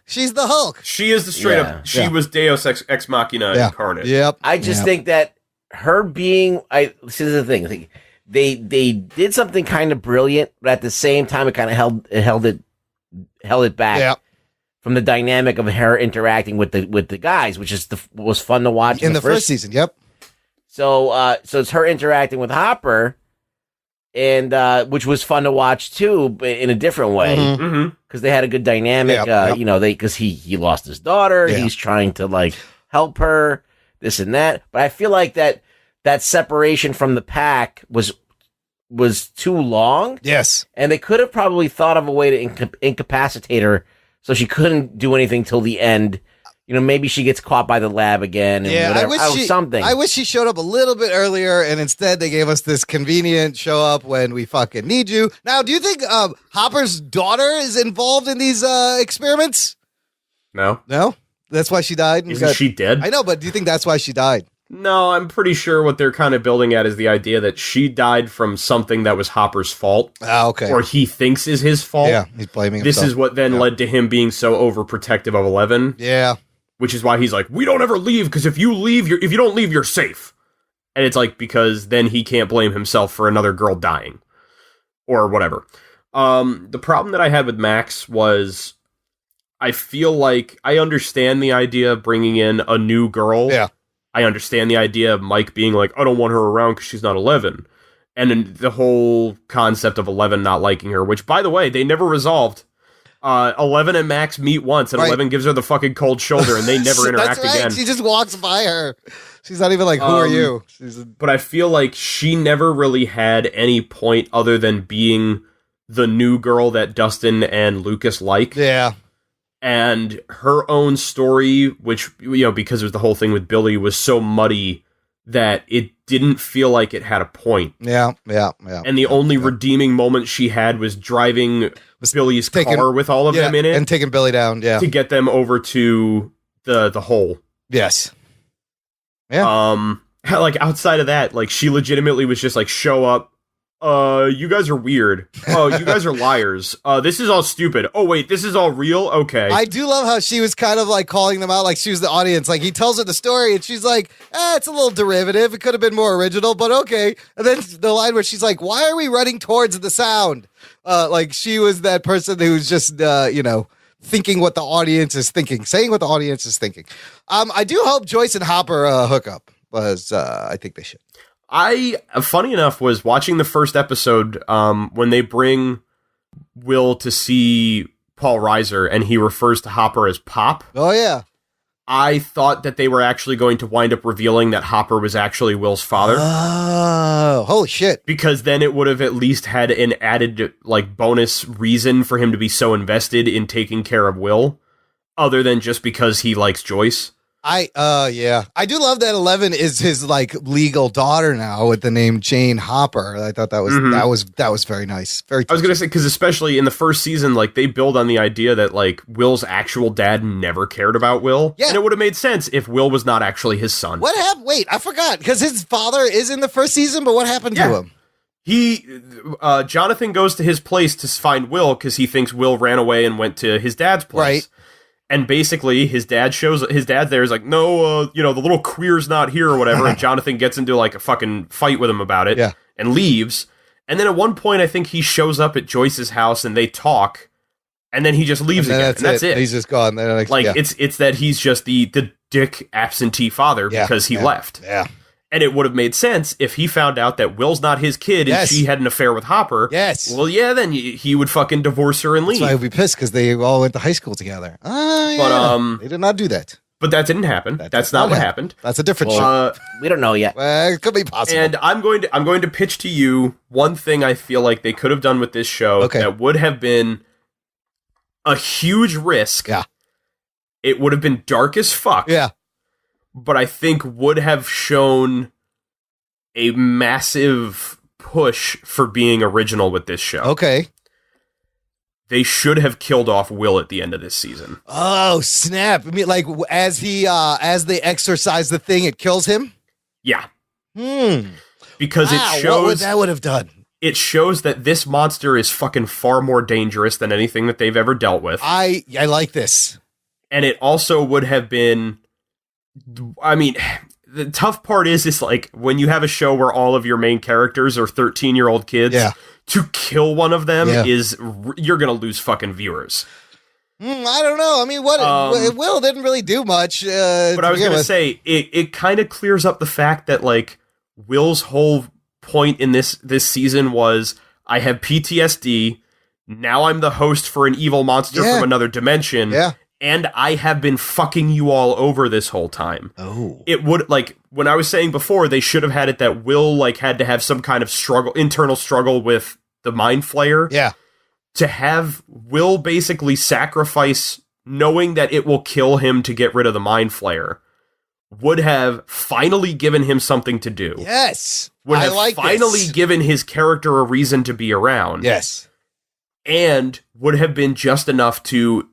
She's the Hulk. She is the straight up. She was Deus Ex Machina incarnate. Yep. I just think that her being. This is the thing. They did something kind of brilliant, but at the same time, it kind of held it back from the dynamic of her interacting with the guys, which was fun to watch in the first season. Yep. So it's her interacting with Hopper. And which was fun to watch too, but in a different way, because they had a good dynamic. Because he lost his daughter, he's trying to like help her, this and that. But I feel like that separation from the pack was too long. Yes, and they could have probably thought of a way to incapacitate her so she couldn't do anything till the end. You know, maybe she gets caught by the lab again. And something. I wish she showed up a little bit earlier, and instead they gave us this convenient show up when we fucking need you. Now, do you think Hopper's daughter is involved in these experiments? No. No? That's why she died? Isn't she dead? I know, but do you think that's why she died? No, I'm pretty sure what they're kind of building at is the idea that she died from something that was Hopper's fault. Ah, okay. Or he thinks is his fault. Yeah, he's blaming himself. This is what then led to him being so overprotective of 11. Yeah. Which is why he's like, we don't ever leave, because if you don't leave, you're safe. And it's like, because then he can't blame himself for another girl dying. Or whatever. The problem that I had with Max was, I feel like I understand the idea of bringing in a new girl. Yeah. I understand the idea of Mike being like, I don't want her around because she's not 11. And then the whole concept of 11 not liking her, which, by the way, they never resolved. 11 and Max meet once, and 11 gives her the fucking cold shoulder, and they never interact again. She just walks by her. She's not even like, who are you? But I feel like she never really had any point other than being the new girl that Dustin and Lucas like. Yeah. And her own story, which, because it was the whole thing with Billy, was so muddy that it didn't feel like it had a point. Yeah. And the only redeeming moment she had was driving Billy's car with all of them in it. And taking Billy down, to get them over to the hole. Yes. Yeah. Like, outside of that, like, she legitimately was just like, show up. You guys are weird. Oh, you guys are liars. This is all stupid. Oh, wait, this is all real? Okay. I do love how she was kind of like calling them out like she was the audience. Like, he tells her the story and she's like, it's a little derivative. It could have been more original, but okay. And then the line where she's like, why are we running towards the sound? Like, she was that person who's just, thinking what the audience is thinking, saying what the audience is thinking. I do hope Joyce and Hopper hook up, because I think they should. Funny enough, was watching the first episode when they bring Will to see Paul Reiser and he refers to Hopper as Pop. Oh, yeah. I thought that they were actually going to wind up revealing that Hopper was actually Will's father. Oh, holy shit. Because then it would have at least had an added, like, bonus reason for him to be so invested in taking care of Will, other than just because he likes Joyce. Yeah. I do love that 11 is his like legal daughter now with the name Jane Hopper. I thought that was very nice. Very. I was gonna say, because especially in the first season, like, they build on the idea that like Will's actual dad never cared about Will. Yeah. And it would have made sense if Will was not actually his son. What happened? Wait, I forgot, because his father is in the first season, but what happened to him? Jonathan goes to his place to find Will because he thinks Will ran away and went to his dad's place. Right. And basically, his dad there is like, no, the little queer's not here or whatever. And Jonathan gets into like a fucking fight with him about it and leaves. And then at one point, I think he shows up at Joyce's house and they talk. And then he just leaves again. That's it. He's just gone. It's that he's just the dick absentee father because he left. Yeah. And it would have made sense if he found out that Will's not his kid and she had an affair with Hopper. Yes. Well, yeah, then he would fucking divorce her and leave. That's why I'd be pissed, because they all went to high school together. But they did not do that. But that didn't happen. That's not what happened. That's a different show. We don't know yet. It could be possible. And I'm going to pitch to you one thing I feel like they could have done with this show that would have been a huge risk. Yeah. It would have been dark as fuck. Yeah. But I think would have shown a massive push for being original with this show. Okay. They should have killed off Will at the end of this season. Oh, snap. I mean, like, as they exorcise the thing, it kills him? Yeah. Because it shows... What would have done? It shows that this monster is fucking far more dangerous than anything that they've ever dealt with. I like this. And it also would have been... I mean, the tough part is like when you have a show where all of your main characters are 13-year-old kids, to kill one of them you're going to lose fucking viewers. I don't know. I mean, Will didn't really do much. But I was going to say, it kind of clears up the fact that like Will's whole point in this season was, I have PTSD. Now I'm the host for an evil monster from another dimension. Yeah. And I have been fucking you all over this whole time. Oh. It would, like, when I was saying before, they should have had it that Will, like, had to have some kind of internal struggle with the Mind Flayer. Yeah. To have Will basically sacrifice knowing that it will kill him to get rid of the Mind Flayer would have finally given him something to do. Yes. Would have finally given his character a reason to be around. Yes. And would have been just enough to,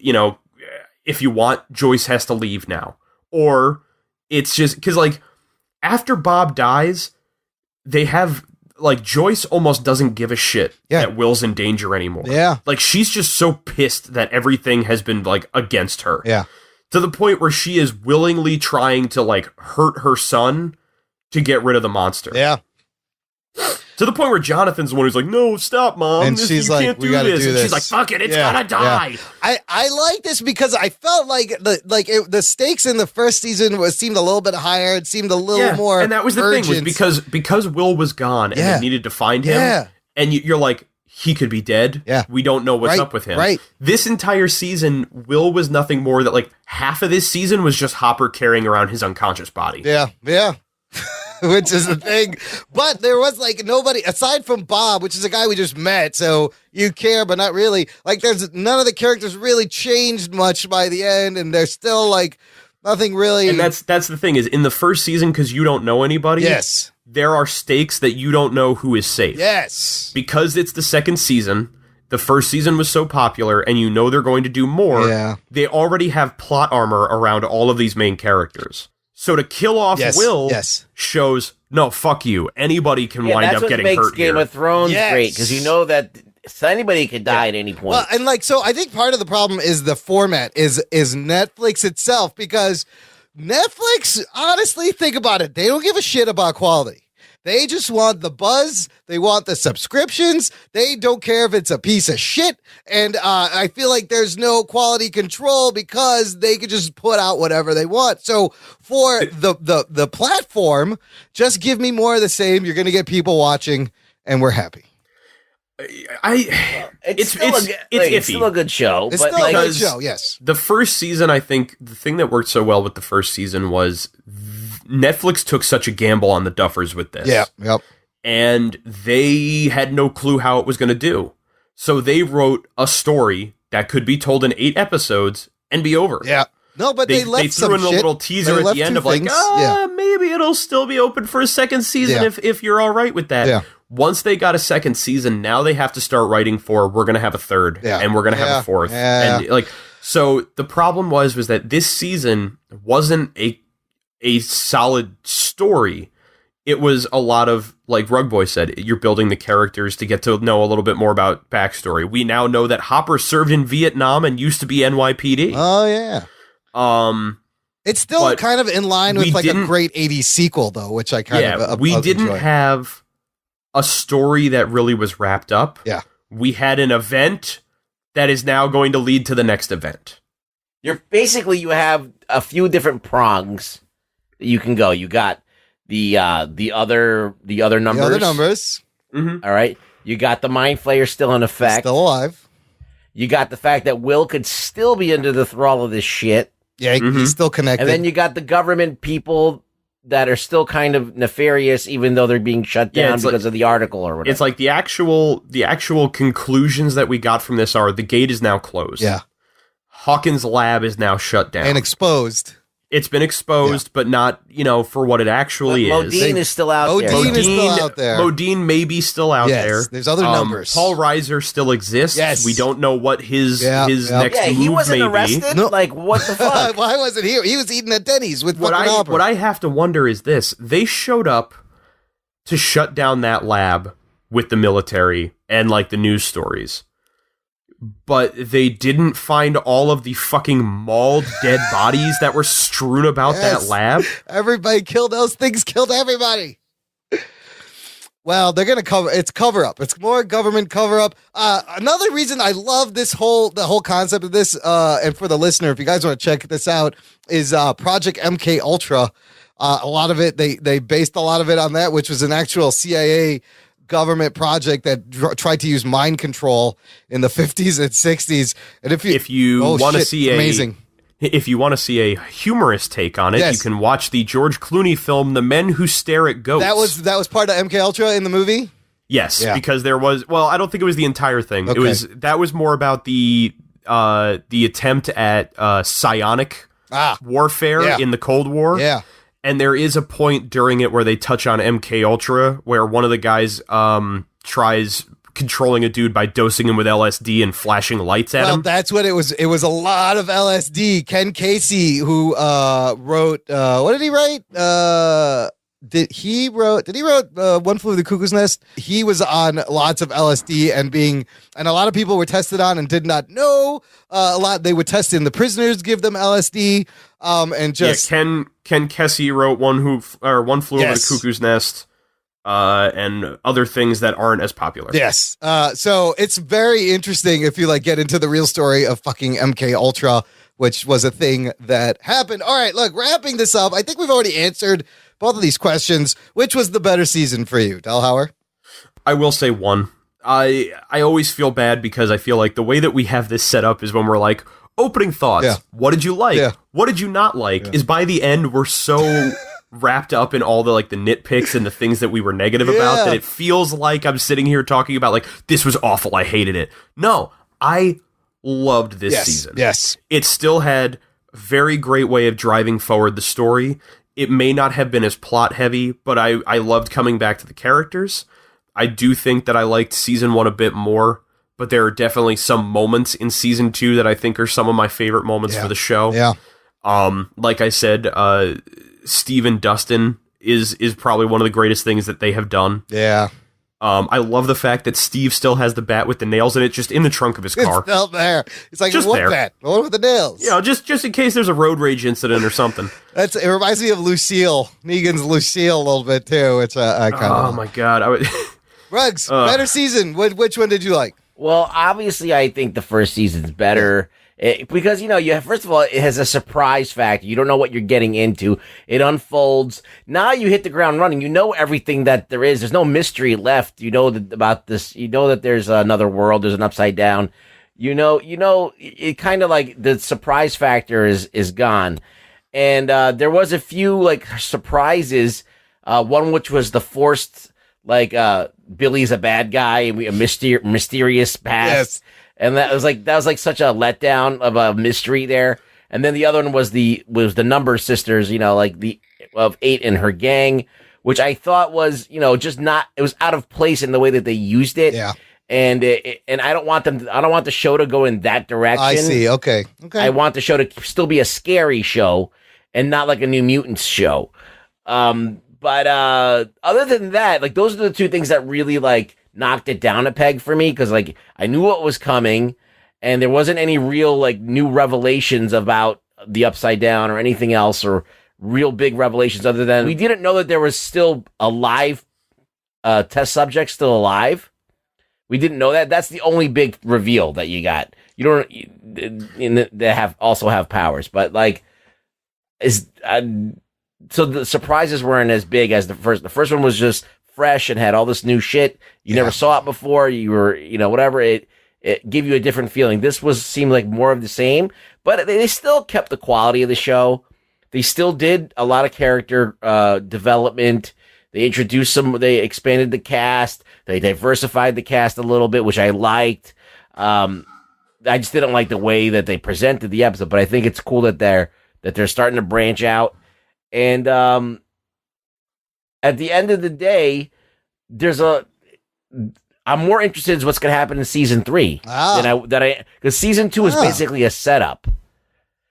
if you want, Joyce has to leave now. Or it's just because, like, after Bob dies, they have, like, Joyce almost doesn't give a shit that Will's in danger anymore. Yeah. Like, she's just so pissed that everything has been, like, against her. Yeah. To the point where she is willingly trying to, like, hurt her son to get rid of the monster. Yeah. To the point where Jonathan's the one who's like, no, stop, Mom. And she's like, we gotta do this. And she's like, fuck it, it's gotta die. Yeah. I like this because I felt like the stakes in the first season seemed a little bit higher. It seemed a little more and that was the urgent. thing, was because Will was gone and they needed to find him. And you're like, he could be dead. Yeah. We don't know what's up with him. Right. This entire season, Will was nothing more that, like, half of this season was just Hopper carrying around his unconscious body. Yeah. Yeah. Which is the thing. But there was, like, nobody, aside from Bob, which is a guy we just met, so you care, but not really. Like, there's none of the characters really changed much by the end, and they're still, like, nothing really. And that's the thing, is in the first season, because you don't know anybody, yes, there are stakes that you don't know who is safe. Yes. Because it's the second season, the first season was so popular, and you know they're going to do more, they already have plot armor around all of these main characters. So to kill off Will shows, no, fuck you. Anybody can wind up getting hurt here. That's what makes Game of Thrones great, because you know that anybody could die at any point. Well, and like, so I think part of the problem is the format is Netflix itself, because Netflix, honestly, think about it. They don't give a shit about quality. They just want the buzz. They want the subscriptions. They don't care if it's a piece of shit. And I feel like there's no quality control because they could just put out whatever they want. So for the platform, just give me more of the same. You're going to get people watching, and we're happy. It's still a good show. It's still a good show, yes. The first season, I think the thing that worked so well with the first season was Netflix took such a gamble on the Duffers with this. Yeah, yep. And they had no clue how it was going to do. So they wrote a story that could be told in 8 episodes and be over. Yeah. No, but they left some threw in a little teaser at the end of like, maybe it'll still be open for a second season if you're all right with that. Yeah. Once they got a second season, now they have to start writing for, we're going to have a third and we're going to have a fourth. Yeah. And like, so the problem was that this season wasn't a solid story. It was a lot of, like Rugboy said, you're building the characters to get to know a little bit more about backstory. We now know that Hopper served in Vietnam and used to be NYPD. Oh, yeah. It's still kind of in line with like a great 80s sequel, though, which I kind of we didn't have a story that really was wrapped up. Yeah. We had an event that is now going to lead to the next event. You have a few different prongs that you can go. You got the other numbers. The other numbers. Mm-hmm. All right. You got the Mind Flayer still in effect. Still alive. You got the fact that Will could still be under the thrall of this shit. Yeah, he's still connected. And then you got the government people that are still kind of nefarious, even though they're being shut down because of the article or whatever. It's like the actual conclusions that we got from this are the gate is now closed. Yeah. Hawkins' lab is now shut down. And exposed. It's been exposed, but not, for what it actually is. Modine is still out there. Modine is still out there. Modine may be still out there. There's other numbers. Paul Reiser still exists. Yes. We don't know what his next move may be. He wasn't arrested? No. Like, what the fuck? Why wasn't he? He was eating at Denny's with fucking Hopper. What I have to wonder is this. They showed up to shut down that lab with the military and, like, the news stories. But they didn't find all of the fucking mauled dead bodies that were strewn about that lab. Everybody killed those things, killed everybody. Well, they're going to it's cover up. It's more government cover up. Another reason I love the whole concept of this, and for the listener, if you guys want to check this out, is Project MK Ultra. A lot of it, they based a lot of it on that, which was an actual CIA government project that tried to use mind control in the 50s and 60s. And if you want to see amazing. If you want to see a humorous take on it, you can watch the George Clooney film The Men Who Stare at Goats. That was part of MK Ultra in the movie? Yes, because there was, I don't think it was the entire thing. Okay. That was more about the attempt at psionic warfare in the Cold War. Yeah. And there is a point during it where they touch on MK Ultra, where one of the guys tries controlling a dude by dosing him with LSD and flashing lights at him. Well, that's what it was. It was a lot of LSD. Ken Casey, who wrote, what did he write? Did he wrote One Flew Over the Cuckoo's Nest? He was on lots of LSD and a lot of people were tested on and did not know. They would test in the prisoners, give them LSD, and just Ken Kesey wrote One Flew Over the Cuckoo's Nest, and other things that aren't as popular. Yes. So it's very interesting if you get into the real story of fucking MK Ultra, which was a thing that happened. All right, look, wrapping this up, I think we've already answered both of these questions. Which was the better season for you, Delhauer? I will say one. I always feel bad because I feel like the way that we have this set up is when we're like, opening thoughts. Yeah. What did you like? Yeah. What did you not like? Is by the end, we're so wrapped up in all the the nitpicks and the things that we were negative about that it feels like I'm sitting here talking about this was awful. I hated it. No, I loved this season. Yes. It still had a very great way of driving forward the story. It may not have been as plot heavy, but I loved coming back to the characters. I do think that I liked season 1 a bit more but there are definitely some moments in season 2 that I think are some of my favorite moments for the show. Yeah. Like I said, Steve and Dustin is probably one of the greatest things that they have done. Yeah. I love the fact that Steve still has the bat with the nails in it, just in the trunk of his car. It's still there. It's like, just what there. bat? What with the nails? You know, just in case there's a road rage incident or something. It reminds me of Lucille. Negan's Lucille a little bit, too. It's kind of... Oh, my God. Rugs, better season. Which one did you like? Well, obviously, I think the first season's better. Because, first of all, it has a surprise factor. You don't know what you're getting into. It unfolds. Now you hit the ground running. You know everything that there is. There's no mystery left. You know about this. You know that there's another world. There's an upside down. It kind of like the surprise factor is gone. And there was a few like surprises. One which was the forced, Billy's a bad guy and a mysterious past. Yes. And that was like such a letdown of a mystery there. And then the other one was the Number Sisters, of 8 and her gang, which I thought was, just not, it was out of place in the way that they used it. Yeah. And I don't want the show to go in that direction. I see. Okay. I want the show to still be a scary show and not like a New Mutants show. But other than that, those are the two things that really knocked it down a peg for me, because I knew what was coming and there wasn't any real new revelations about the Upside Down or anything else, or real big revelations, other than we didn't know that there was still a live test subject still alive. We didn't know that. That's the only big reveal that you got. You don't they also have powers, but so the surprises weren't as big as the first. The first one was just fresh and had all this new shit. You never saw it before. You were, whatever. It gave you a different feeling. This seemed like more of the same, but they still kept the quality of the show. They still did a lot of character development. They introduced they expanded the cast. They diversified the cast a little bit, which I liked. I just didn't like the way that they presented the episode, but I think it's cool that they're starting to branch out. And at the end of the day, I'm more interested in what's going to happen in season 3 because season 2 is basically a setup.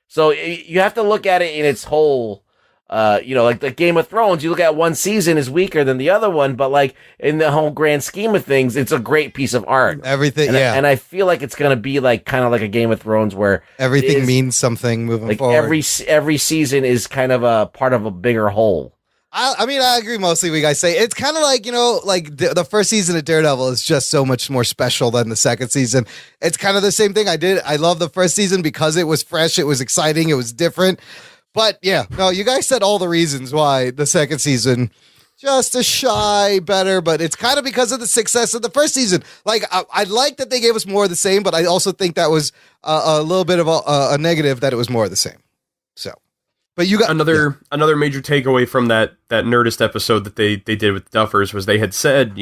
So you have to look at it in its whole. Like Game of Thrones, you look at one season is weaker than the other one, but in the whole grand scheme of things, it's a great piece of art. Everything, and I feel like it's going to be kind of like a Game of Thrones where everything means something moving forward. Every season is kind of a part of a bigger whole. I mean, I agree mostly with what you guys say. It's kind of the first season of Daredevil is just so much more special than the second season. It's kind of the same thing. I love the first season because it was fresh, it was exciting, it was different. But yeah, no, you guys said all the reasons why the second season just a shy better, but it's kind of because of the success of the first season. I like that they gave us more of the same, but I also think that was a little bit of a negative that it was more of the same. So, but you got another major takeaway from that Nerdist episode that they did with the Duffers was they had said,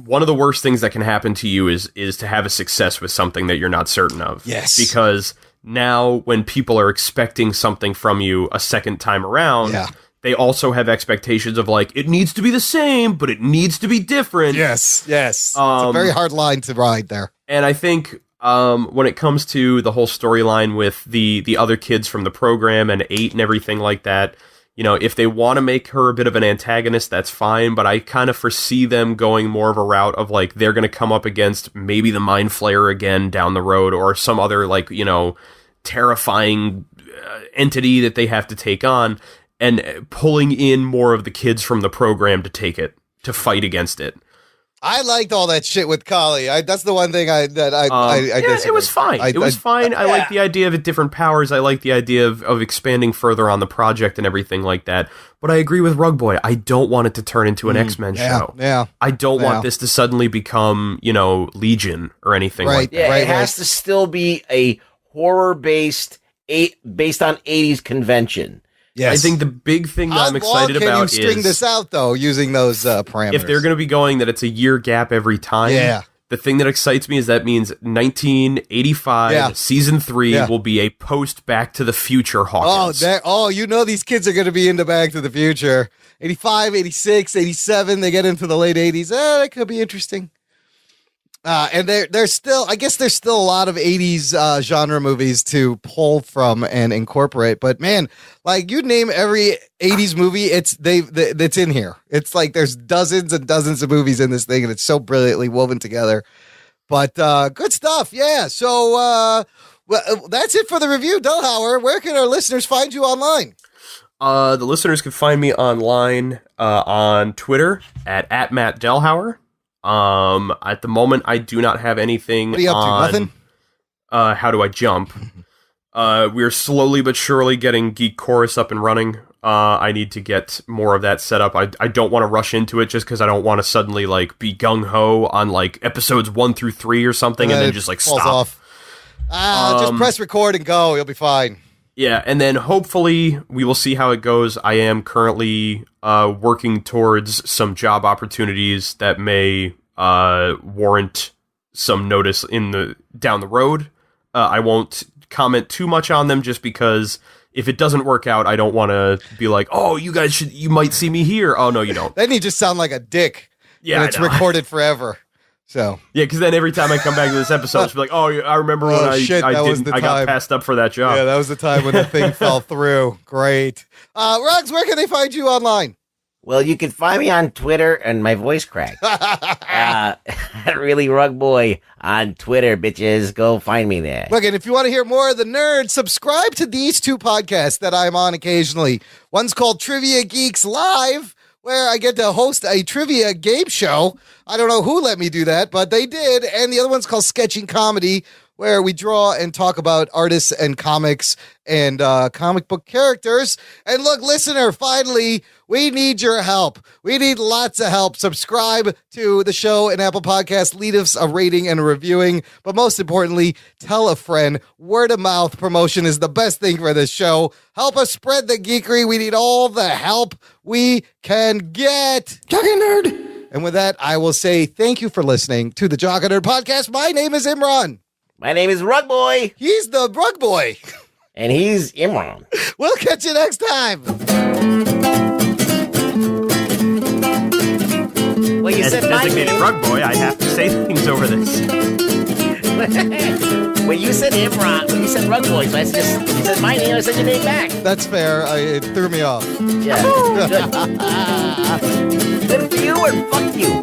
one of the worst things that can happen to you is to have a success with something that you're not certain of. Yes, because now when people are expecting something from you a second time around, they also have expectations of it needs to be the same, but it needs to be different. Yes. It's a very hard line to ride there. And I think when it comes to the whole storyline with the other kids from the program and 8 and everything like that, if they want to make her a bit of an antagonist, that's fine, but I kind of foresee them going more of a route of they're going to come up against maybe the Mind Flayer again down the road, or some other terrifying entity that they have to take on, and pulling in more of the kids from the program to fight against it. I liked all that shit with Kali. That's the one thing I guess it was fine. It was fine. I like the idea of different powers. I like the idea of expanding further on the project and everything like that. But I agree with Rugboy. I don't want it to turn into an X-Men show. Yeah. I don't want this to suddenly become, Legion or anything like that. Yeah, it has to still be a horror based on 80s convention. Yes. I think the big thing that I'm excited about is... How long can you string this out, though, using those parameters? If they're going to be going that it's a year gap every time, the thing that excites me is that means 1985, season 3 will be a post Back to the Future Hawkins. These kids are going to be into Back to the Future. 85, 86, 87, they get into the late 80s. That could be interesting. And there's still a lot of 80s genre movies to pull from and incorporate. But man, like you name every 80s movie, it's in here. It's like there's dozens and dozens of movies in this thing, and it's so brilliantly woven together. But good stuff, yeah. So that's it for the review. Delhauer, where can our listeners find you online? The listeners can find me online on Twitter at Matt Delhauer. At the moment, I do not have anything. What are you up to? Nothing? How do I jump? We're slowly but surely getting Geek Chorus up and running. I need to get more of that set up. I don't want to rush into it just because I don't want to suddenly like be gung-ho on like episodes 1 through 3 or something and then just like falls stop. Off. Just press record and go. You'll be fine. Yeah, and then hopefully we will see how it goes. I am currently working towards some job opportunities that may warrant some notice down the road. I won't comment too much on them just because if it doesn't work out, I don't want to be like, oh, you might see me here. Oh, no, you don't. Then you just sound like a dick. Yeah, and it's recorded forever. So yeah, because then every time I come back to this episode, it's like, oh, I remember when I got passed up for that job. Yeah, that was the time when the thing fell through. Great. Ruggs, where can they find you online? Well, you can find me on Twitter, and my voice cracked. Really Rugboy on Twitter, bitches. Go find me there. Look, and if you want to hear more of the nerds, subscribe to these two podcasts that I'm on occasionally. One's called Trivia Geeks Live, where I get to host a trivia game show. I don't know who let me do that, but they did. And the other one's called Sketching Comedy, where we draw and talk about artists and comics and comic book characters. And look, listener, finally, we need your help. We need lots of help. Subscribe to the show in Apple Podcasts. Leave us a rating and a reviewing. But most importantly, tell a friend. Word of mouth promotion is the best thing for this show. Help us spread the geekery. We need all the help we can get. Jock and Nerd. And with that, I will say thank you for listening to the Jock and Nerd Podcast. My name is Imran. My name is Rugboy. He's the Rugboy. And he's Imran. We'll catch you next time. Well, you as said designated Rugboy, I have to say things over this. When you said Imran, when you said Rugboy, so you said my name, I said your name back. That's fair. It threw me off. Yeah. Good. Good for you or fuck you?